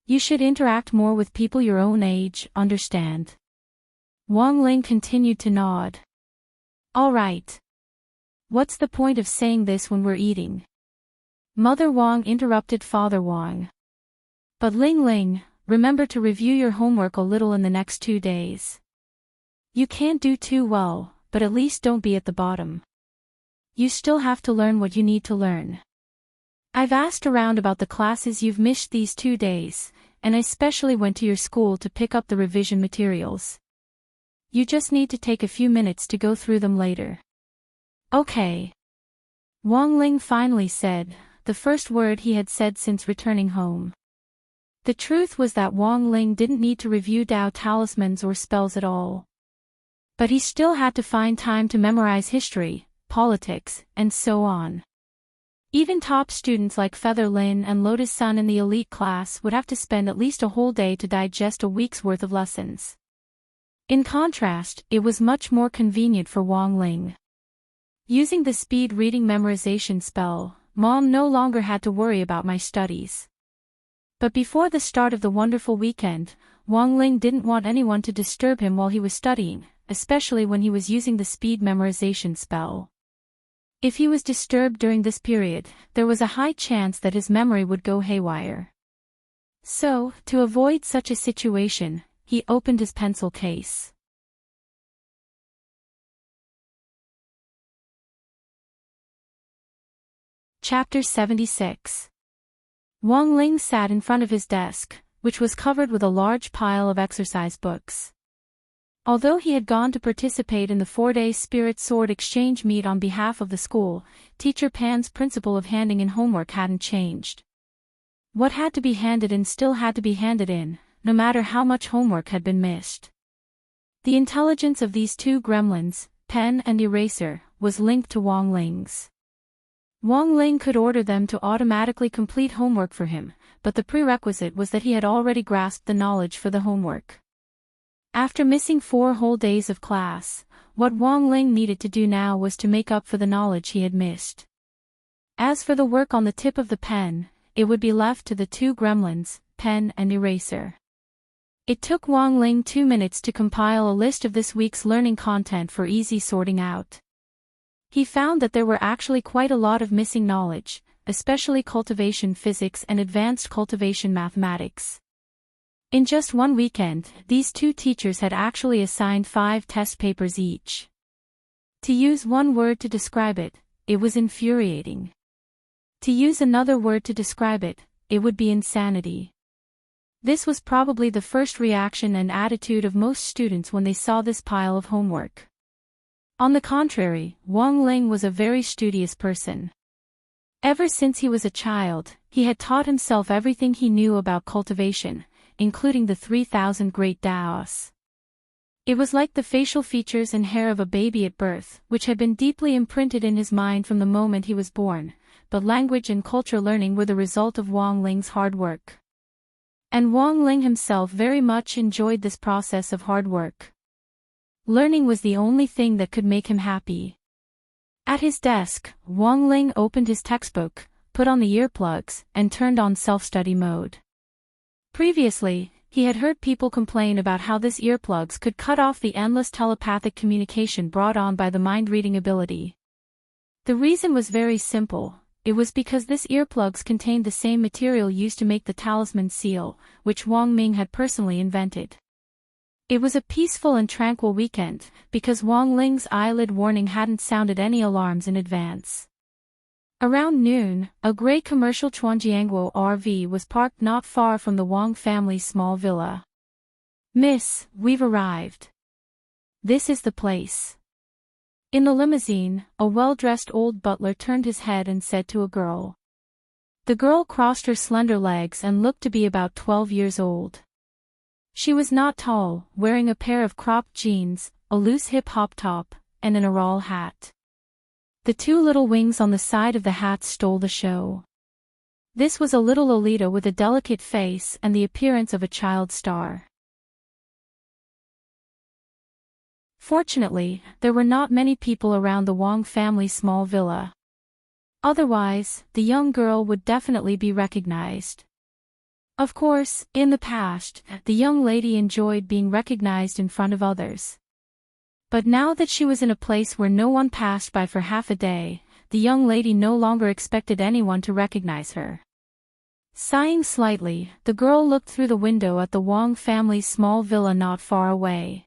You should interact more with people your own age, understand?" Wong Ling continued to nod. "All right. What's the point of saying this when we're eating?" Mother Wong interrupted Father Wong. "But Ling, remember to review your homework a little in the next 2 days. You can't do too well, but at least don't be at the bottom. You still have to learn what you need to learn. I've asked around about the classes you've missed these 2 days, and I specially went to your school to pick up the revision materials. You just need to take a few minutes to go through them later." "Okay." Wong Ling finally said, the first word he had said since returning home. The truth was that Wong Ling didn't need to review Dao talismans or spells at all. But he still had to find time to memorize history, politics, and so on. Even top students like Feather Lin and Lotus Sun in the elite class would have to spend at least a whole day to digest a week's worth of lessons. In contrast, it was much more convenient for Wong Ling. Using the speed reading memorization spell, Mom no longer had to worry about my studies. But before the start of the wonderful weekend, Wong Ling didn't want anyone to disturb him while he was studying, especially when he was using the speed memorization spell. If he was disturbed during this period, there was a high chance that his memory would go haywire. So, to avoid such a situation, he opened his pencil case. Chapter 76. Wang Ling sat in front of his desk, which was covered with a large pile of exercise books. Although he had gone to participate in the 4-day Spirit Sword exchange meet on behalf of the school, Teacher Pan's principle of handing in homework hadn't changed. What had to be handed in still had to be handed in, no matter how much homework had been missed. The intelligence of these two gremlins, pen and eraser, was linked to Wang Ling's. Wang Ling could order them to automatically complete homework for him, but the prerequisite was that he had already grasped the knowledge for the homework. After missing 4 whole days of class, what Wang Ling needed to do now was to make up for the knowledge he had missed. As for the work on the tip of the pen, it would be left to the two gremlins, pen and eraser. It took Wang Ling 2 minutes to compile a list of this week's learning content for easy sorting out. He found that there were actually quite a lot of missing knowledge, especially cultivation physics and advanced cultivation mathematics. In just one weekend, these two teachers had actually assigned 5 test papers each. To use one word to describe it, it was infuriating. To use another word to describe it, it would be insanity. This was probably the first reaction and attitude of most students when they saw this pile of homework. On the contrary, Wang Ling was a very studious person. Ever since he was a child, he had taught himself everything he knew about cultivation, including the 3,000 great Daos. It was like the facial features and hair of a baby at birth, which had been deeply imprinted in his mind from the moment he was born, but language and culture learning were the result of Wang Ling's hard work. And Wang Ling himself very much enjoyed this process of hard work. Learning was the only thing that could make him happy. At his desk, Wang Ling opened his textbook, put on the earplugs, and turned on self-study mode. Previously, he had heard people complain about how this earplugs could cut off the endless telepathic communication brought on by the mind-reading ability. The reason was very simple. It was because this earplugs contained the same material used to make the talisman seal, which Wang Ming had personally invented. It was a peaceful and tranquil weekend, because Wang Ling's eyelid warning hadn't sounded any alarms in advance. Around noon, a gray commercial Chuanjiangguo RV was parked not far from the Wang family's small villa. "Miss, we've arrived. This is the place." In the limousine, a well-dressed old butler turned his head and said to a girl. The girl crossed her slender legs and looked to be about 12 years old. She was not tall, wearing a pair of cropped jeans, a loose hip-hop top, and an Aral hat. The 2 little wings on the side of the hat stole the show. This was a little Lolita with a delicate face and the appearance of a child star. Fortunately, there were not many people around the Wang family's small villa. Otherwise, the young girl would definitely be recognized. Of course, in the past, the young lady enjoyed being recognized in front of others. But now that she was in a place where no one passed by for half a day, the young lady no longer expected anyone to recognize her. Sighing slightly, the girl looked through the window at the Wang family's small villa not far away.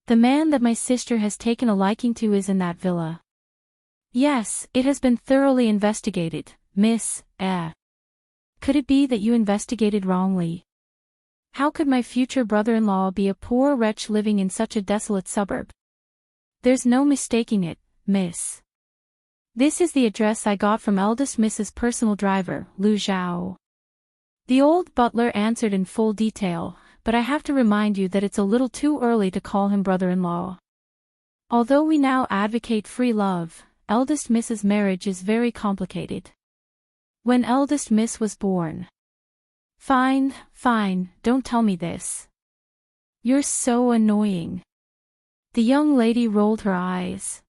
The man that my sister has taken a liking to is in that villa. Yes, it has been thoroughly investigated, Miss. Could it be that you investigated wrongly? How could my future brother-in-law be a poor wretch living in such a desolate suburb? There's no mistaking it, miss. This is the address I got from eldest Mrs. personal driver, Lu Zhao. The old butler answered in full detail, but I have to remind you that it's a little too early to call him brother-in-law. Although we now advocate free love, eldest Mrs. marriage is very complicated. When eldest Miss was born. Fine, don't tell me this. You're so annoying. The young lady rolled her eyes.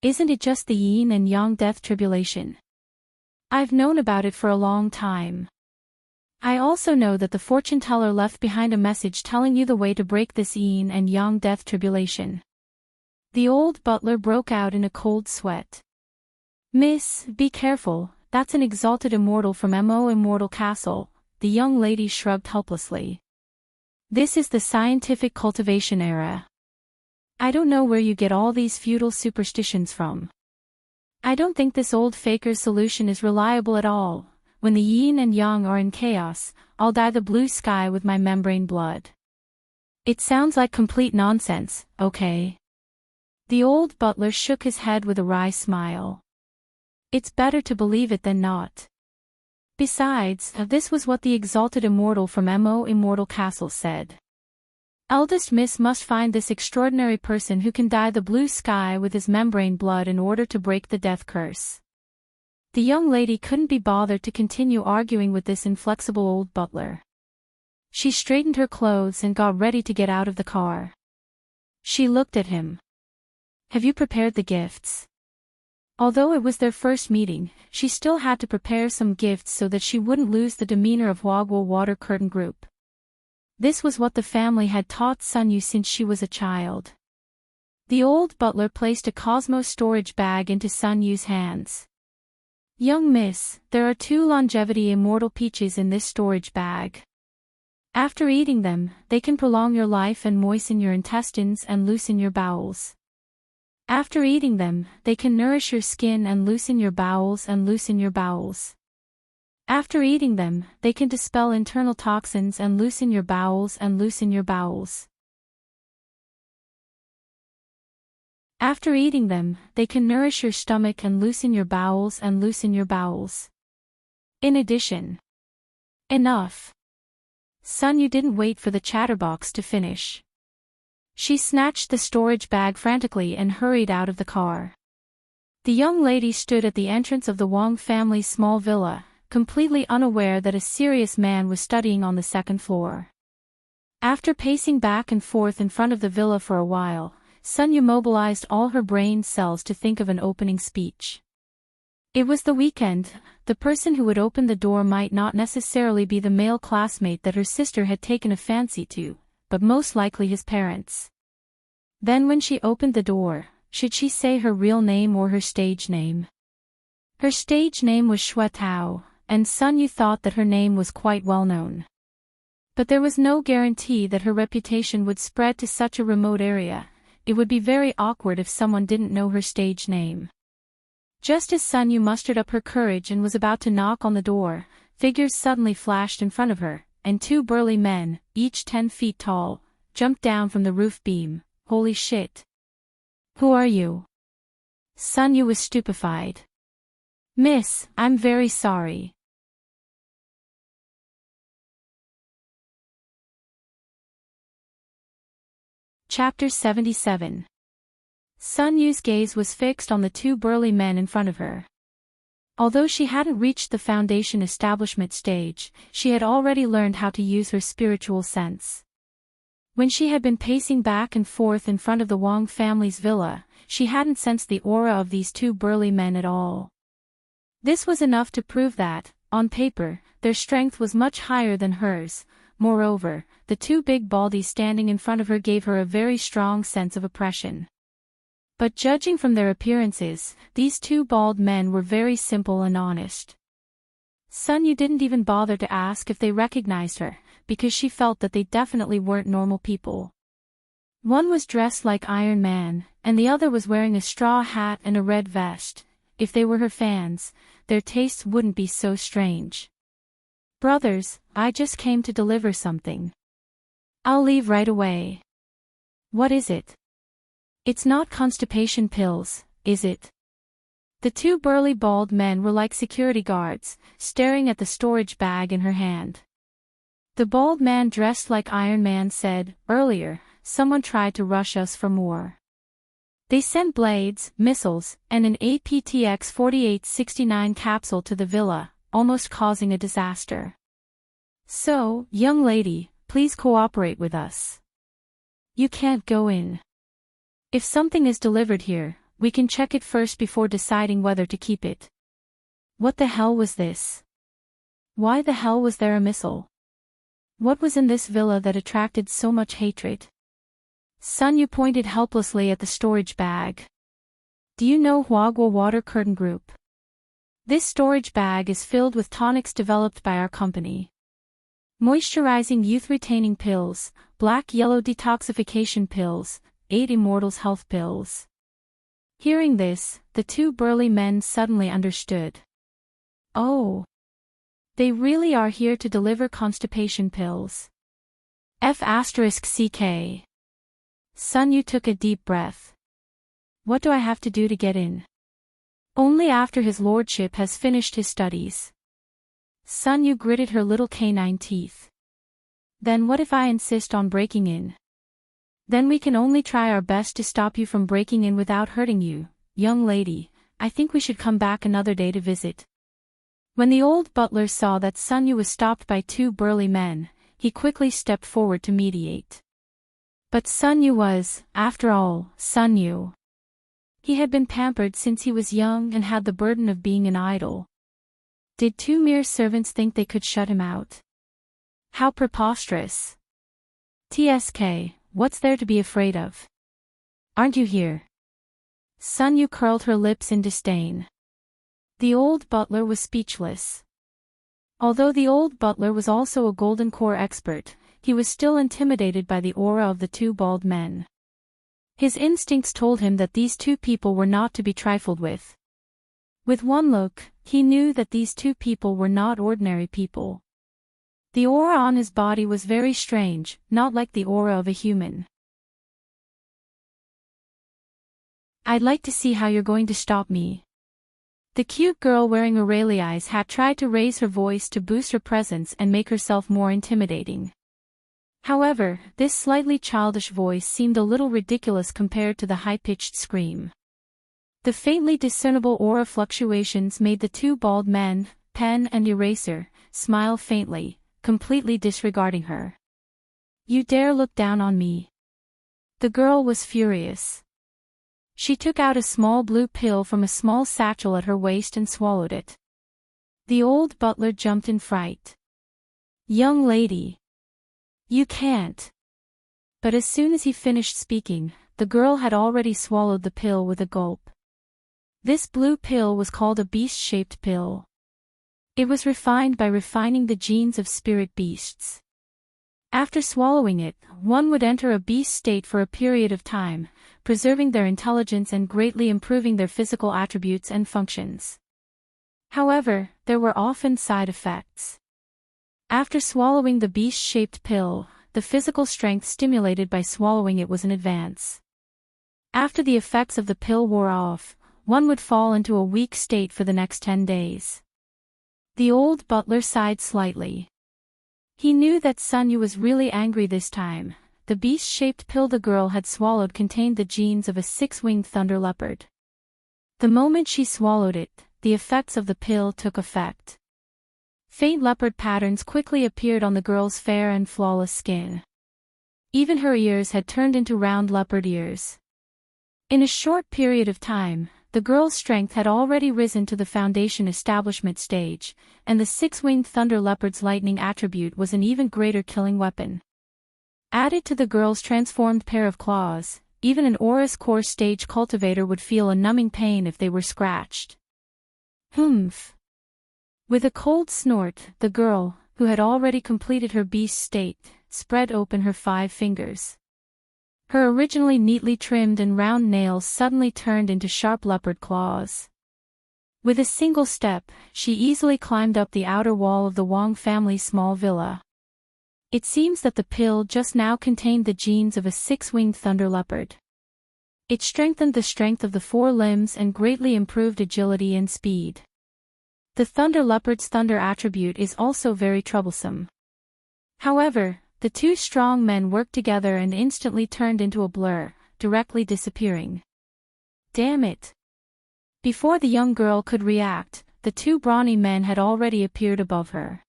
Isn't it just the yin and yang death tribulation? I've known about it for a long time. I also know that the fortune teller left behind a message telling you the way to break this yin and yang death tribulation. The old butler broke out in a cold sweat. Miss, be careful, that's an exalted immortal from Mo Immortal Castle, the young lady shrugged helplessly. This is the scientific cultivation era. I don't know where you get all these feudal superstitions from. I don't think this old faker's solution is reliable at all. When the yin and yang are in chaos, I'll dye the blue sky with my membrane blood. It sounds like complete nonsense, okay? The old butler shook his head with a wry smile. It's better to believe it than not. Besides, this was what the exalted immortal from Mo Immortal Castle said. Eldest Miss must find this extraordinary person who can dye the blue sky with his membrane blood in order to break the death curse. The young lady couldn't be bothered to continue arguing with this inflexible old butler. She straightened her clothes and got ready to get out of the car. She looked at him. Have you prepared the gifts? Although it was their first meeting, she still had to prepare some gifts so that she wouldn't lose the demeanor of Wagwa Water Curtain Group. This was what the family had taught Sunyu since she was a child. The old butler placed a Cosmos storage bag into Sunyu's hands. Young miss, there are 2 longevity immortal peaches in this storage bag. After eating them, they can prolong your life and moisten your intestines and loosen your bowels. After eating them, they can nourish your skin and loosen your bowels and loosen your bowels. After eating them, they can dispel internal toxins and loosen your bowels and loosen your bowels. After eating them, they can nourish your stomach and loosen your bowels and loosen your bowels. In addition. Enough. Sunyu didn't wait for the chatterbox to finish. She snatched the storage bag frantically and hurried out of the car. The young lady stood at the entrance of the Wang family's small villa, completely unaware that a serious man was studying on the 2nd floor. After pacing back and forth in front of the villa for a while, Sunyu mobilized all her brain cells to think of an opening speech. It was the weekend. The person who would open the door might not necessarily be the male classmate that her sister had taken a fancy to, but most likely his parents. Then when she opened the door, should she say her real name or her stage name? Her stage name was Shui Tao, and Sunyu thought that her name was quite well known. But there was no guarantee that her reputation would spread to such a remote area. It would be very awkward if someone didn't know her stage name. Just as Sunyu mustered up her courage and was about to knock on the door, figures suddenly flashed in front of her, and 2 burly men, each 10 feet tall, jumped down from the roof beam. Holy shit! Who are you? Sunyu was stupefied. Miss, I'm very sorry. Chapter 77. Sunyu's gaze was fixed on the 2 burly men in front of her. Although she hadn't reached the foundation establishment stage, she had already learned how to use her spiritual sense. When she had been pacing back and forth in front of the Wang family's villa, she hadn't sensed the aura of these 2 burly men at all. This was enough to prove that, on paper, their strength was much higher than hers. Moreover, the 2 big baldies standing in front of her gave her a very strong sense of oppression. But judging from their appearances, these 2 bald men were very simple and honest. Sunyu didn't even bother to ask if they recognized her, because she felt that they definitely weren't normal people. One was dressed like Iron Man, and the other was wearing a straw hat and a red vest. If they were her fans, their tastes wouldn't be so strange. Brothers, I just came to deliver something. I'll leave right away. What is it? It's not constipation pills, is it? The 2 burly bald men were like security guards, staring at the storage bag in her hand. The bald man dressed like Iron Man said, "Earlier, someone tried to rush us for more. They sent blades, missiles, and an APTX 4869 capsule to the villa, almost causing a disaster. So, young lady, please cooperate with us. You can't go in. If something is delivered here, we can check it first before deciding whether to keep it." What the hell was this? Why the hell was there a missile? What was in this villa that attracted so much hatred? Sun Yu pointed helplessly at the storage bag. Do you know Huagua Water Curtain Group? This storage bag is filled with tonics developed by our company. Moisturizing youth-retaining pills, black-yellow detoxification pills, 8 Immortals health pills. Hearing this, the two burly men suddenly understood. Oh. They really are here to deliver constipation pills. F***CK. Sun Yu took a deep breath. What do I have to do to get in? Only after his lordship has finished his studies. Sun Yu gritted her little canine teeth. Then what if I insist on breaking in? Then we can only try our best to stop you from breaking in without hurting you. Young lady, I think we should come back another day to visit. When the old butler saw that Sun Yu was stopped by two burly men, he quickly stepped forward to mediate. But Sun Yu was, after all, Sun Yu. He had been pampered since he was young and had the burden of being an idol. Did two mere servants think they could shut him out? How preposterous. TSK, what's there to be afraid of? Aren't you here? Sun Yu curled her lips in disdain. The old butler was speechless. Although the old butler was also a golden core expert, he was still intimidated by the aura of the two bald men. His instincts told him that these two people were not to be trifled with. With one look, he knew that these two people were not ordinary people. The aura on his body was very strange, not like the aura of a human. I'd like to see how you're going to stop me. The cute girl wearing Aurelia's hat tried to raise her voice to boost her presence and make herself more intimidating. However, this slightly childish voice seemed a little ridiculous compared to the high-pitched scream. The faintly discernible aura fluctuations made the two bald men, Pen and Eraser, smile faintly, completely disregarding her. You dare look down on me? The girl was furious. She took out a small blue pill from a small satchel at her waist and swallowed it. The old butler jumped in fright. Young lady. You can't. But as soon as he finished speaking, the girl had already swallowed the pill with a gulp. This blue pill was called a beast-shaped pill. It was refined by refining the genes of spirit beasts. After swallowing it, one would enter a beast state for a period of time, preserving their intelligence and greatly improving their physical attributes and functions. However, there were often side effects. After swallowing the beast-shaped pill, the physical strength stimulated by swallowing it was an advance. After the effects of the pill wore off, one would fall into a weak state for the next 10 days. The old butler sighed slightly. He knew that Sun Yu was really angry this time. The beast-shaped pill the girl had swallowed contained the genes of a 6-winged thunder leopard. The moment she swallowed it, the effects of the pill took effect. Faint leopard patterns quickly appeared on the girl's fair and flawless skin. Even her ears had turned into round leopard ears. In a short period of time, the girl's strength had already risen to the foundation establishment stage, and the 6-winged thunder leopard's lightning attribute was an even greater killing weapon. Added to the girl's transformed pair of claws, even an Aurus core stage cultivator would feel a numbing pain if they were scratched. Humph. With a cold snort, the girl, who had already completed her beast state, spread open her 5 fingers. Her originally neatly trimmed and round nails suddenly turned into sharp leopard claws. With a single step, she easily climbed up the outer wall of the Wong family's small villa. It seems that the pill just now contained the genes of a 6-winged thunder leopard. It strengthened the strength of the 4 limbs and greatly improved agility and speed. The thunder leopard's thunder attribute is also very troublesome. However, the two strong men worked together and instantly turned into a blur, directly disappearing. Damn it! Before the young girl could react, the 2 brawny men had already appeared above her.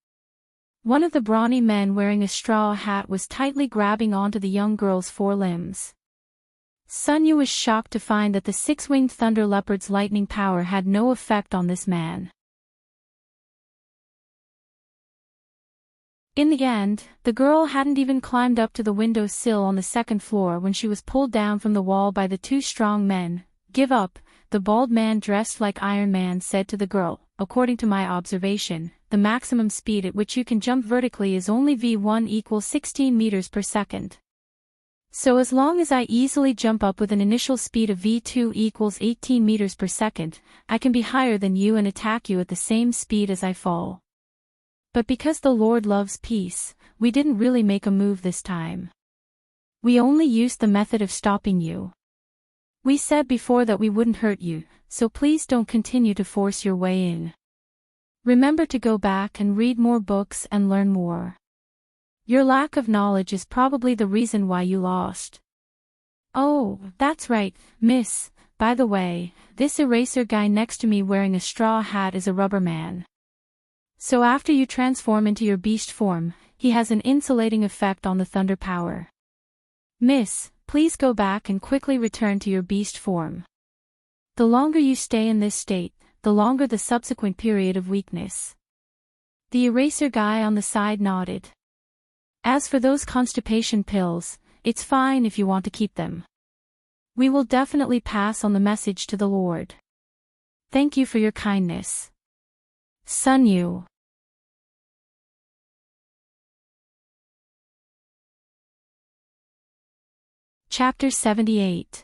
One of the brawny men wearing a straw hat was tightly grabbing onto the young girl's 4 limbs. Sun Yu was shocked to find that the 6-winged thunder leopard's lightning power had no effect on this man. In the end, the girl hadn't even climbed up to the window sill on the second floor when she was pulled down from the wall by the two strong men. "Give up," the bald man dressed like Iron Man said to the girl. "According to my observation, the maximum speed at which you can jump vertically is only v1 equals 16 meters per second. So as long as I easily jump up with an initial speed of v2 equals 18 meters per second, I can be higher than you and attack you at the same speed as I fall. But because the Lord loves peace, we didn't really make a move this time. We only used the method of stopping you. We said before that we wouldn't hurt you, so please don't continue to force your way in. Remember to go back and read more books and learn more. Your lack of knowledge is probably the reason why you lost." "Oh, that's right, miss. By the way, this eraser guy next to me wearing a straw hat is a rubber man. So after you transform into your beast form, he has an insulating effect on the thunder power. Miss, please go back and quickly return to your beast form. The longer you stay in this state, the longer the subsequent period of weakness." The eraser guy on the side nodded. "As for those constipation pills, it's fine if you want to keep them. We will definitely pass on the message to the Lord. Thank you for your kindness. Sunyu." Chapter 78.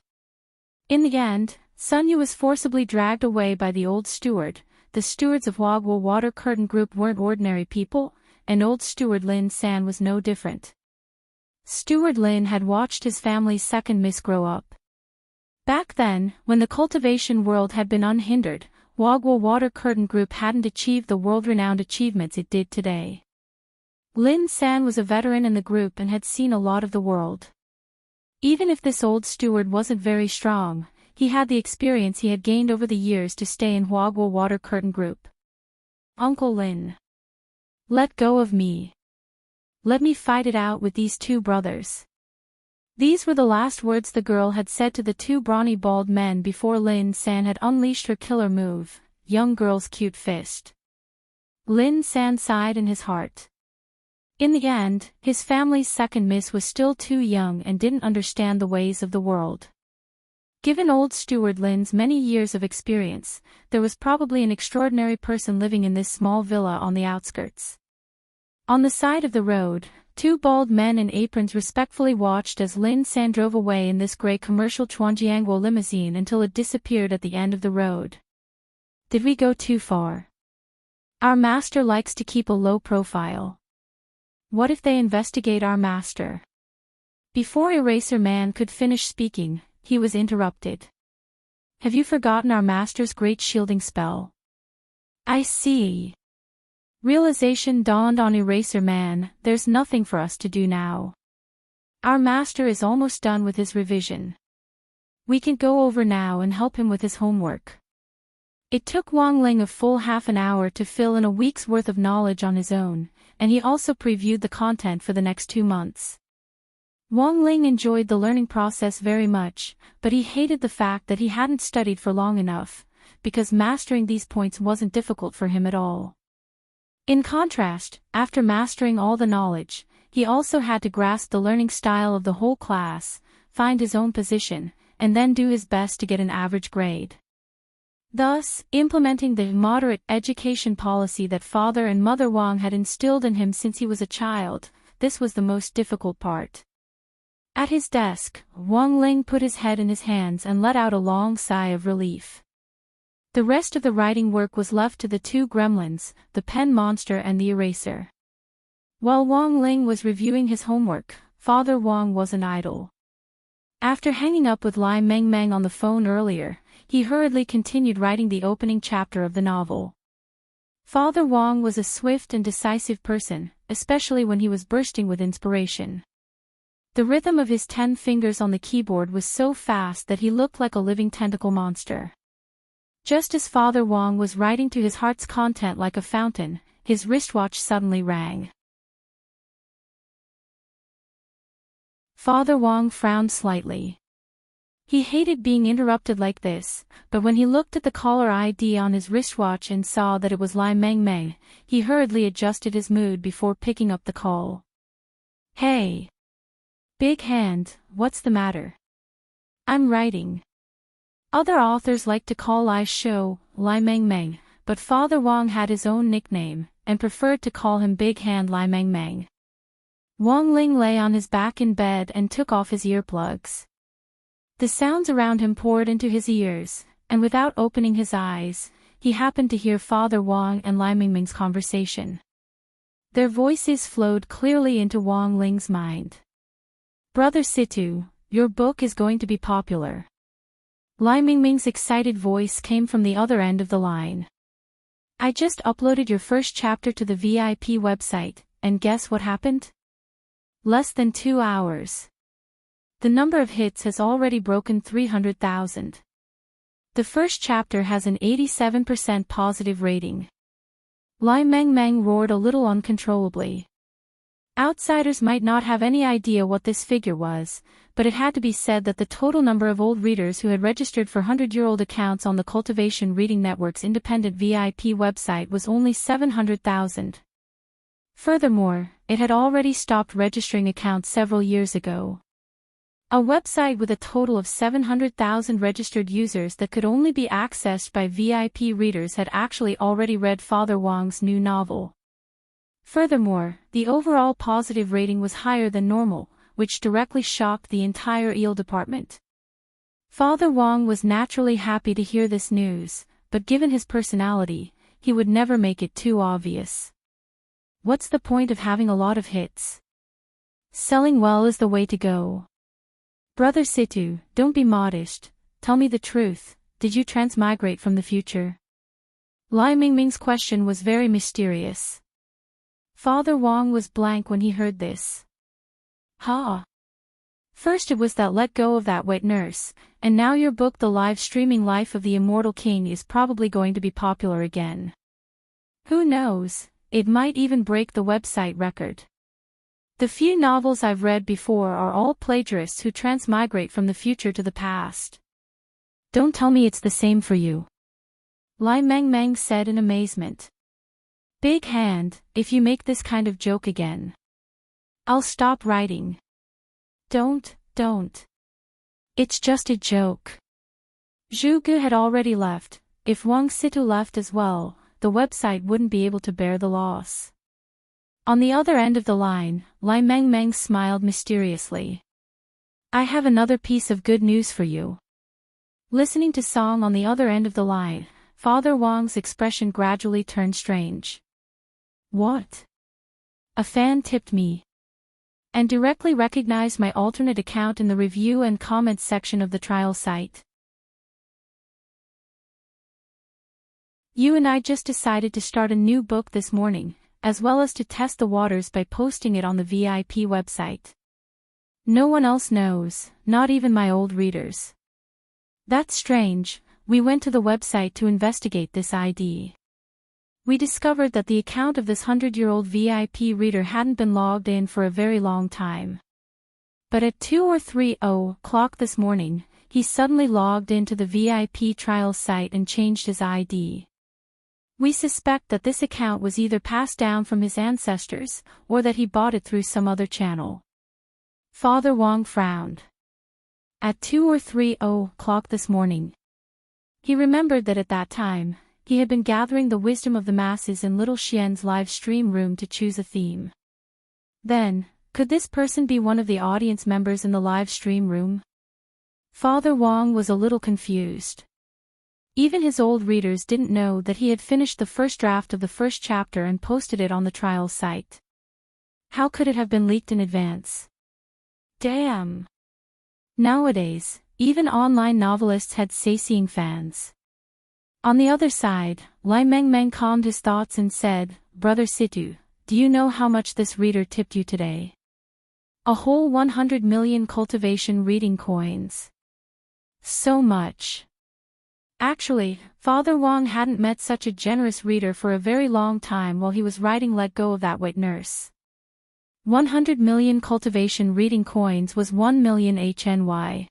In the end, Sunyu was forcibly dragged away by the old steward. The stewards of Wagwa Water Curtain Group weren't ordinary people, and old steward Lin San was no different. Steward Lin had watched his family's second miss grow up. Back then, when the cultivation world had been unhindered, Wagwa Water Curtain Group hadn't achieved the world-renowned achievements it did today. Lin San was a veteran in the group and had seen a lot of the world. Even if this old steward wasn't very strong, he had the experience he had gained over the years to stay in Wagwa Water Curtain Group. "Uncle Lin. Let go of me. Let me fight it out with these two brothers." These were the last words the girl had said to the two brawny bald men before Lin San had unleashed her killer move, young girl's cute fist. Lin San sighed in his heart. In the end, his family's second miss was still too young and didn't understand the ways of the world. Given old steward Lin's many years of experience, there was probably an extraordinary person living in this small villa on the outskirts. On the side of the road, two bald men in aprons respectfully watched as Lin San drove away in this gray commercial Chuanjiangguo limousine until it disappeared at the end of the road. "Did we go too far? Our master likes to keep a low profile. What if they investigate our master?" Before Eraser Man could finish speaking, he was interrupted. "Have you forgotten our master's great shielding spell?" "I see." Realization dawned on Eraser Man. "There's nothing for us to do now. Our master is almost done with his revision. We can go over now and help him with his homework." It took Wang Ling a full half an hour to fill in a week's worth of knowledge on his own, and he also previewed the content for the next 2 months. Wang Ling enjoyed the learning process very much, but he hated the fact that he hadn't studied for long enough, because mastering these points wasn't difficult for him at all. In contrast, after mastering all the knowledge, he also had to grasp the learning style of the whole class, find his own position, and then do his best to get an average grade. Thus, implementing the moderate education policy that Father and Mother Wang had instilled in him since he was a child, this was the most difficult part. At his desk, Wang Ling put his head in his hands and let out a long sigh of relief. The rest of the writing work was left to the two gremlins, the pen monster and the eraser. While Wang Ling was reviewing his homework, Father Wang wasn't idle. After hanging up with Lai Meng Meng on the phone earlier, he hurriedly continued writing the opening chapter of the novel. Father Wang was a swift and decisive person, especially when he was bursting with inspiration. The rhythm of his 10 fingers on the keyboard was so fast that he looked like a living tentacle monster. Just as Father Wang was writing to his heart's content like a fountain, his wristwatch suddenly rang. Father Wang frowned slightly. He hated being interrupted like this, but when he looked at the caller ID on his wristwatch and saw that it was Lai Meng Meng, he hurriedly adjusted his mood before picking up the call. Hey. Big Hand, what's the matter? I'm writing. Other authors like to call Lai's show, Lai Meng Meng, but Father Wang had his own nickname, and preferred to call him Big Hand Lai Meng Meng. Wang Ling lay on his back in bed and took off his earplugs. The sounds around him poured into his ears, and without opening his eyes, he happened to hear Father Wang and Lai Meng Meng's conversation. Their voices flowed clearly into Wang Ling's mind. Brother Situ, your book is going to be popular. Lai Meng Meng's excited voice came from the other end of the line. I just uploaded your first chapter to the VIP website, and guess what happened? Less than 2 hours. The number of hits has already broken 300,000. The first chapter has an 87% positive rating. Lai Meng Meng roared a little uncontrollably. Outsiders might not have any idea what this figure was, but it had to be said that the total number of old readers who had registered for 100-year-old accounts on the Cultivation Reading Network's independent VIP website was only 700,000. Furthermore, it had already stopped registering accounts several years ago. A website with a total of 700,000 registered users that could only be accessed by VIP readers had actually already read Father Wang's new novel. Furthermore, the overall positive rating was higher than normal, which directly shocked the entire EEL department. Father Wang was naturally happy to hear this news, but given his personality, he would never make it too obvious. What's the point of having a lot of hits? Selling well is the way to go. Brother Situ, don't be modest, tell me the truth, did you transmigrate from the future? Lai Meng Meng's question was very mysterious. Father Wang was blank when he heard this. First it was that let go of that wet nurse, and now your book The Live Streaming Life of the Immortal King is probably going to be popular again. Who knows, it might even break the website record. The few novels I've read before are all plagiarists who transmigrate from the future to the past. Don't tell me it's the same for you. Lai Meng Meng said in amazement. Big Hand, if you make this kind of joke again, I'll stop writing. Don't. It's just a joke. Zhu Gu had already left. If Wang Situ left as well, the website wouldn't be able to bear the loss. On the other end of the line, Lai Meng Meng smiled mysteriously. I have another piece of good news for you. Listening to Song on the other end of the line, Father Wang's expression gradually turned strange. What? A fan tipped me. And directly recognized my alternate account in the review and comments section of the trial site. You and I just decided to start a new book this morning, as well as to test the waters by posting it on the VIP website. No one else knows, not even my old readers. That's strange, we went to the website to investigate this ID. We discovered that the account of this 100-year-old VIP reader hadn't been logged in for a very long time. But at 2 or 3 o'clock this morning, he suddenly logged into the VIP trial site and changed his ID. We suspect that this account was either passed down from his ancestors, or that he bought it through some other channel. Father Wang frowned. At 2 or 3 o'clock this morning. He remembered that at that time, he had been gathering the wisdom of the masses in Little Xian's live stream room to choose a theme. Then, could this person be one of the audience members in the live stream room? Father Wang was a little confused. Even his old readers didn't know that he had finished the first draft of the first chapter and posted it on the trial site. How could it have been leaked in advance? Damn! Nowadays, even online novelists had say-seeing fans. On the other side, Lai Meng Meng calmed his thoughts and said, Brother Situ, do you know how much this reader tipped you today? A whole 100 million cultivation reading coins. So much. Actually, Father Wang hadn't met such a generous reader for a very long time while he was writing Let Go of That Wet Nurse. 100 million cultivation reading coins was 1 million HNY.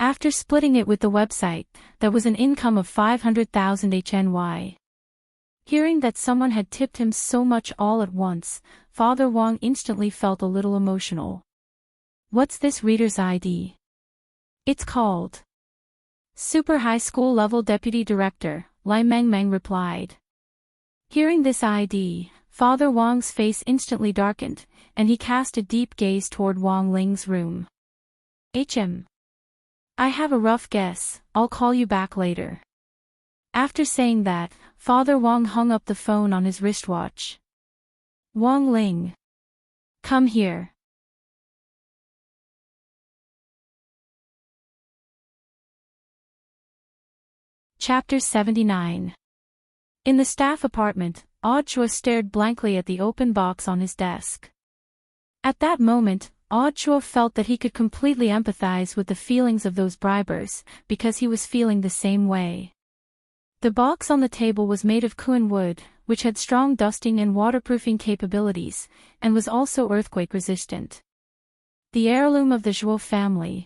After splitting it with the website, that was an income of 500,000 HNY. Hearing that someone had tipped him so much all at once, Father Wong instantly felt a little emotional. What's this reader's ID? It's called Super High School Level Deputy Director, Lai Meng replied. Hearing this ID, Father Wong's face instantly darkened, and he cast a deep gaze toward Wong Ling's room. I have a rough guess, I'll call you back later. After saying that, Father Wong hung up the phone on his wristwatch. Wong Ling. Come here. Chapter 79. In the staff apartment, Audrey stared blankly at the open box on his desk. At that moment, Audrey felt that he could completely empathize with the feelings of those bribers, because he was feeling the same way. The box on the table was made of Kuan wood, which had strong dusting and waterproofing capabilities, and was also earthquake-resistant. The heirloom of the Zhuo family.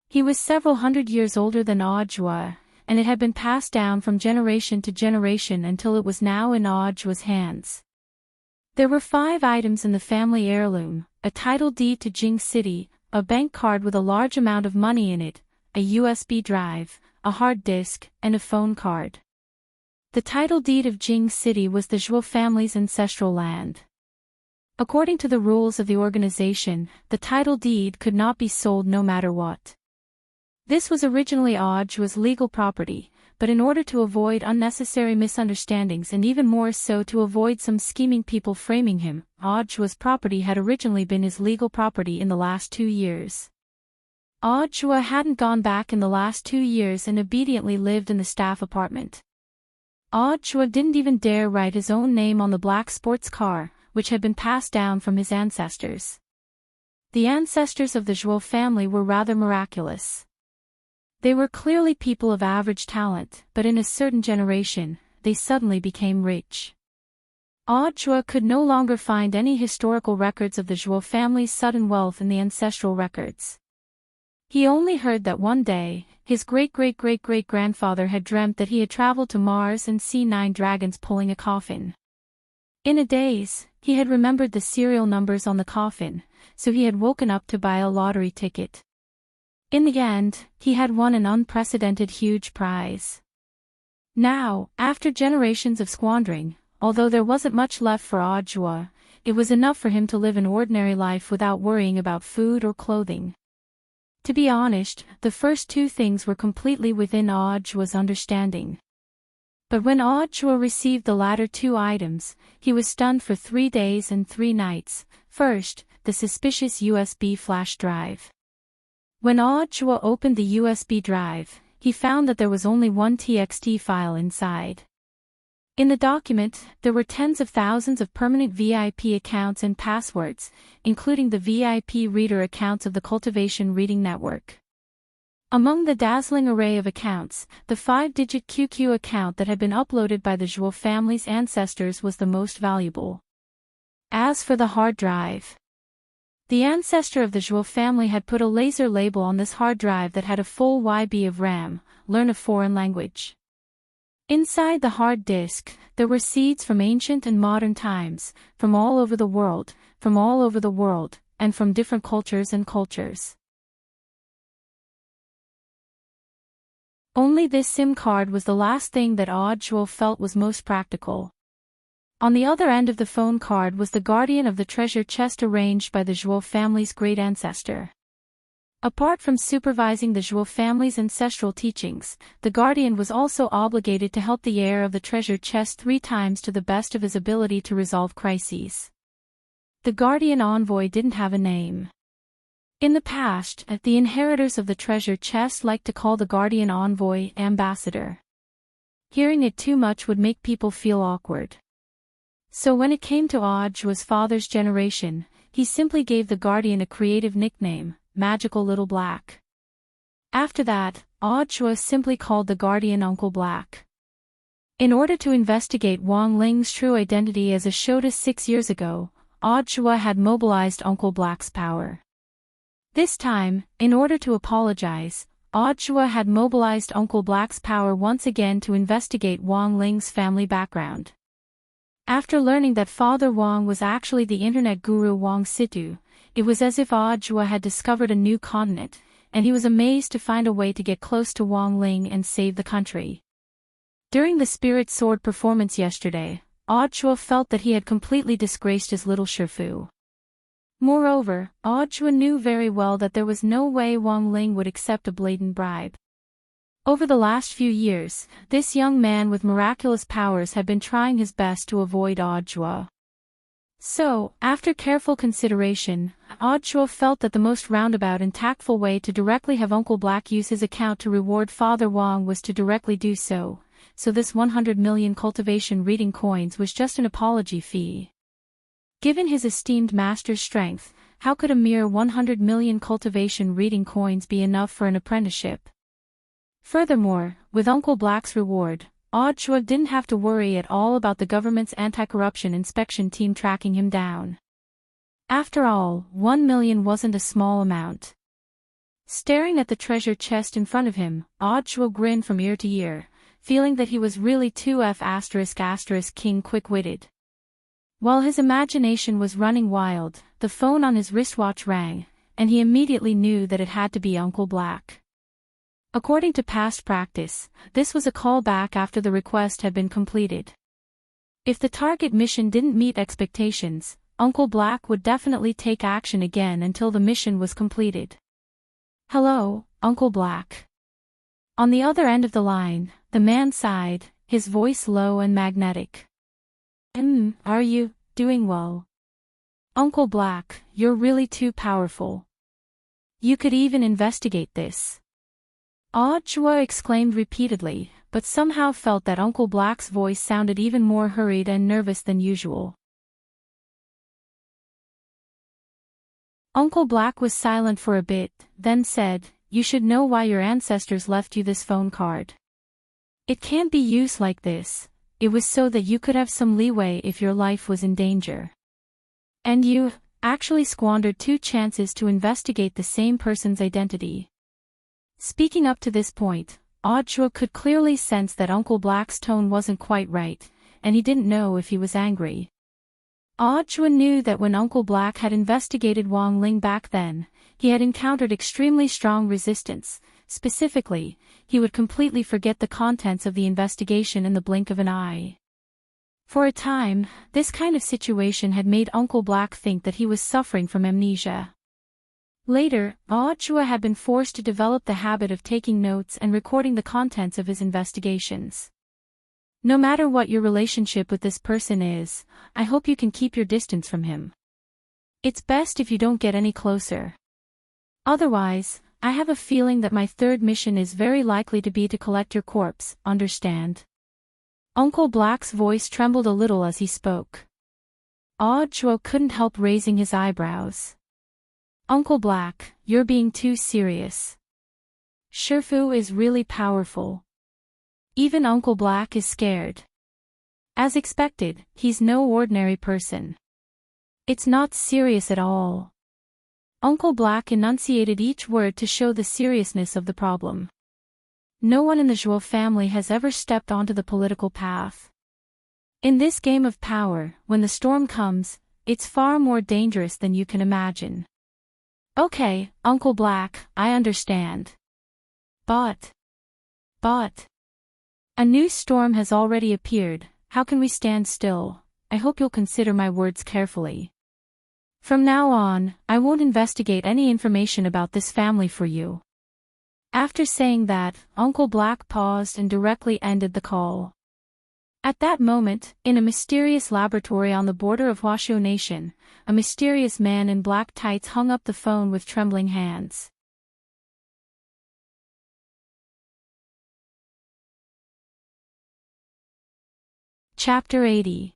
He was several hundred years older than Audrey, and it had been passed down from generation to generation until it was now in Audrey's hands. There were 5 items in the family heirloom: a title deed to Jing City, a bank card with a large amount of money in it, a USB drive, a hard disk, and a phone card. The title deed of Jing City was the Zhuo family's ancestral land. According to the rules of the organization, the title deed could not be sold no matter what. This was originally Audrey's legal property, but in order to avoid unnecessary misunderstandings and even more so to avoid some scheming people framing him, Audrey's property had originally been his legal property in the last 2 years. Audrey hadn't gone back in the last 2 years and obediently lived in the staff apartment. Audrey didn't even dare write his own name on the black sports car, which had been passed down from his ancestors. The ancestors of the Zhuo family were rather miraculous. They were clearly people of average talent, but in a certain generation, they suddenly became rich. Audrey could no longer find any historical records of the Zhuo family's sudden wealth in the ancestral records. He only heard that one day, his great-great-great-great-grandfather had dreamt that he had traveled to Mars and seen 9 dragons pulling a coffin. In a daze, he had remembered the serial numbers on the coffin, so he had woken up to buy a lottery ticket. In the end, he had won an unprecedented huge prize. Now, after generations of squandering, although there wasn't much left for Audrey, it was enough for him to live an ordinary life without worrying about food or clothing. To be honest, the first 2 things were completely within Audrey's understanding. But when Audrey received the latter 2 items, he was stunned for 3 days and 3 nights. First, the suspicious USB flash drive. When Audrey opened the USB drive, he found that there was only one TXT file inside. In the document, there were tens of thousands of permanent VIP accounts and passwords, including the VIP reader accounts of the Cultivation Reading Network. Among the dazzling array of accounts, the 5-digit QQ account that had been uploaded by the Zhuo family's ancestors was the most valuable. As for the hard drive, the ancestor of the Zhuo family had put a laser label on this hard drive that had a full YB of RAM, learn a foreign language. Inside the hard disk, there were seeds from ancient and modern times, from all over the world, and from different cultures and cultures. Only this SIM card was the last thing that Audrey felt was most practical. On the other end of the phone card was the guardian of the treasure chest arranged by the Zhuo family's great ancestor. Apart from supervising the Zhuo family's ancestral teachings, the guardian was also obligated to help the heir of the treasure chest 3 times to the best of his ability to resolve crises. The guardian envoy didn't have a name. In the past, the inheritors of the treasure chest liked to call the guardian envoy ambassador. Hearing it too much would make people feel awkward. So when it came to Audrey's father's generation, he simply gave the guardian a creative nickname, Magical Little Black. After that, Audrey simply called the guardian Uncle Black. In order to investigate Wong Ling's true identity as a showed 6 years ago, Audrey had mobilized Uncle Black's power. This time, in order to apologize, Audua had mobilized Uncle Black's power once again to investigate Wang Ling's family background. After learning that Father Wang was actually the internet guru Wang Situ, it was as if Audua had discovered a new continent, and he was amazed to find a way to get close to Wang Ling and save the country. During the Spirit Sword performance yesterday, Audua felt that he had completely disgraced his little Shifu. Moreover, Audua knew very well that there was no way Wang Ling would accept a blatant bribe. Over the last few years, this young man with miraculous powers had been trying his best to avoid Audua. So, after careful consideration, Audua felt that the most roundabout and tactful way to directly have Uncle Black use his account to reward Father Wang was to directly do so, so this 100 million cultivation reading coins was just an apology fee. Given his esteemed master's strength, how could a mere 100 million cultivation reading coins be enough for an apprenticeship? Furthermore, with Uncle Black's reward, Audua didn't have to worry at all about the government's anti-corruption inspection team tracking him down. After all, 1 million wasn't a small amount. Staring at the treasure chest in front of him, Audua grinned from ear to ear, feeling that he was really too king quick-witted. While his imagination was running wild, the phone on his wristwatch rang, and he immediately knew that it had to be Uncle Black. According to past practice, this was a call back after the request had been completed. If the target mission didn't meet expectations, Uncle Black would definitely take action again until the mission was completed. "Hello, Uncle Black." On the other end of the line, the man sighed, his voice low and magnetic. Are you doing well? Uncle Black, you're really too powerful. You could even investigate this." Audua exclaimed repeatedly, but somehow felt that Uncle Black's voice sounded even more hurried and nervous than usual. Uncle Black was silent for a bit, then said, "You should know why your ancestors left you this phone card. It can't be used like this. It was so that you could have some leeway if your life was in danger. And you actually squandered 2 chances to investigate the same person's identity." Speaking up to this point, Audua could clearly sense that Uncle Black's tone wasn't quite right, and he didn't know if he was angry. Audua knew that when Uncle Black had investigated Wang Ling back then, he had encountered extremely strong resistance. Specifically, he would completely forget the contents of the investigation in the blink of an eye. For a time, this kind of situation had made Uncle Black think that he was suffering from amnesia. Later, Audua had been forced to develop the habit of taking notes and recording the contents of his investigations. No matter what your relationship with this person is, I hope you can keep your distance from him. It's best if you don't get any closer. Otherwise, I have a feeling that my 3rd mission is very likely to be to collect your corpse, understand? Uncle Black's voice trembled a little as he spoke. Audua couldn't help raising his eyebrows. "Uncle Black, you're being too serious. Shifu is really powerful. Even Uncle Black is scared. As expected, he's no ordinary person. It's not serious at all." Uncle Black enunciated each word to show the seriousness of the problem. No one in the Zhuo family has ever stepped onto the political path. In this game of power, when the storm comes, it's far more dangerous than you can imagine. "Okay, Uncle Black, I understand. But a new storm has already appeared. How can we stand still? I hope you'll consider my words carefully. From now on, I won't investigate any information about this family for you." After saying that, Uncle Black paused and directly ended the call. At that moment, in a mysterious laboratory on the border of Huashuo Nation, a mysterious man in black tights hung up the phone with trembling hands. Chapter 80.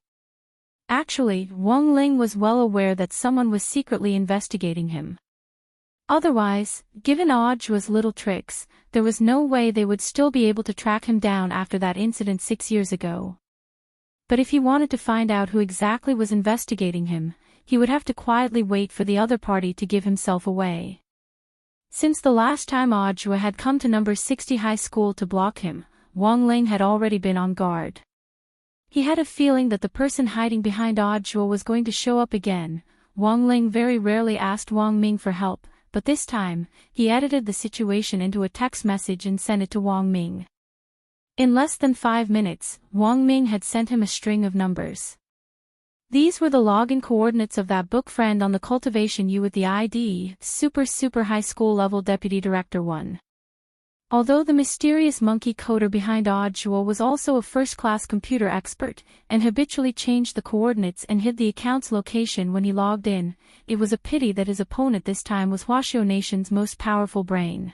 Actually, Wang Ling was well aware that someone was secretly investigating him. Otherwise, given Audua's little tricks, there was no way they would still be able to track him down after that incident 6 years ago. But if he wanted to find out who exactly was investigating him, he would have to quietly wait for the other party to give himself away. Since the last time Audra had come to number 60 high school to block him, Wang Ling had already been on guard. He had a feeling that the person hiding behind Audra was going to show up again. Wang Ling very rarely asked Wang Ming for help, but this time, he edited the situation into a text message and sent it to Wang Ming. In less than 5 minutes, Wang Ming had sent him a string of numbers. These were the login coordinates of that book friend on the Cultivation U with the ID, Super High School Level Deputy Director 1. Although the mysterious monkey coder behind Audra was also a first-class computer expert, and habitually changed the coordinates and hid the account's location when he logged in, it was a pity that his opponent this time was Huaxiao Nation's most powerful brain.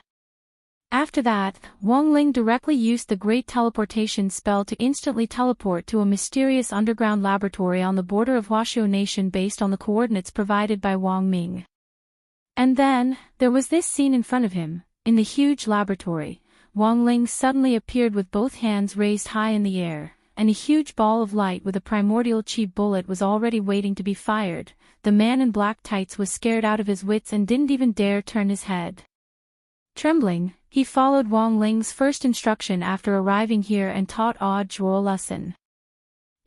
After that, Wang Ling directly used the Great Teleportation spell to instantly teleport to a mysterious underground laboratory on the border of Huaxiao Nation based on the coordinates provided by Wang Ming. And then, there was this scene in front of him. In the huge laboratory, Wang Ling suddenly appeared with both hands raised high in the air, and a huge ball of light with a primordial chi bullet was already waiting to be fired. The man in black tights was scared out of his wits and didn't even dare turn his head. Trembling, he followed Wang Ling's first instruction after arriving here and taught Audra a lesson.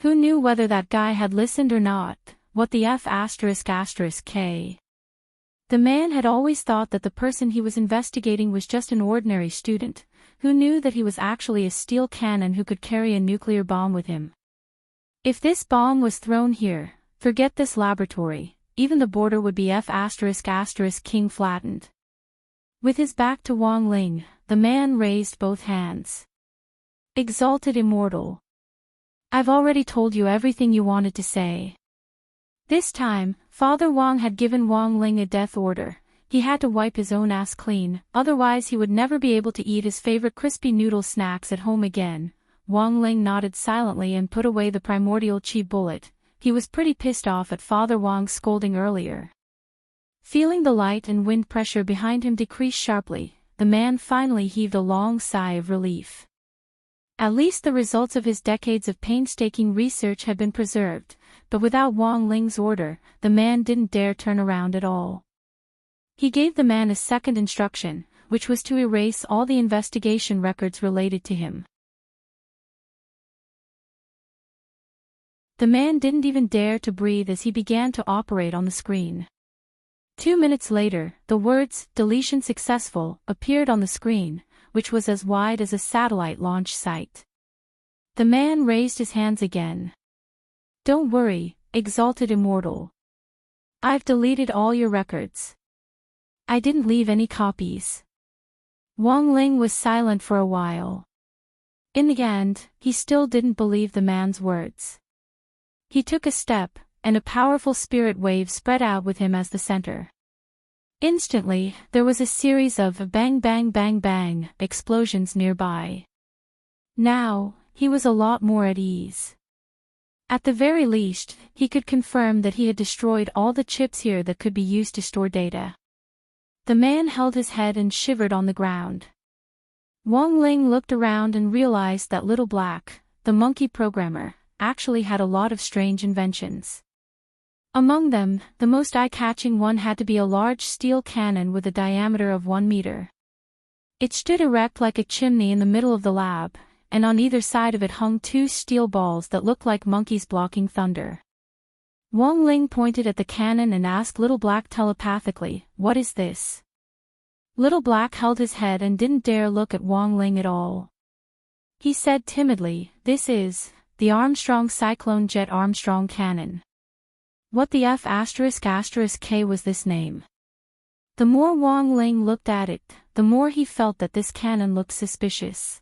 Who knew whether that guy had listened or not? What the F***K? The man had always thought that the person he was investigating was just an ordinary student, who knew that he was actually a steel cannon who could carry a nuclear bomb with him. If this bomb was thrown here, forget this laboratory, even the border would be F***King flattened. With his back to Wang Ling, the man raised both hands. Exalted Immortal. I've already told you everything you wanted to say. This time, Father Wang had given Wang Ling a death order. He had to wipe his own ass clean, otherwise he would never be able to eat his favorite crispy noodle snacks at home again. Wang Ling nodded silently and put away the primordial chi bullet. He was pretty pissed off at Father Wang's scolding earlier. Feeling the light and wind pressure behind him decrease sharply, the man finally heaved a long sigh of relief. At least the results of his decades of painstaking research had been preserved, but without Wang Ling's order, the man didn't dare turn around at all. He gave the man a second instruction, which was to erase all the investigation records related to him. The man didn't even dare to breathe as he began to operate on the screen. 2 minutes later, the words, "Deletion successful," appeared on the screen, which was as wide as a satellite launch site. The man raised his hands again. Don't worry, Exalted Immortal. I've deleted all your records. I didn't leave any copies. Wang Ling was silent for a while. In the end, he still didn't believe the man's words. He took a step, and a powerful spirit wave spread out with him as the center. Instantly, there was a series of bang bang bang bang explosions nearby. Now, he was a lot more at ease. At the very least, he could confirm that he had destroyed all the chips here that could be used to store data. The man held his head and shivered on the ground. Wang Ling looked around and realized that Little Black, the monkey programmer, actually had a lot of strange inventions. Among them, the most eye-catching one had to be a large steel cannon with a diameter of 1 meter. It stood erect like a chimney in the middle of the lab, and on either side of it hung 2 steel balls that looked like monkeys blocking thunder. Wang Ling pointed at the cannon and asked Little Black telepathically, "What is this?" Little Black held his head and didn't dare look at Wang Ling at all. He said timidly, "This is the Armstrong Cyclone Jet Armstrong Cannon." What the F***K was this name? The more Wang Ling looked at it, the more he felt that this cannon looked suspicious.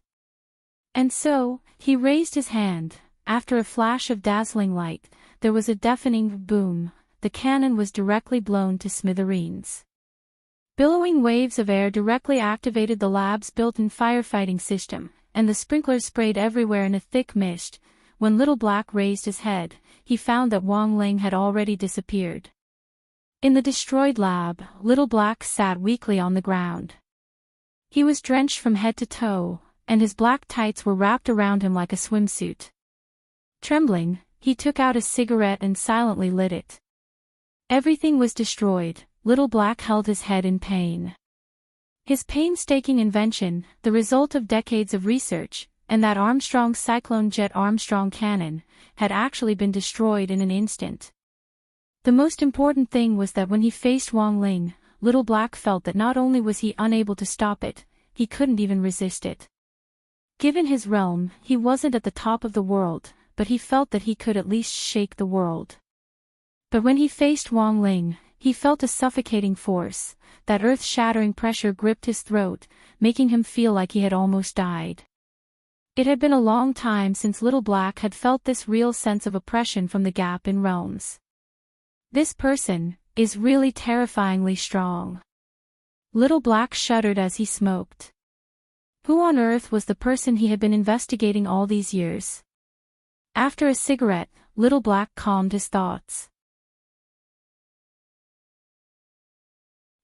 And so, he raised his hand. After a flash of dazzling light, there was a deafening boom. The cannon was directly blown to smithereens. Billowing waves of air directly activated the lab's built-in firefighting system, and the sprinklers sprayed everywhere in a thick mist. When Little Black raised his head, he found that Wang Ling had already disappeared. In the destroyed lab, Little Black sat weakly on the ground. He was drenched from head to toe, and his black tights were wrapped around him like a swimsuit. Trembling, he took out a cigarette and silently lit it. Everything was destroyed. Little Black held his head in pain. His painstaking invention, the result of decades of research, and that Armstrong Cyclone Jet Armstrong cannon, had actually been destroyed in an instant. The most important thing was that when he faced Wong Ling, Little Black felt that not only was he unable to stop it, he couldn't even resist it. Given his realm, he wasn't at the top of the world, but he felt that he could at least shake the world. But when he faced Wong Ling, he felt a suffocating force, that earth-shattering pressure gripped his throat, making him feel like he had almost died. It had been a long time since Little Black had felt this real sense of oppression from the gap in realms. This person is really terrifyingly strong. Little Black shuddered as he smoked. Who on earth was the person he had been investigating all these years? After a cigarette, Little Black calmed his thoughts.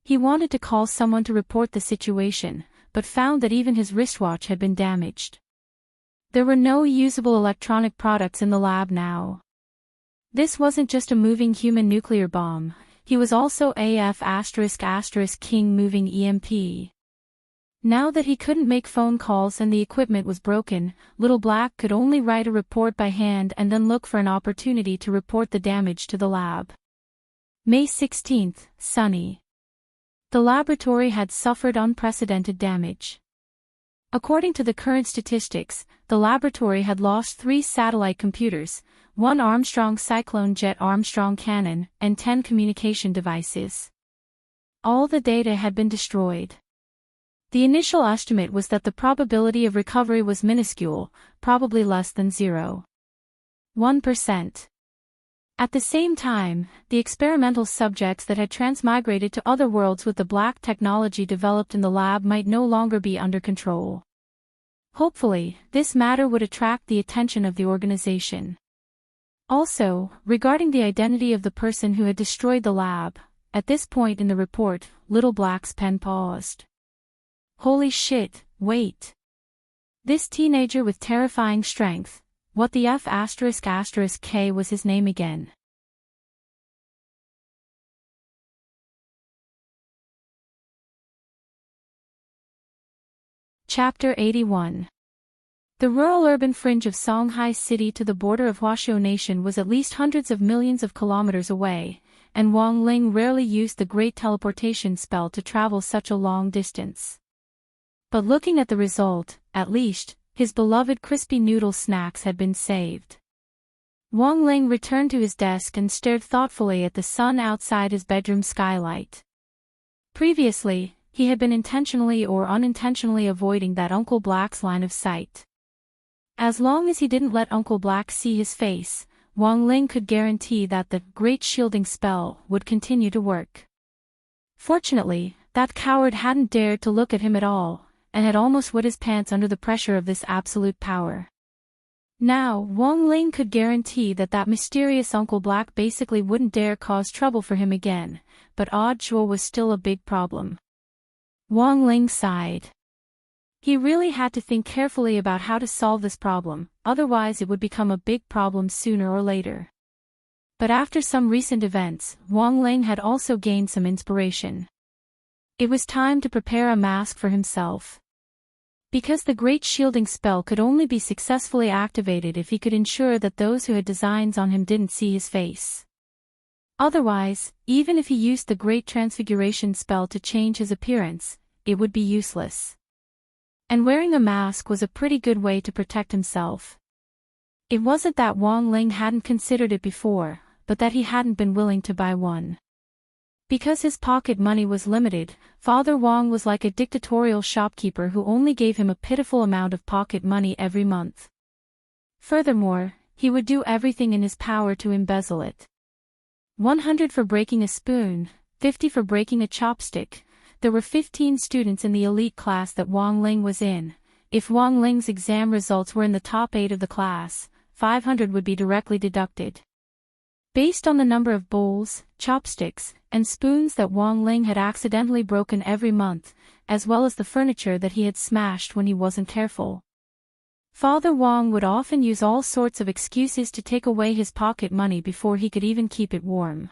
He wanted to call someone to report the situation, but found that even his wristwatch had been damaged. There were no usable electronic products in the lab now. This wasn't just a moving human nuclear bomb, he was also King moving EMP. Now that he couldn't make phone calls and the equipment was broken, Little Black could only write a report by hand and then look for an opportunity to report the damage to the lab. May 16th, sunny. The laboratory had suffered unprecedented damage. According to the current statistics, the laboratory had lost 3 satellite computers, 1 Armstrong Cyclone Jet Armstrong cannon, and 10 communication devices. All the data had been destroyed. The initial estimate was that the probability of recovery was minuscule, probably less than 0.1%. At the same time, the experimental subjects that had transmigrated to other worlds with the black technology developed in the lab might no longer be under control. Hopefully, this matter would attract the attention of the organization. Also, regarding the identity of the person who had destroyed the lab, at this point in the report, Little Black's pen paused. Holy shit, wait. This teenager with terrifying strength, what the F***K was his name again? Chapter 81. The rural urban fringe of Songhai City to the border of Huaxiao Nation was at least hundreds of millions of kilometers away, and Wong Ling rarely used the great teleportation spell to travel such a long distance. But looking at the result, at least, his beloved crispy noodle snacks had been saved. Wong Ling returned to his desk and stared thoughtfully at the sun outside his bedroom skylight. Previously, he had been intentionally or unintentionally avoiding that Uncle Black's line of sight. As long as he didn't let Uncle Black see his face, Wong Ling could guarantee that the Great Shielding Spell would continue to work. Fortunately, that coward hadn't dared to look at him at all, and had almost wet his pants under the pressure of this absolute power. Now, Wong Ling could guarantee that that mysterious Uncle Black basically wouldn't dare cause trouble for him again, but Odd Zhuo was still a big problem. Wong Ling sighed. He really had to think carefully about how to solve this problem, otherwise it would become a big problem sooner or later. But after some recent events, Wong Ling had also gained some inspiration. It was time to prepare a mask for himself. Because the Great Shielding Spell could only be successfully activated if he could ensure that those who had designs on him didn't see his face. Otherwise, even if he used the Great Transfiguration Spell to change his appearance, it would be useless. And wearing a mask was a pretty good way to protect himself. It wasn't that Wong Ling hadn't considered it before, but that he hadn't been willing to buy one. Because his pocket money was limited, Father Wong was like a dictatorial shopkeeper who only gave him a pitiful amount of pocket money every month. Furthermore, he would do everything in his power to embezzle it. 100 for breaking a spoon, 50 for breaking a chopstick. There were 15 students in the elite class that Wong Ling was in. If Wong Ling's exam results were in the top 8 of the class, 500 would be directly deducted. Based on the number of bowls, chopsticks, and spoons that Wong Ling had accidentally broken every month, as well as the furniture that he had smashed when he wasn't careful. Father Wong would often use all sorts of excuses to take away his pocket money before he could even keep it warm.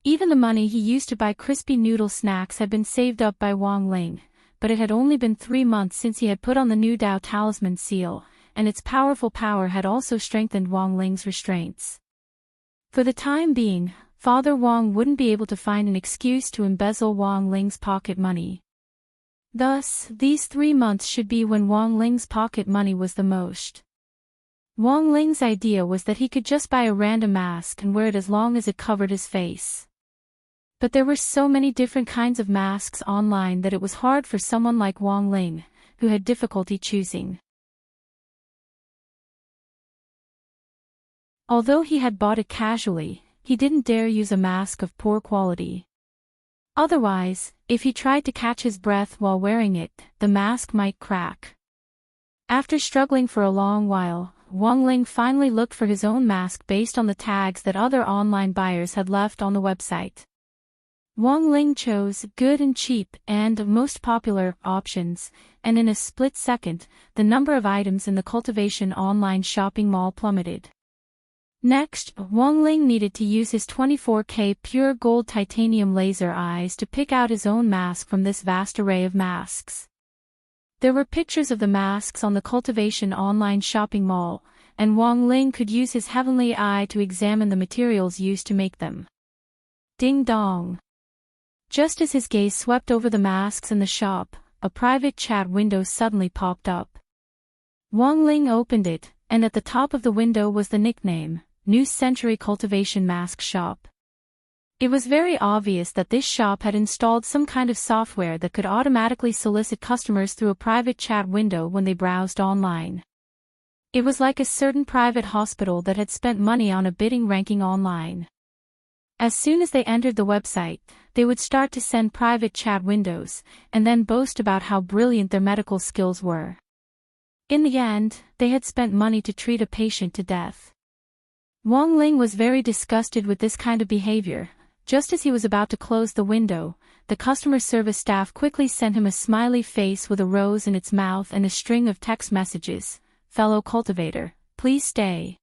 Even the money he used to buy crispy noodle snacks had been saved up by Wong Ling, but it had only been 3 months since he had put on the new Dao Talisman seal, and its powerful power had also strengthened Wang Ling's restraints. For the time being, Father Wang wouldn't be able to find an excuse to embezzle Wang Ling's pocket money. Thus, these 3 months should be when Wang Ling's pocket money was the most. Wang Ling's idea was that he could just buy a random mask and wear it as long as it covered his face. But there were so many different kinds of masks online that it was hard for someone like Wang Ling, who had difficulty choosing. Although he had bought it casually, he didn't dare use a mask of poor quality. Otherwise, if he tried to catch his breath while wearing it, the mask might crack. After struggling for a long while, Wang Ling finally looked for his own mask based on the tags that other online buyers had left on the website. Wang Ling chose good and cheap and most popular options, and in a split second, the number of items in the Cultivation online shopping mall plummeted. Next, Wang Ling needed to use his 24K pure gold titanium laser eyes to pick out his own mask from this vast array of masks. There were pictures of the masks on the Cultivation online shopping mall, and Wang Ling could use his heavenly eye to examine the materials used to make them. Ding dong! Just as his gaze swept over the masks in the shop, a private chat window suddenly popped up. Wang Ling opened it, and at the top of the window was the nickname, New Century Cultivation Mask Shop. It was very obvious that this shop had installed some kind of software that could automatically solicit customers through a private chat window when they browsed online. It was like a certain private hospital that had spent money on a bidding ranking online. As soon as they entered the website, they would start to send private chat windows, and then boast about how brilliant their medical skills were. In the end, they had spent money to treat a patient to death. Wang Ling was very disgusted with this kind of behavior. Just as he was about to close the window, the customer service staff quickly sent him a smiley face with a rose in its mouth and a string of text messages. "Fellow cultivator, please stay."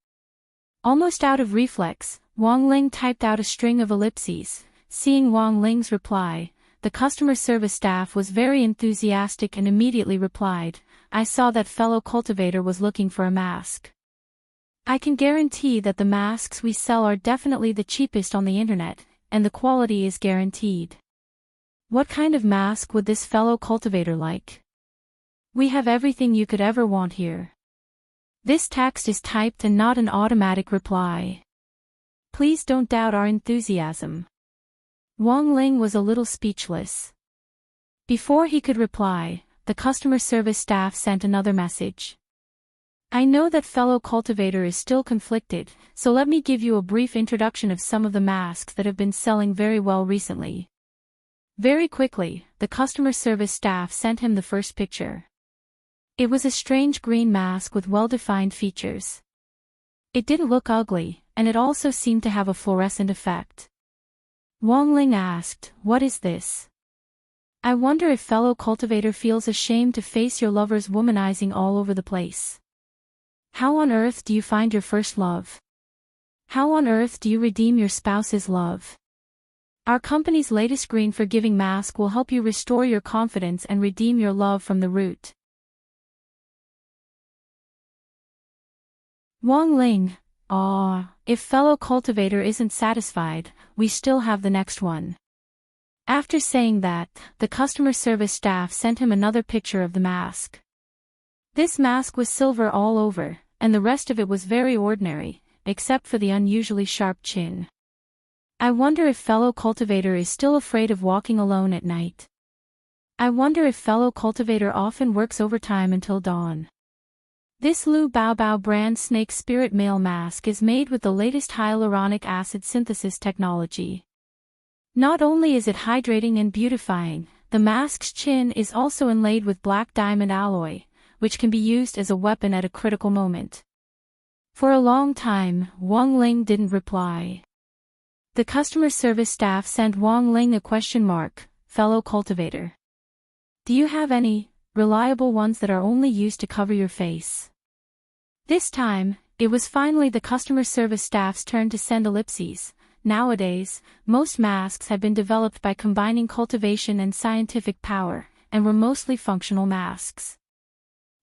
Almost out of reflex, Wang Ling typed out a string of ellipses. Seeing Wang Ling's reply, the customer service staff was very enthusiastic and immediately replied, "I saw that fellow cultivator was looking for a mask. I can guarantee that the masks we sell are definitely the cheapest on the internet, and the quality is guaranteed. What kind of mask would this fellow cultivator like? We have everything you could ever want here." This text is typed and not an automatic reply. Please don't doubt our enthusiasm. Wang Ling was a little speechless. Before he could reply, the customer service staff sent another message. "I know that fellow cultivator is still conflicted, so let me give you a brief introduction of some of the masks that have been selling very well recently." Very quickly, the customer service staff sent him the first picture. It was a strange green mask with well-defined features. It didn't look ugly, and it also seemed to have a fluorescent effect. Wang Ling asked, "What is this? I wonder if fellow cultivator feels ashamed to face your lover's womanizing all over the place. How on earth do you find your first love? How on earth do you redeem your spouse's love? Our company's latest green forgiving mask will help you restore your confidence and redeem your love from the root." Wang Ling, if fellow cultivator isn't satisfied, we still have the next one. After saying that, the customer service staff sent him another picture of the mask. This mask was silver all over, and the rest of it was very ordinary, except for the unusually sharp chin. I wonder if fellow cultivator is still afraid of walking alone at night. I wonder if fellow cultivator often works overtime until dawn. This Lu Baobao brand Snake Spirit Male Mask is made with the latest hyaluronic acid synthesis technology. Not only is it hydrating and beautifying, the mask's chin is also inlaid with black diamond alloy, which can be used as a weapon at a critical moment. For a long time, Wang Ling didn't reply. The customer service staff sent Wang Ling a question mark, "Fellow cultivator. Do you have any reliable ones that are only used to cover your face?" This time, it was finally the customer service staff's turn to send ellipses. Nowadays, most masks have been developed by combining cultivation and scientific power, and were mostly functional masks.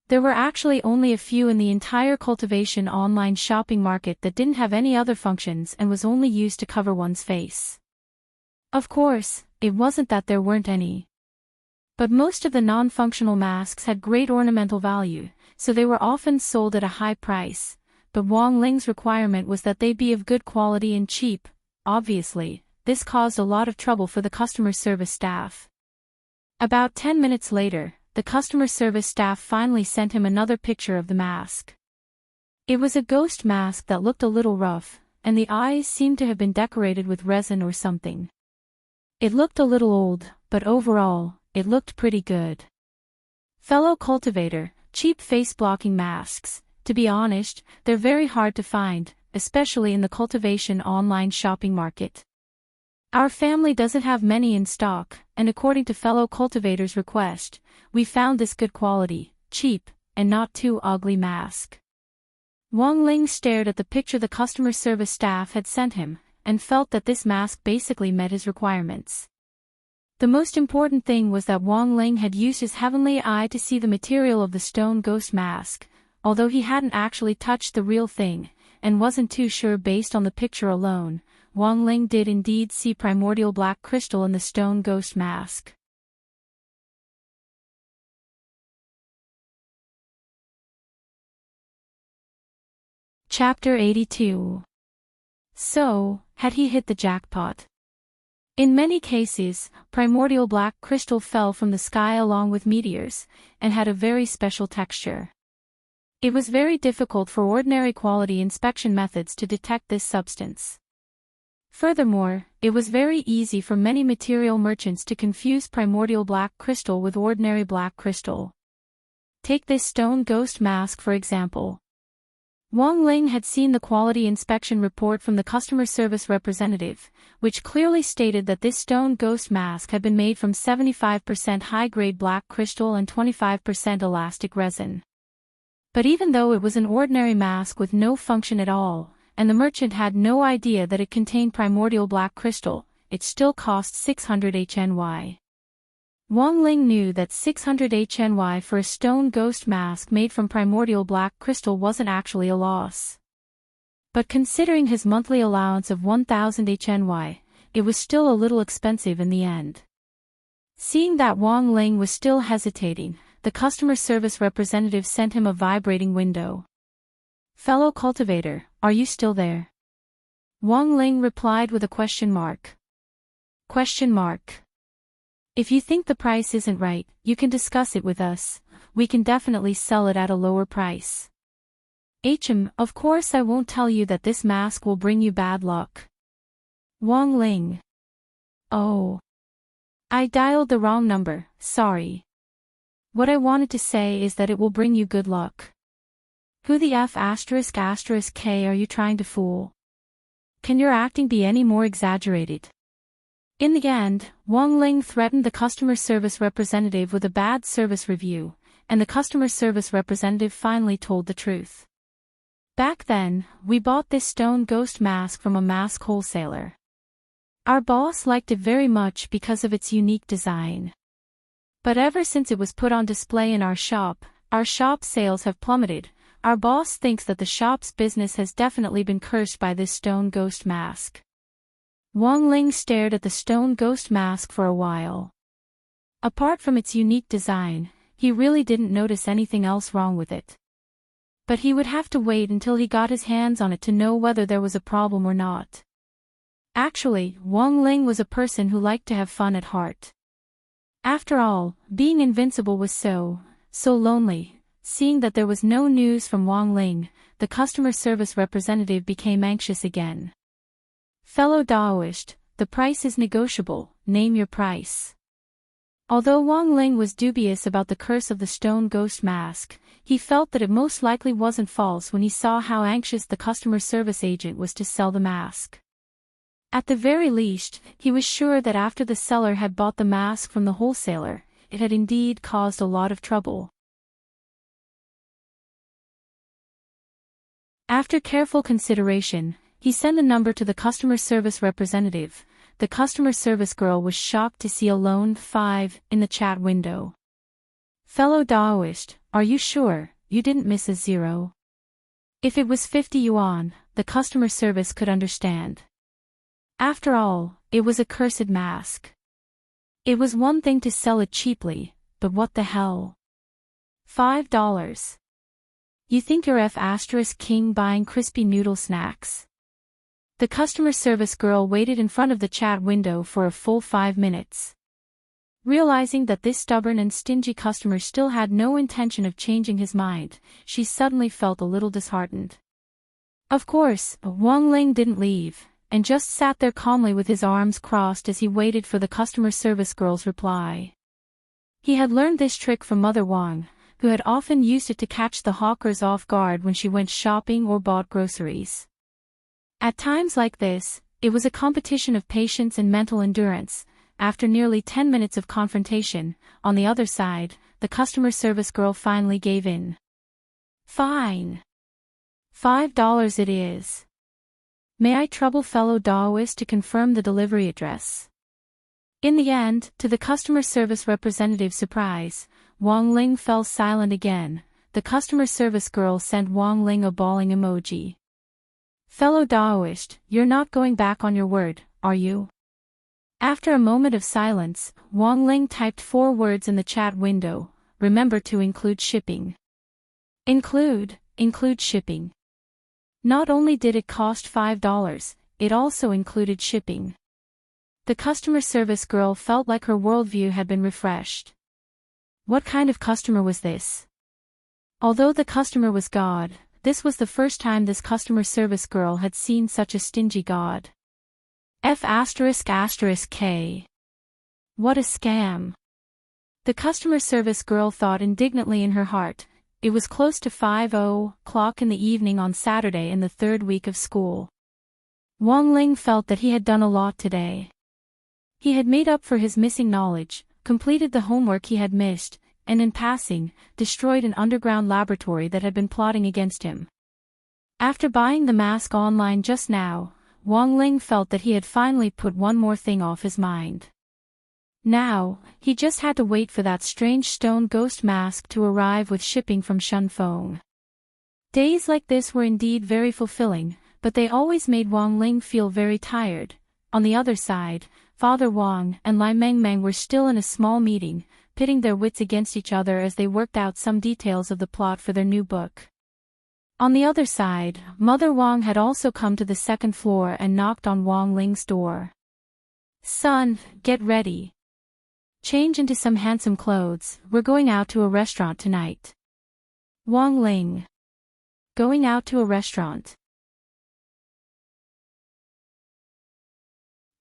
There were actually only a few in the entire cultivation online shopping market that didn't have any other functions and was only used to cover one's face. Of course, it wasn't that there weren't any. But most of the non-functional masks had great ornamental value, so they were often sold at a high price, but Wang Ling's requirement was that they be of good quality and cheap. Obviously, this caused a lot of trouble for the customer service staff. About 10 minutes later, the customer service staff finally sent him another picture of the mask. It was a ghost mask that looked a little rough, and the eyes seemed to have been decorated with resin or something. It looked a little old, but overall, it looked pretty good. Fellow cultivator, cheap face-blocking masks. To be honest, they're very hard to find, especially in the cultivation online shopping market. Our family doesn't have many in stock, and according to fellow cultivators' request, we found this good quality, cheap, and not too ugly mask. Wang Ling stared at the picture the customer service staff had sent him, and felt that this mask basically met his requirements. The most important thing was that Wang Ling had used his heavenly eye to see the material of the stone ghost mask, although he hadn't actually touched the real thing, and wasn't too sure based on the picture alone. Wang Ling did indeed see primordial black crystal in the stone ghost mask. Chapter 82. So, had he hit the jackpot? In many cases, primordial black crystal fell from the sky along with meteors, and had a very special texture. It was very difficult for ordinary quality inspection methods to detect this substance. Furthermore, it was very easy for many material merchants to confuse primordial black crystal with ordinary black crystal. Take this stone ghost mask for example. Wang Ling had seen the quality inspection report from the customer service representative, which clearly stated that this stone ghost mask had been made from 75% high-grade black crystal and 25% elastic resin. But even though it was an ordinary mask with no function at all, and the merchant had no idea that it contained primordial black crystal, it still cost 600 HNY. Wang Ling knew that 600 HNY for a stone ghost mask made from primordial black crystal wasn't actually a loss. But considering his monthly allowance of 1000 HNY, it was still a little expensive in the end. Seeing that Wang Ling was still hesitating, the customer service representative sent him a vibrating window. "Fellow cultivator, are you still there?" Wang Ling replied with a question mark. Question mark. "If you think the price isn't right, you can discuss it with us. We can definitely sell it at a lower price." Of course I won't tell you that this mask will bring you bad luck." Wang Ling. "Oh. I dialed the wrong number, sorry. What I wanted to say is that it will bring you good luck." Who the F*** K are you trying to fool? Can your acting be any more exaggerated? In the end, Wang Ling threatened the customer service representative with a bad service review, and the customer service representative finally told the truth. "Back then, we bought this stone ghost mask from a mask wholesaler. Our boss liked it very much because of its unique design. But ever since it was put on display in our shop sales have plummeted. Our boss thinks that the shop's business has definitely been cursed by this stone ghost mask." Wang Ling stared at the stone ghost mask for a while. Apart from its unique design, he really didn't notice anything else wrong with it. But he would have to wait until he got his hands on it to know whether there was a problem or not. Actually, Wang Ling was a person who liked to have fun at heart. After all, being invincible was so lonely. Seeing that there was no news from Wang Ling, the customer service representative became anxious again. "Fellow Daoist, the price is negotiable, name your price." Although Wang Ling was dubious about the curse of the stone ghost mask, he felt that it most likely wasn't false when he saw how anxious the customer service agent was to sell the mask. At the very least, he was sure that after the seller had bought the mask from the wholesaler, it had indeed caused a lot of trouble. After careful consideration, he sent a number to the customer service representative. The customer service girl was shocked to see a lone 5 in the chat window. Fellow Daoist, are you sure you didn't miss a zero? If it was 50 yuan, the customer service could understand. After all, it was a cursed mask. It was one thing to sell it cheaply, but what the hell? $5. You think you're F*king buying crispy noodle snacks? The customer service girl waited in front of the chat window for a full 5 minutes. Realizing that this stubborn and stingy customer still had no intention of changing his mind, she suddenly felt a little disheartened. Of course, Wang Ling didn't leave, and just sat there calmly with his arms crossed as he waited for the customer service girl's reply. He had learned this trick from Mother Wang, who had often used it to catch the hawkers off guard when she went shopping or bought groceries. At times like this, it was a competition of patience and mental endurance. After nearly 10 minutes of confrontation, on the other side, the customer service girl finally gave in. Fine. $5 it is. May I trouble fellow Daoist to confirm the delivery address? In the end, to the customer service representative's surprise, Wang Ling fell silent again. The customer service girl sent Wang Ling a bawling emoji. Fellow Daoist, you're not going back on your word, are you? After a moment of silence, Wang Ling typed 4 words in the chat window. Remember to include shipping. Include shipping. Not only did it cost $5, it also included shipping. The customer service girl felt like her worldview had been refreshed. What kind of customer was this? Although the customer was God, this was the first time this customer service girl had seen such a stingy god. F***K. What a scam. The customer service girl thought indignantly in her heart. It was close to 5:00 in the evening on Saturday in the 3rd week of school. Wang Ling felt that he had done a lot today. He had made up for his missing knowledge, completed the homework he had missed, and in passing, destroyed an underground laboratory that had been plotting against him. After buying the mask online just now, Wang Ling felt that he had finally put one more thing off his mind. Now, he just had to wait for that strange stone ghost mask to arrive with shipping from Shunfeng. Days like this were indeed very fulfilling, but they always made Wang Ling feel very tired. On the other side, Father Wang and Lai Mengmeng were still in a small meeting, pitting their wits against each other as they worked out some details of the plot for their new book. On the other side, Mother Wang had also come to the 2nd floor and knocked on Wang Ling's door. Son, get ready. Change into some handsome clothes, we're going out to a restaurant tonight. Wang Ling. Going out to a restaurant.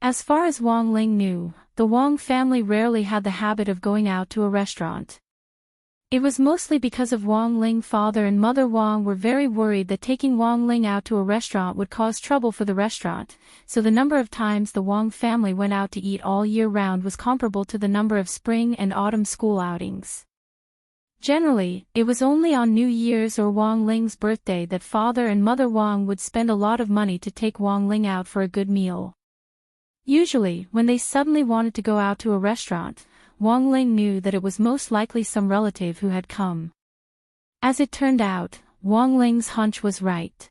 As far as Wang Ling knew, the Wang family rarely had the habit of going out to a restaurant. It was mostly because of Wang Ling. Father and Mother Wang were very worried that taking Wang Ling out to a restaurant would cause trouble for the restaurant, so the number of times the Wang family went out to eat all year round was comparable to the number of spring and autumn school outings. Generally, it was only on New Year's or Wang Ling's birthday that Father and Mother Wang would spend a lot of money to take Wang Ling out for a good meal. Usually, when they suddenly wanted to go out to a restaurant, Wang Ling knew that it was most likely some relative who had come. As it turned out, Wang Ling's hunch was right.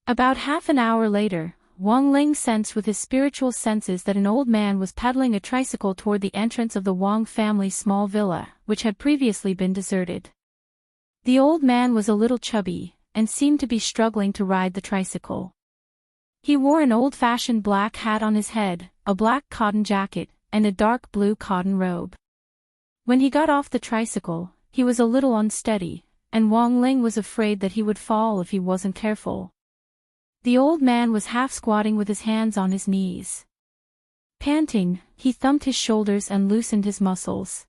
About half an hour later, Wang Ling sensed with his spiritual senses that an old man was pedaling a tricycle toward the entrance of the Wang family's small villa, which had previously been deserted. The old man was a little chubby, and seemed to be struggling to ride the tricycle. He wore an old-fashioned black hat on his head, a black cotton jacket, and a dark blue cotton robe. When he got off the tricycle, he was a little unsteady, and Wang Ling was afraid that he would fall if he wasn't careful. The old man was half-squatting with his hands on his knees. Panting, he thumped his shoulders and loosened his muscles.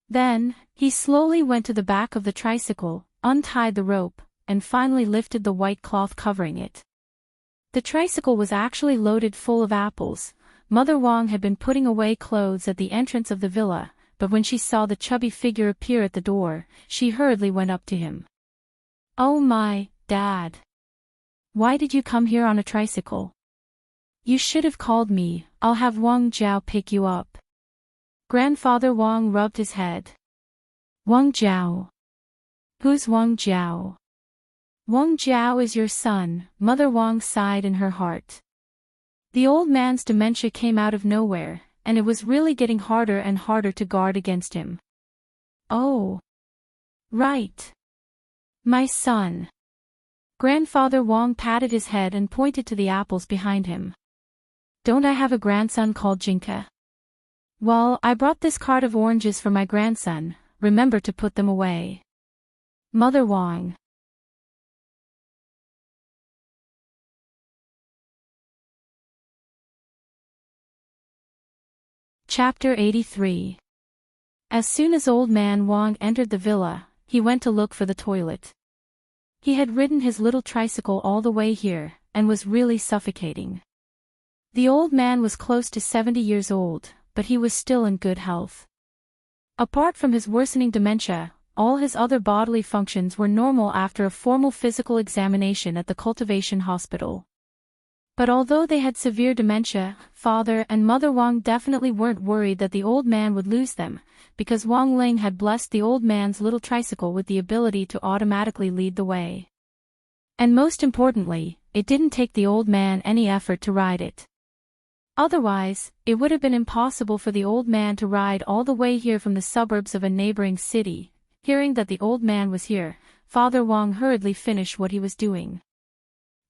Then, he slowly went to the back of the tricycle, untied the rope, and finally lifted the white cloth covering it. The tricycle was actually loaded full of apples. Mother Wang had been putting away clothes at the entrance of the villa, but when she saw the chubby figure appear at the door, she hurriedly went up to him. "Oh my, Dad. Why did you come here on a tricycle? You should have called me. I'll have Wang Jiao pick you up." Grandfather Wang rubbed his head. Wang Jiao. Who's Wang Jiao? Wang Jiao is your son, Mother Wang sighed in her heart. The old man's dementia came out of nowhere, and it was really getting harder and harder to guard against him. Oh. Right. My son. Grandfather Wang patted his head and pointed to the apples behind him. Don't I have a grandson called Jinka? Well, I brought this cart of oranges for my grandson, remember to put them away. Mother Wang. Chapter 83. As soon as old man Wang entered the villa, he went to look for the toilet. He had ridden his little tricycle all the way here, and was really suffocating. The old man was close to 70 years old, but he was still in good health. Apart from his worsening dementia, all his other bodily functions were normal after a formal physical examination at the cultivation hospital. But although they had severe dementia, Father and Mother Wang definitely weren't worried that the old man would lose them, because Wang Ling had blessed the old man's little tricycle with the ability to automatically lead the way. And most importantly, it didn't take the old man any effort to ride it. Otherwise, it would have been impossible for the old man to ride all the way here from the suburbs of a neighboring city. Hearing that the old man was here, Father Wang hurriedly finished what he was doing.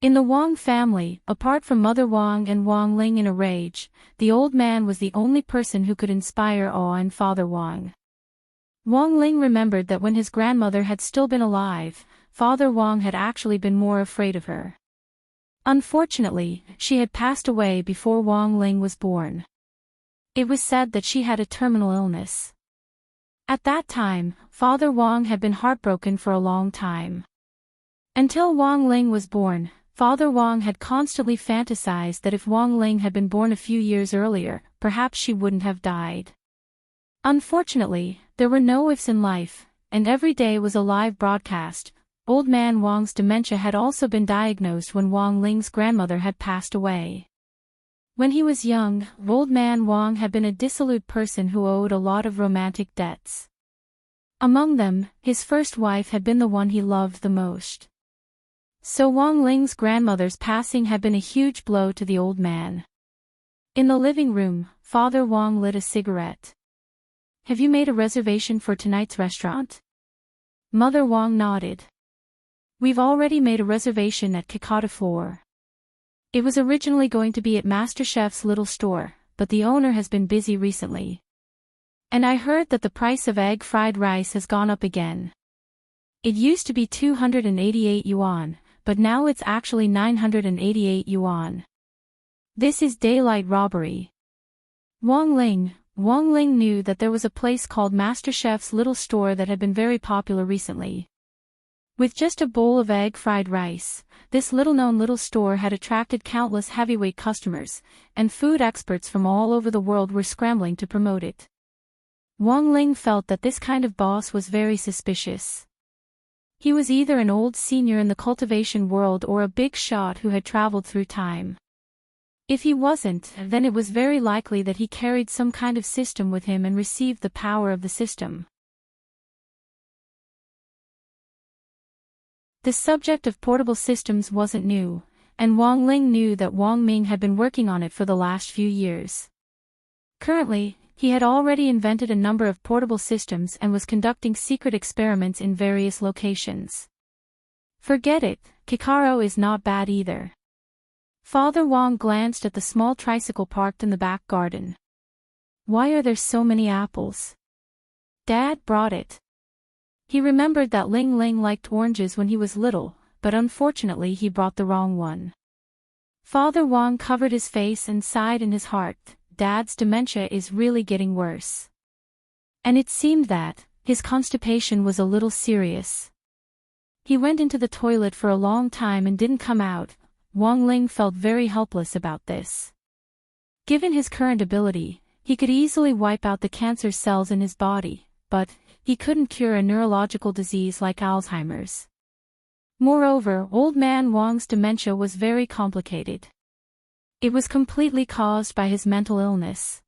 In the Wang family, apart from Mother Wang and Wang Ling in a rage, the old man was the only person who could inspire awe in Father Wang. Wang Ling remembered that when his grandmother had still been alive, Father Wang had actually been more afraid of her. Unfortunately, she had passed away before Wang Ling was born. It was said that she had a terminal illness. At that time, Father Wang had been heartbroken for a long time. Until Wang Ling was born, Father Wang had constantly fantasized that if Wang Ling had been born a few years earlier, perhaps she wouldn't have died. Unfortunately, there were no ifs in life, and every day was a live broadcast. Old man Wang's dementia had also been diagnosed when Wang Ling's grandmother had passed away. When he was young, old man Wang had been a dissolute person who owed a lot of romantic debts. Among them, his first wife had been the one he loved the most. So Wang Ling's grandmother's passing had been a huge blow to the old man. In the living room, Father Wang lit a cigarette. Have you made a reservation for tonight's restaurant? Mother Wang nodded. We've already made a reservation at Fictional. It was originally going to be at MasterChef's little store, but the owner has been busy recently. And I heard that the price of egg fried rice has gone up again. It used to be 288 yuan, but now it's actually 988 yuan. This is daylight robbery. Wang Ling knew that there was a place called MasterChef's little store that had been very popular recently. With just a bowl of egg fried rice, this little-known little store had attracted countless heavyweight customers, and food experts from all over the world were scrambling to promote it. Wang Ling felt that this kind of boss was very suspicious. He was either an old senior in the cultivation world or a big shot who had traveled through time. If he wasn't, then it was very likely that he carried some kind of system with him and received the power of the system. The subject of portable systems wasn't new, and Wang Ling knew that Wang Ming had been working on it for the last few years. Currently, he had already invented a number of portable systems and was conducting secret experiments in various locations. Forget it, Kikaro is not bad either. Father Wang glanced at the small tricycle parked in the back garden. Why are there so many apples? Dad brought it. He remembered that Ling Ling liked oranges when he was little, but unfortunately he brought the wrong one. Father Wang covered his face and sighed in his heart. Dad's dementia is really getting worse. And it seemed that his constipation was a little serious. He went into the toilet for a long time and didn't come out. Wang Ling felt very helpless about this. Given his current ability, he could easily wipe out the cancer cells in his body, but he couldn't cure a neurological disease like Alzheimer's. Moreover, old man Wang's dementia was very complicated. It was completely caused by his mental illness.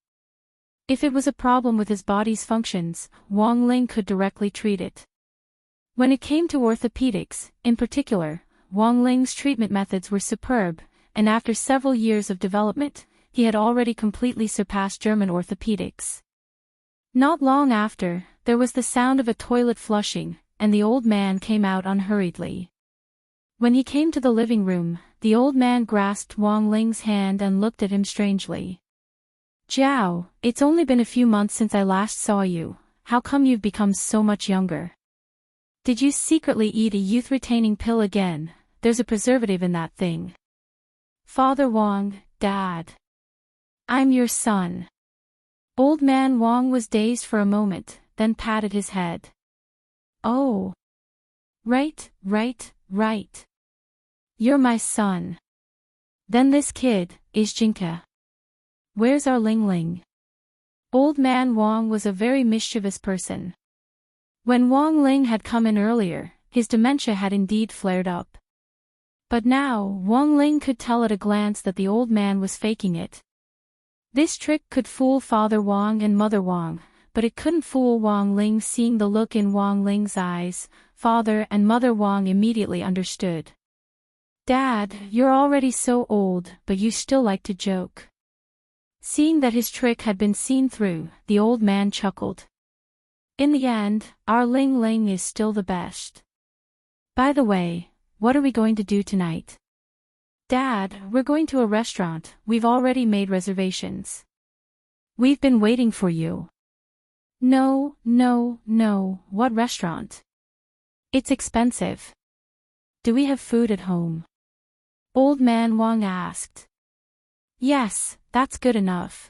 If it was a problem with his body's functions, Wang Ling could directly treat it. When it came to orthopedics, in particular, Wang Ling's treatment methods were superb, and after several years of development, he had already completely surpassed German orthopedics. Not long after, there was the sound of a toilet flushing, and the old man came out unhurriedly. When he came to the living room, the old man grasped Wang Ling's hand and looked at him strangely. "Jiao, it's only been a few months since I last saw you. How come you've become so much younger? Did you secretly eat a youth-retaining pill again? There's a preservative in that thing." "Father Wang, Dad. I'm your son." Old man Wang was dazed for a moment, then patted his head. "Oh. Right. You're my son. Then this kid, is Jinka. Where's our Ling Ling?" Old man Wang was a very mischievous person. When Wang Ling had come in earlier, his dementia had indeed flared up. But now, Wang Ling could tell at a glance that the old man was faking it. This trick could fool Father Wang and Mother Wang, but it couldn't fool Wang Ling. Seeing the look in Wang Ling's eyes, Father and Mother Wang immediately understood. "Dad, you're already so old, but you still like to joke." Seeing that his trick had been seen through, the old man chuckled. "In the end, our Ling Ling is still the best. By the way, what are we going to do tonight?" "Dad, we're going to a restaurant. We've already made reservations." "We've been waiting for you." No, what restaurant? It's expensive." "Do we have food at home?" Old man Wang asked. "Yes, that's good enough."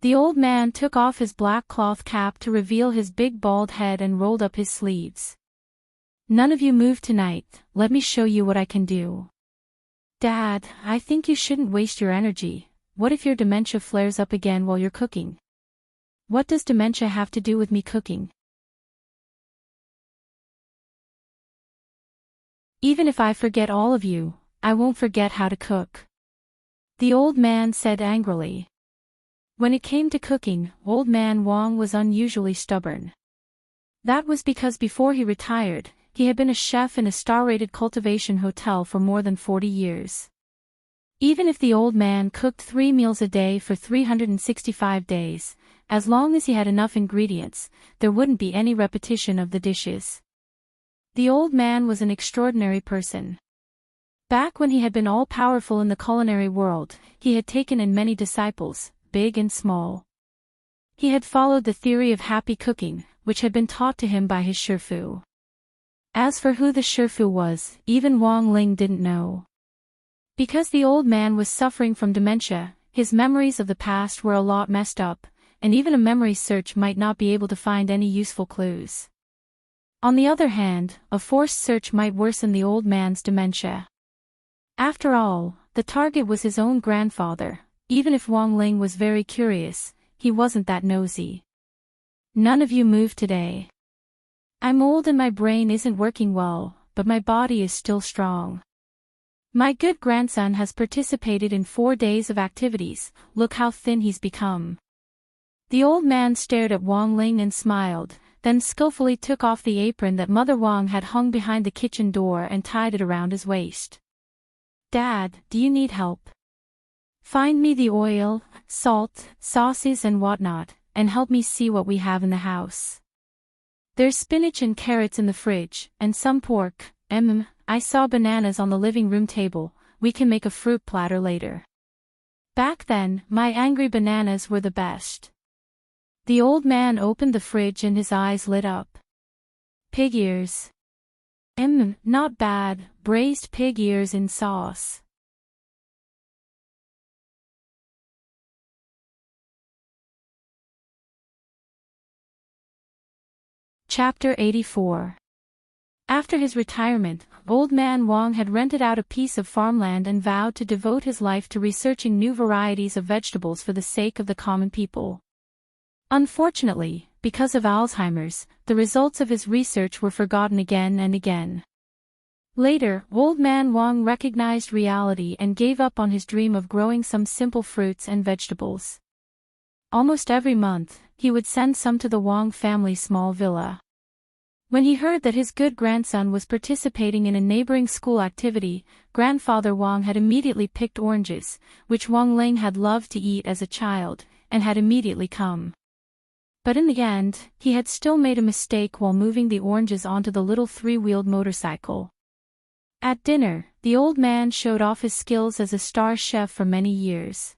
The old man took off his black cloth cap to reveal his big bald head and rolled up his sleeves. "None of you move tonight, let me show you what I can do." "Dad, I think you shouldn't waste your energy. What if your dementia flares up again while you're cooking?" "What does dementia have to do with me cooking?" "Even if I forget all of you, I won't forget how to cook," the old man said angrily. When it came to cooking, old man Wang was unusually stubborn. That was because before he retired, he had been a chef in a star-rated cultivation hotel for more than 40 years. Even if the old man cooked 3 meals a day for 365 days, as long as he had enough ingredients, there wouldn't be any repetition of the dishes. The old man was an extraordinary person. Back when he had been all-powerful in the culinary world, he had taken in many disciples, big and small. He had followed the theory of happy cooking, which had been taught to him by his shifu. As for who the shifu was, even Wang Ling didn't know. Because the old man was suffering from dementia, his memories of the past were a lot messed up, and even a memory search might not be able to find any useful clues. On the other hand, a forced search might worsen the old man's dementia. After all, the target was his own grandfather. Even if Wang Ling was very curious, he wasn't that nosy. "None of you move today. I'm old and my brain isn't working well, but my body is still strong. My good grandson has participated in 4 days of activities, look how thin he's become." The old man stared at Wang Ling and smiled, then skillfully took off the apron that Mother Wang had hung behind the kitchen door and tied it around his waist. "Dad, do you need help? Find me the oil, salt, sauces and whatnot, and help me see what we have in the house. There's spinach and carrots in the fridge, and some pork. I saw bananas on the living room table. We can make a fruit platter later." Back then, my angry bananas were the best. The old man opened the fridge and his eyes lit up. "Pig ears. Not bad, braised pig ears in sauce." Chapter 84. After his retirement, old man Wang had rented out a piece of farmland and vowed to devote his life to researching new varieties of vegetables for the sake of the common people. Unfortunately, because of Alzheimer's, the results of his research were forgotten again and again. Later, old man Wang recognized reality and gave up on his dream of growing some simple fruits and vegetables. Almost every month, he would send some to the Wang family's small villa. When he heard that his good grandson was participating in a neighboring school activity, Grandfather Wang had immediately picked oranges, which Wang Ling had loved to eat as a child, and had immediately come. But in the end, he had still made a mistake while moving the oranges onto the little three-wheeled motorcycle. At dinner, the old man showed off his skills as a star chef for many years.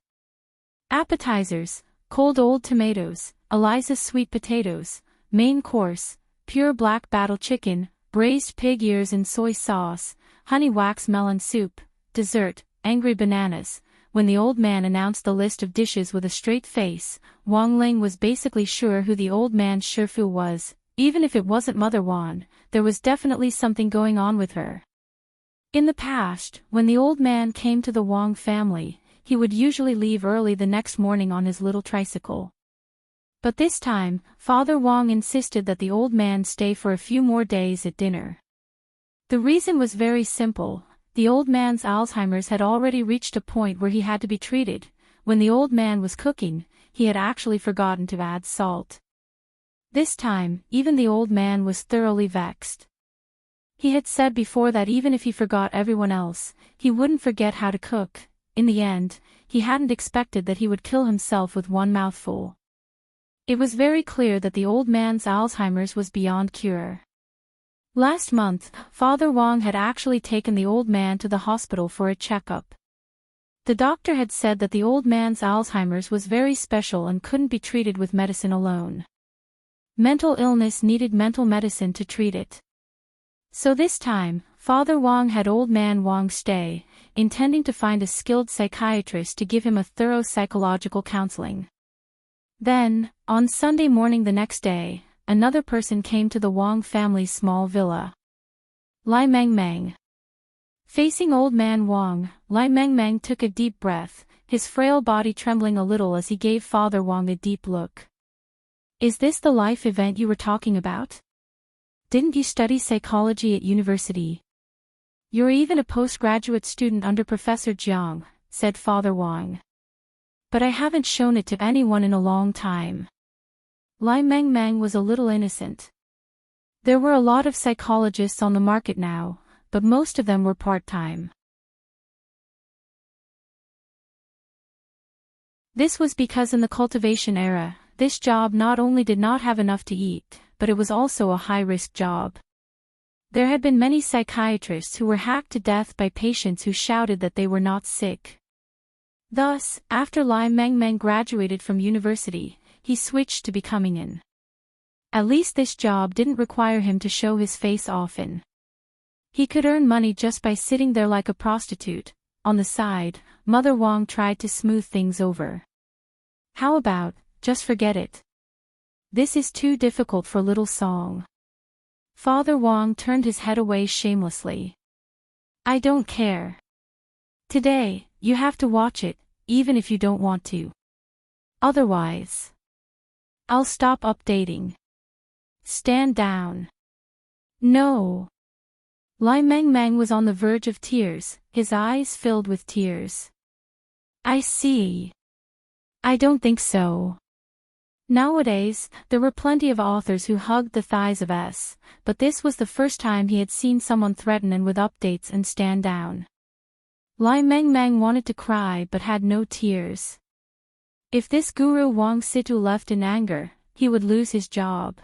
Appetizers: cold old tomatoes, Eliza's sweet potatoes; main course: pure black battle chicken, braised pig ears in soy sauce, honey wax melon soup; dessert: angry bananas. When the old man announced the list of dishes with a straight face, Wang Ling was basically sure who the old man's Shifu was. Even if it wasn't Mother Wan, there was definitely something going on with her. In the past, when the old man came to the Wang family, he would usually leave early the next morning on his little tricycle. But this time, Father Wang insisted that the old man stay for a few more days at dinner. The reason was very simple: the old man's Alzheimer's had already reached a point where he had to be treated. When the old man was cooking, he had actually forgotten to add salt. This time, even the old man was thoroughly vexed. He had said before that even if he forgot everyone else, he wouldn't forget how to cook. In the end, he hadn't expected that he would kill himself with one mouthful. It was very clear that the old man's Alzheimer's was beyond cure. Last month, Father Wang had actually taken the old man to the hospital for a checkup. The doctor had said that the old man's Alzheimer's was very special and couldn't be treated with medicine alone. Mental illness needed mental medicine to treat it. So this time, Father Wang had old man Wang stay, intending to find a skilled psychiatrist to give him a thorough psychological counseling. Then, on Sunday morning the next day, another person came to the Wang family's small villa. Lai Mengmeng. Facing old man Wang, Lai Mengmeng took a deep breath, his frail body trembling a little as he gave Father Wang a deep look. "Is this the life event you were talking about? Didn't you study psychology at university? You're even a postgraduate student under Professor Jiang," said Father Wang. "But I haven't shown it to anyone in a long time." Lai Mengmeng was a little innocent. There were a lot of psychologists on the market now, but most of them were part-time. This was because in the cultivation era, this job not only did not have enough to eat, but it was also a high-risk job. There had been many psychiatrists who were hacked to death by patients who shouted that they were not sick. Thus, after Lai Mengmeng graduated from university, he switched to becoming an. At least this job didn't require him to show his face often. He could earn money just by sitting there like a prostitute. On the side, Mother Wang tried to smooth things over. "How about, just forget it? This is too difficult for little Song." Father Wang turned his head away shamelessly. "I don't care. Today, you have to watch it, even if you don't want to. Otherwise, I'll stop updating. Stand down." "No." Lai Mengmeng was on the verge of tears, his eyes filled with tears. "I see. I don't think so." Nowadays, there were plenty of authors who hugged the thighs of S, but this was the first time he had seen someone threaten and with updates and stand down. Lai Mengmeng wanted to cry but had no tears. If this guru Wang Situ left in anger, he would lose his job.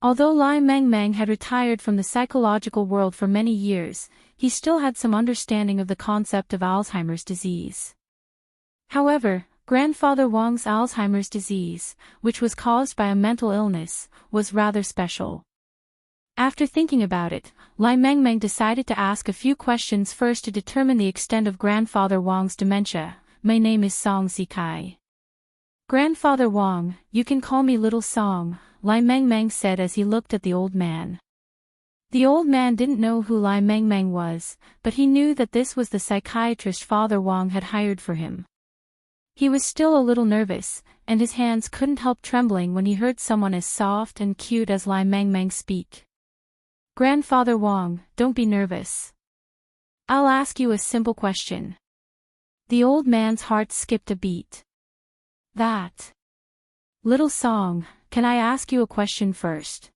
Although Lai Mengmeng had retired from the psychological world for many years, he still had some understanding of the concept of Alzheimer's disease. However, Grandfather Wang's Alzheimer's disease, which was caused by a mental illness, was rather special. After thinking about it, Lai Mengmeng decided to ask a few questions first to determine the extent of Grandfather Wang's dementia. "My name is Song Zikai." "Grandfather Wang, you can call me Little Song," Lai Mengmeng said as he looked at the old man. The old man didn't know who Lai Mengmeng was, but he knew that this was the psychiatrist Father Wang had hired for him. He was still a little nervous, and his hands couldn't help trembling when he heard someone as soft and cute as Lai Mengmeng speak. "Grandfather Wang, don't be nervous. I'll ask you a simple question." The old man's heart skipped a beat. "That Little song, can I ask you a question first?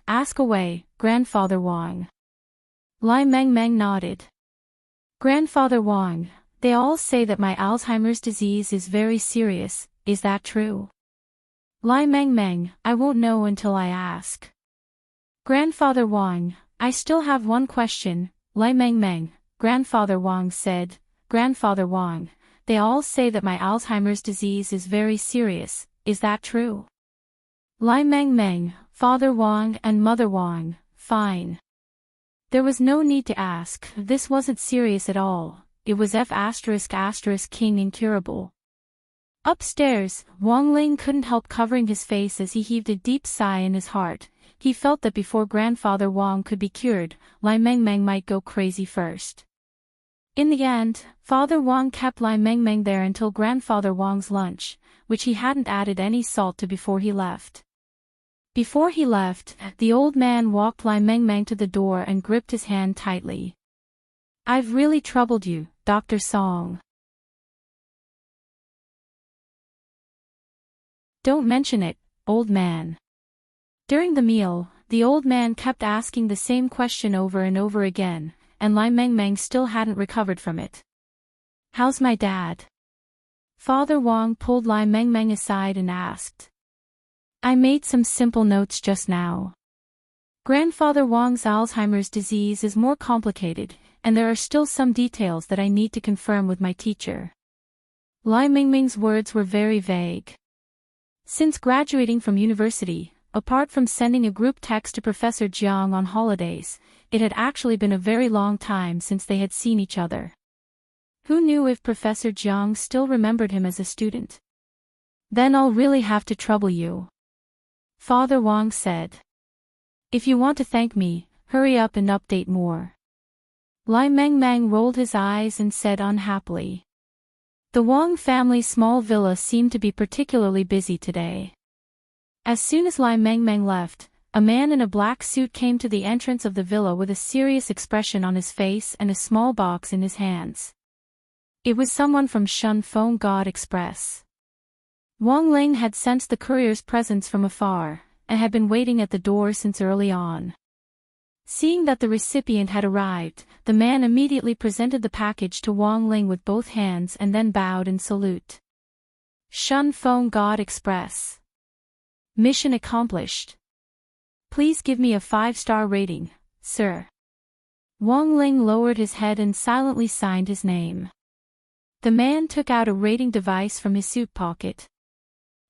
Ask away, Grandfather Wang. Lai Meng Meng nodded. Grandfather Wang, they all say that my Alzheimer's disease is very serious, is that true? Lai Meng Meng, I won't know until I ask. Grandfather Wang, I still have one question, Lai Meng Meng, Grandfather Wang said. Grandfather Wang, they all say that my Alzheimer's disease is very serious, is that true? Lai Meng Meng, Father Wang and Mother Wang, fine. There was no need to ask, this wasn't serious at all, it was King incurable. Upstairs, Wang Ling couldn't help covering his face as he heaved a deep sigh in his heart. He felt that before Grandfather Wang could be cured, Lai Meng Meng might go crazy first. In the end, Father Wang kept Lai Meng Meng there until Grandfather Wang's lunch, which he hadn't added any salt to before he left. Before he left, the old man walked Lai Meng Meng to the door and gripped his hand tightly. I've really troubled you, Dr. Song. Don't mention it, old man. During the meal, the old man kept asking the same question over and over again, and Lai Meng Meng still hadn't recovered from it. How's my dad? Father Wang pulled Lai Meng Meng aside and asked. I made some simple notes just now. Grandfather Wang's Alzheimer's disease is more complicated, and there are still some details that I need to confirm with my teacher. Lai Meng Meng's words were very vague. Since graduating from university, apart from sending a group text to Professor Jiang on holidays, it had actually been a very long time since they had seen each other. Who knew if Professor Jiang still remembered him as a student? Then I'll really have to trouble you. Father Wang said. If you want to thank me, hurry up and update more. Lai Meng Meng rolled his eyes and said unhappily. The Wang family's small villa seemed to be particularly busy today. As soon as Lai Meng Meng left, a man in a black suit came to the entrance of the villa with a serious expression on his face and a small box in his hands. It was someone from Shun Feng God Express. Wang Ling had sensed the courier's presence from afar, and had been waiting at the door since early on. Seeing that the recipient had arrived, the man immediately presented the package to Wang Ling with both hands and then bowed in salute. Shun Feng God Express. Mission accomplished. Please give me a 5-star rating, sir. Wang Ling lowered his head and silently signed his name. The man took out a rating device from his suit pocket.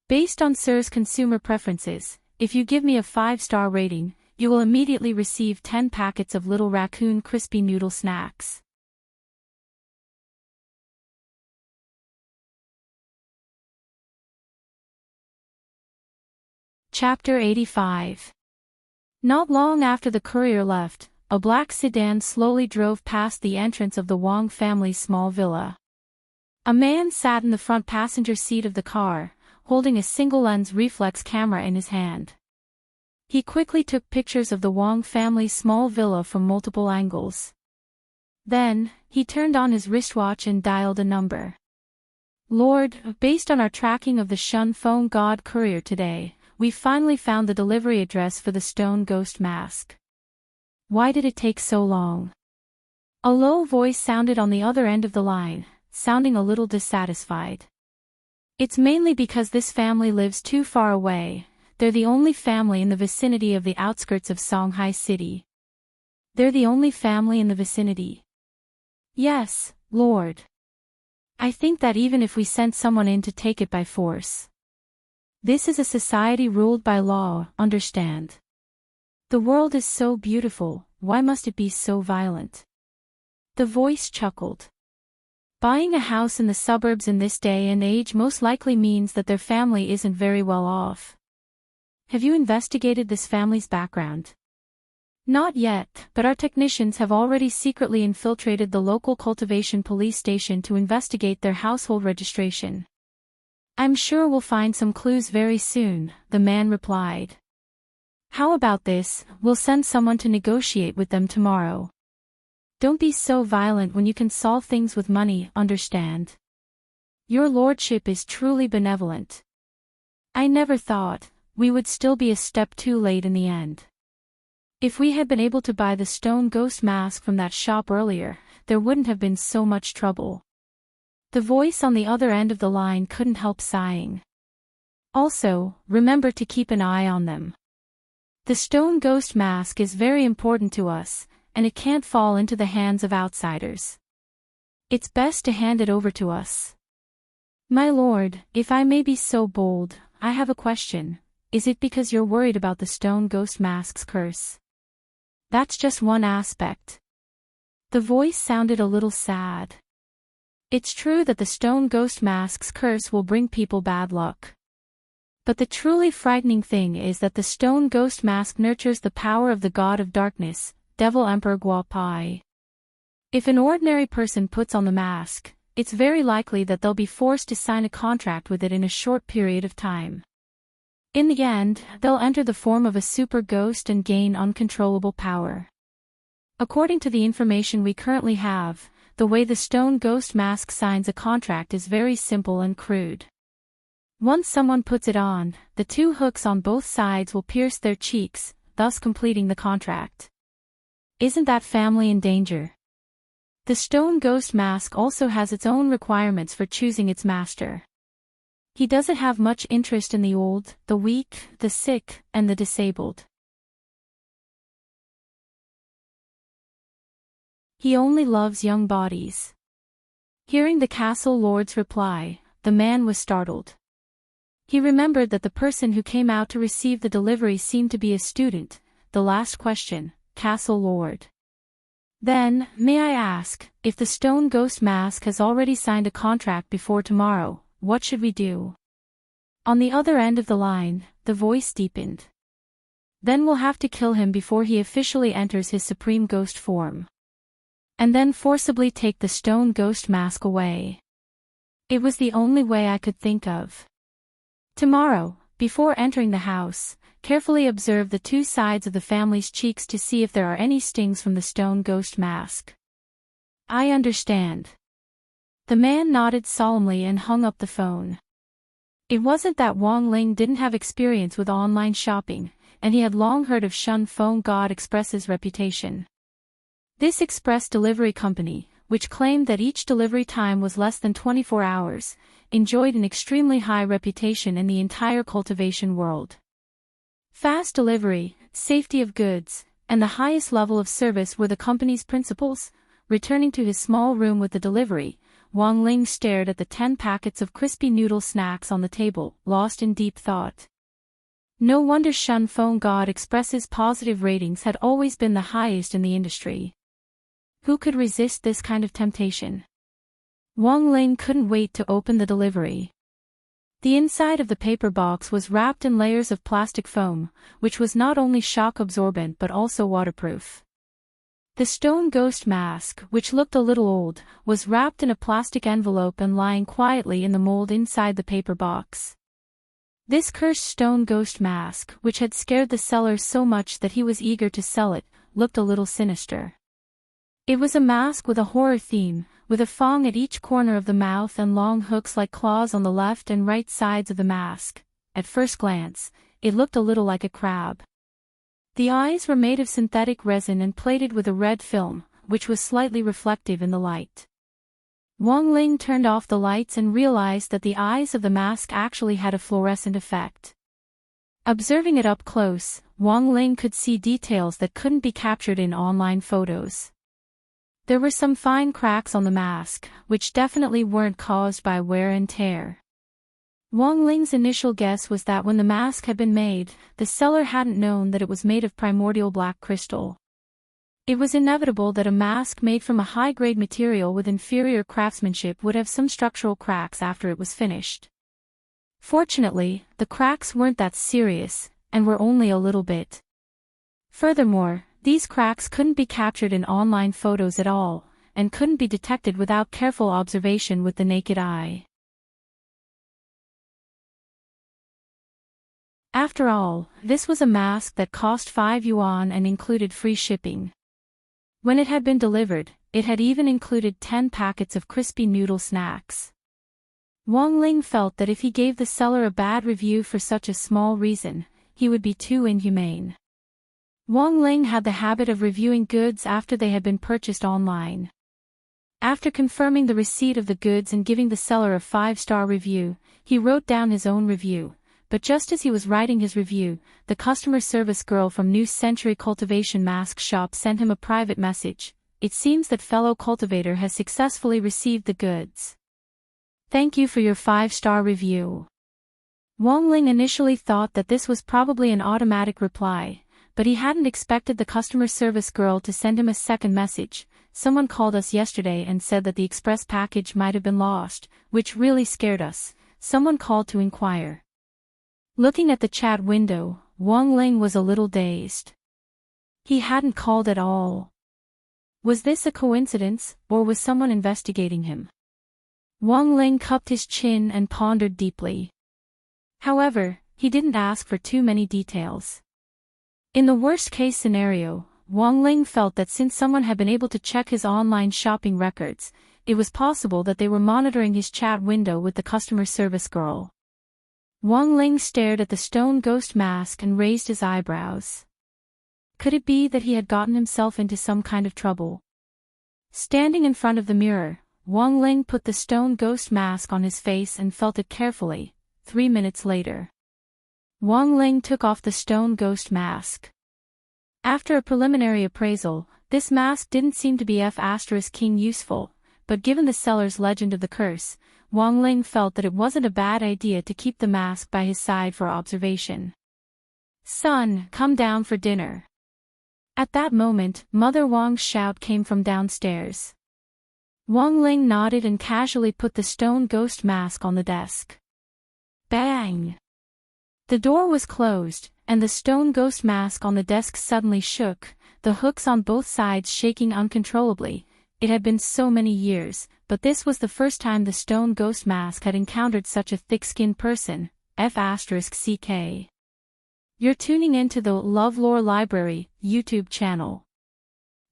Based on sir's consumer preferences, if you give me a 5-star rating, you will immediately receive 10 packets of Little Raccoon crispy noodle snacks. Chapter 85. Not long after the courier left, a black sedan slowly drove past the entrance of the Wang family's small villa. A man sat in the front passenger seat of the car, holding a single-lens reflex camera in his hand. He quickly took pictures of the Wang family's small villa from multiple angles. Then, he turned on his wristwatch and dialed a number. Lord, based on our tracking of the Shun Feng God courier today, we finally found the delivery address for the stone ghost mask. Why did it take so long? A low voice sounded on the other end of the line, sounding a little dissatisfied. It's mainly because this family lives too far away. They're the only family in the vicinity of the outskirts of Songhai City. They're the only family in the vicinity. Yes, Lord. I think that even if we sent someone in to take it by force. This is a society ruled by law, understand? The world is so beautiful, why must it be so violent? The voice chuckled. Buying a house in the suburbs in this day and age most likely means that their family isn't very well off. Have you investigated this family's background? Not yet, but our technicians have already secretly infiltrated the local cultivation police station to investigate their household registration. I'm sure we'll find some clues very soon, the man replied. How about this, we'll send someone to negotiate with them tomorrow. Don't be so violent when you can solve things with money, understand? Your lordship is truly benevolent. I never thought we would still be a step too late in the end. If we had been able to buy the stone ghost mask from that shop earlier, there wouldn't have been so much trouble. The voice on the other end of the line couldn't help sighing. Also, remember to keep an eye on them. The stone ghost mask is very important to us, and it can't fall into the hands of outsiders. It's best to hand it over to us. My lord, if I may be so bold, I have a question. Is it because you're worried about the stone ghost mask's curse? That's just one aspect. The voice sounded a little sad. It's true that the stone ghost mask's curse will bring people bad luck. But the truly frightening thing is that the stone ghost mask nurtures the power of the god of darkness, Devil Emperor Guapai. If an ordinary person puts on the mask, it's very likely that they'll be forced to sign a contract with it in a short period of time. In the end, they'll enter the form of a super ghost and gain uncontrollable power. According to the information we currently have, the way the stone ghost mask signs a contract is very simple and crude. Once someone puts it on, the two hooks on both sides will pierce their cheeks, thus completing the contract. Isn't that family in danger? The stone ghost mask also has its own requirements for choosing its master. He doesn't have much interest in the old, the weak, the sick, and the disabled. He only loves young bodies. Hearing the castle lord's reply, the man was startled. He remembered that the person who came out to receive the delivery seemed to be a student. The last question, Castle Lord. Then, may I ask, if the stone ghost mask has already signed a contract before tomorrow, what should we do? On the other end of the line, the voice deepened. Then we'll have to kill him before he officially enters his supreme ghost form. And then forcibly take the stone ghost mask away. It was the only way I could think of. Tomorrow, before entering the house, carefully observe the two sides of the family's cheeks to see if there are any stings from the stone ghost mask. I understand. The man nodded solemnly and hung up the phone. It wasn't that Wang Ling didn't have experience with online shopping, and he had long heard of Shun Feng God Express's reputation. This express delivery company, which claimed that each delivery time was less than 24 hours, enjoyed an extremely high reputation in the entire cultivation world. Fast delivery, safety of goods, and the highest level of service were the company's principles. Returning to his small room with the delivery, Wang Ling stared at the 10 packets of crispy noodle snacks on the table, lost in deep thought. No wonder Shun Feng God Express's positive ratings had always been the highest in the industry. Who could resist this kind of temptation? Wang Ling couldn't wait to open the delivery. The inside of the paper box was wrapped in layers of plastic foam, which was not only shock-absorbent but also waterproof. The stone ghost mask, which looked a little old, was wrapped in a plastic envelope and lying quietly in the mold inside the paper box. This cursed stone ghost mask, which had scared the seller so much that he was eager to sell it, looked a little sinister. It was a mask with a horror theme, with a fang at each corner of the mouth and long hooks like claws on the left and right sides of the mask. At first glance, it looked a little like a crab. The eyes were made of synthetic resin and plated with a red film, which was slightly reflective in the light. Wang Ling turned off the lights and realized that the eyes of the mask actually had a fluorescent effect. Observing it up close, Wang Ling could see details that couldn't be captured in online photos. There were some fine cracks on the mask, which definitely weren't caused by wear and tear. Wang Ling's initial guess was that when the mask had been made, the seller hadn't known that it was made of primordial black crystal. It was inevitable that a mask made from a high-grade material with inferior craftsmanship would have some structural cracks after it was finished. Fortunately, the cracks weren't that serious, and were only a little bit. Furthermore, these cracks couldn't be captured in online photos at all, and couldn't be detected without careful observation with the naked eye. After all, this was a mask that cost 5 yuan and included free shipping. When it had been delivered, it had even included 10 packets of crispy noodle snacks. Wang Ling felt that if he gave the seller a bad review for such a small reason, he would be too inhumane. Wang Ling had the habit of reviewing goods after they had been purchased online. After confirming the receipt of the goods and giving the seller a 5-star review, he wrote down his own review, but just as he was writing his review, the customer service girl from New Century Cultivation Mask Shop sent him a private message. It seems that fellow cultivator has successfully received the goods. Thank you for your 5-star review. Wang Ling initially thought that this was probably an automatic reply, but he hadn't expected the customer service girl to send him a second message. Someone called us yesterday and said that the express package might have been lost, which really scared us. Someone called to inquire. Looking at the chat window, Wang Ling was a little dazed. He hadn't called at all. Was this a coincidence, or was someone investigating him? Wang Ling cupped his chin and pondered deeply. However, he didn't ask for too many details. In the worst-case scenario, Wang Ling felt that since someone had been able to check his online shopping records, it was possible that they were monitoring his chat window with the customer service girl. Wang Ling stared at the stone ghost mask and raised his eyebrows. Could it be that he had gotten himself into some kind of trouble? Standing in front of the mirror, Wang Ling put the stone ghost mask on his face and felt it carefully. 3 minutes later, Wang Ling took off the stone ghost mask. After a preliminary appraisal, this mask didn't seem to be F*King useful, but given the seller's legend of the curse, Wang Ling felt that it wasn't a bad idea to keep the mask by his side for observation. Son, come down for dinner. At that moment, Mother Wang's shout came from downstairs. Wang Ling nodded and casually put the stone ghost mask on the desk. Bang! The door was closed, and the stone ghost mask on the desk suddenly shook, the hooks on both sides shaking uncontrollably. It had been so many years, but this was the first time the stone ghost mask had encountered such a thick-skinned person. F***CK. You're tuning in to the LoveLore Library YouTube channel.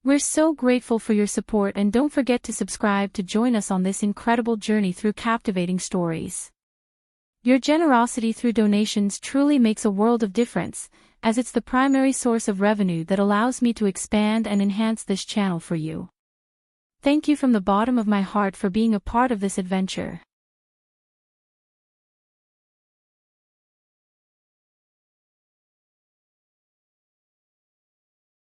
We're so grateful for your support, and don't forget to subscribe to join us on this incredible journey through captivating stories. Your generosity through donations truly makes a world of difference, as it's the primary source of revenue that allows me to expand and enhance this channel for you. Thank you from the bottom of my heart for being a part of this adventure.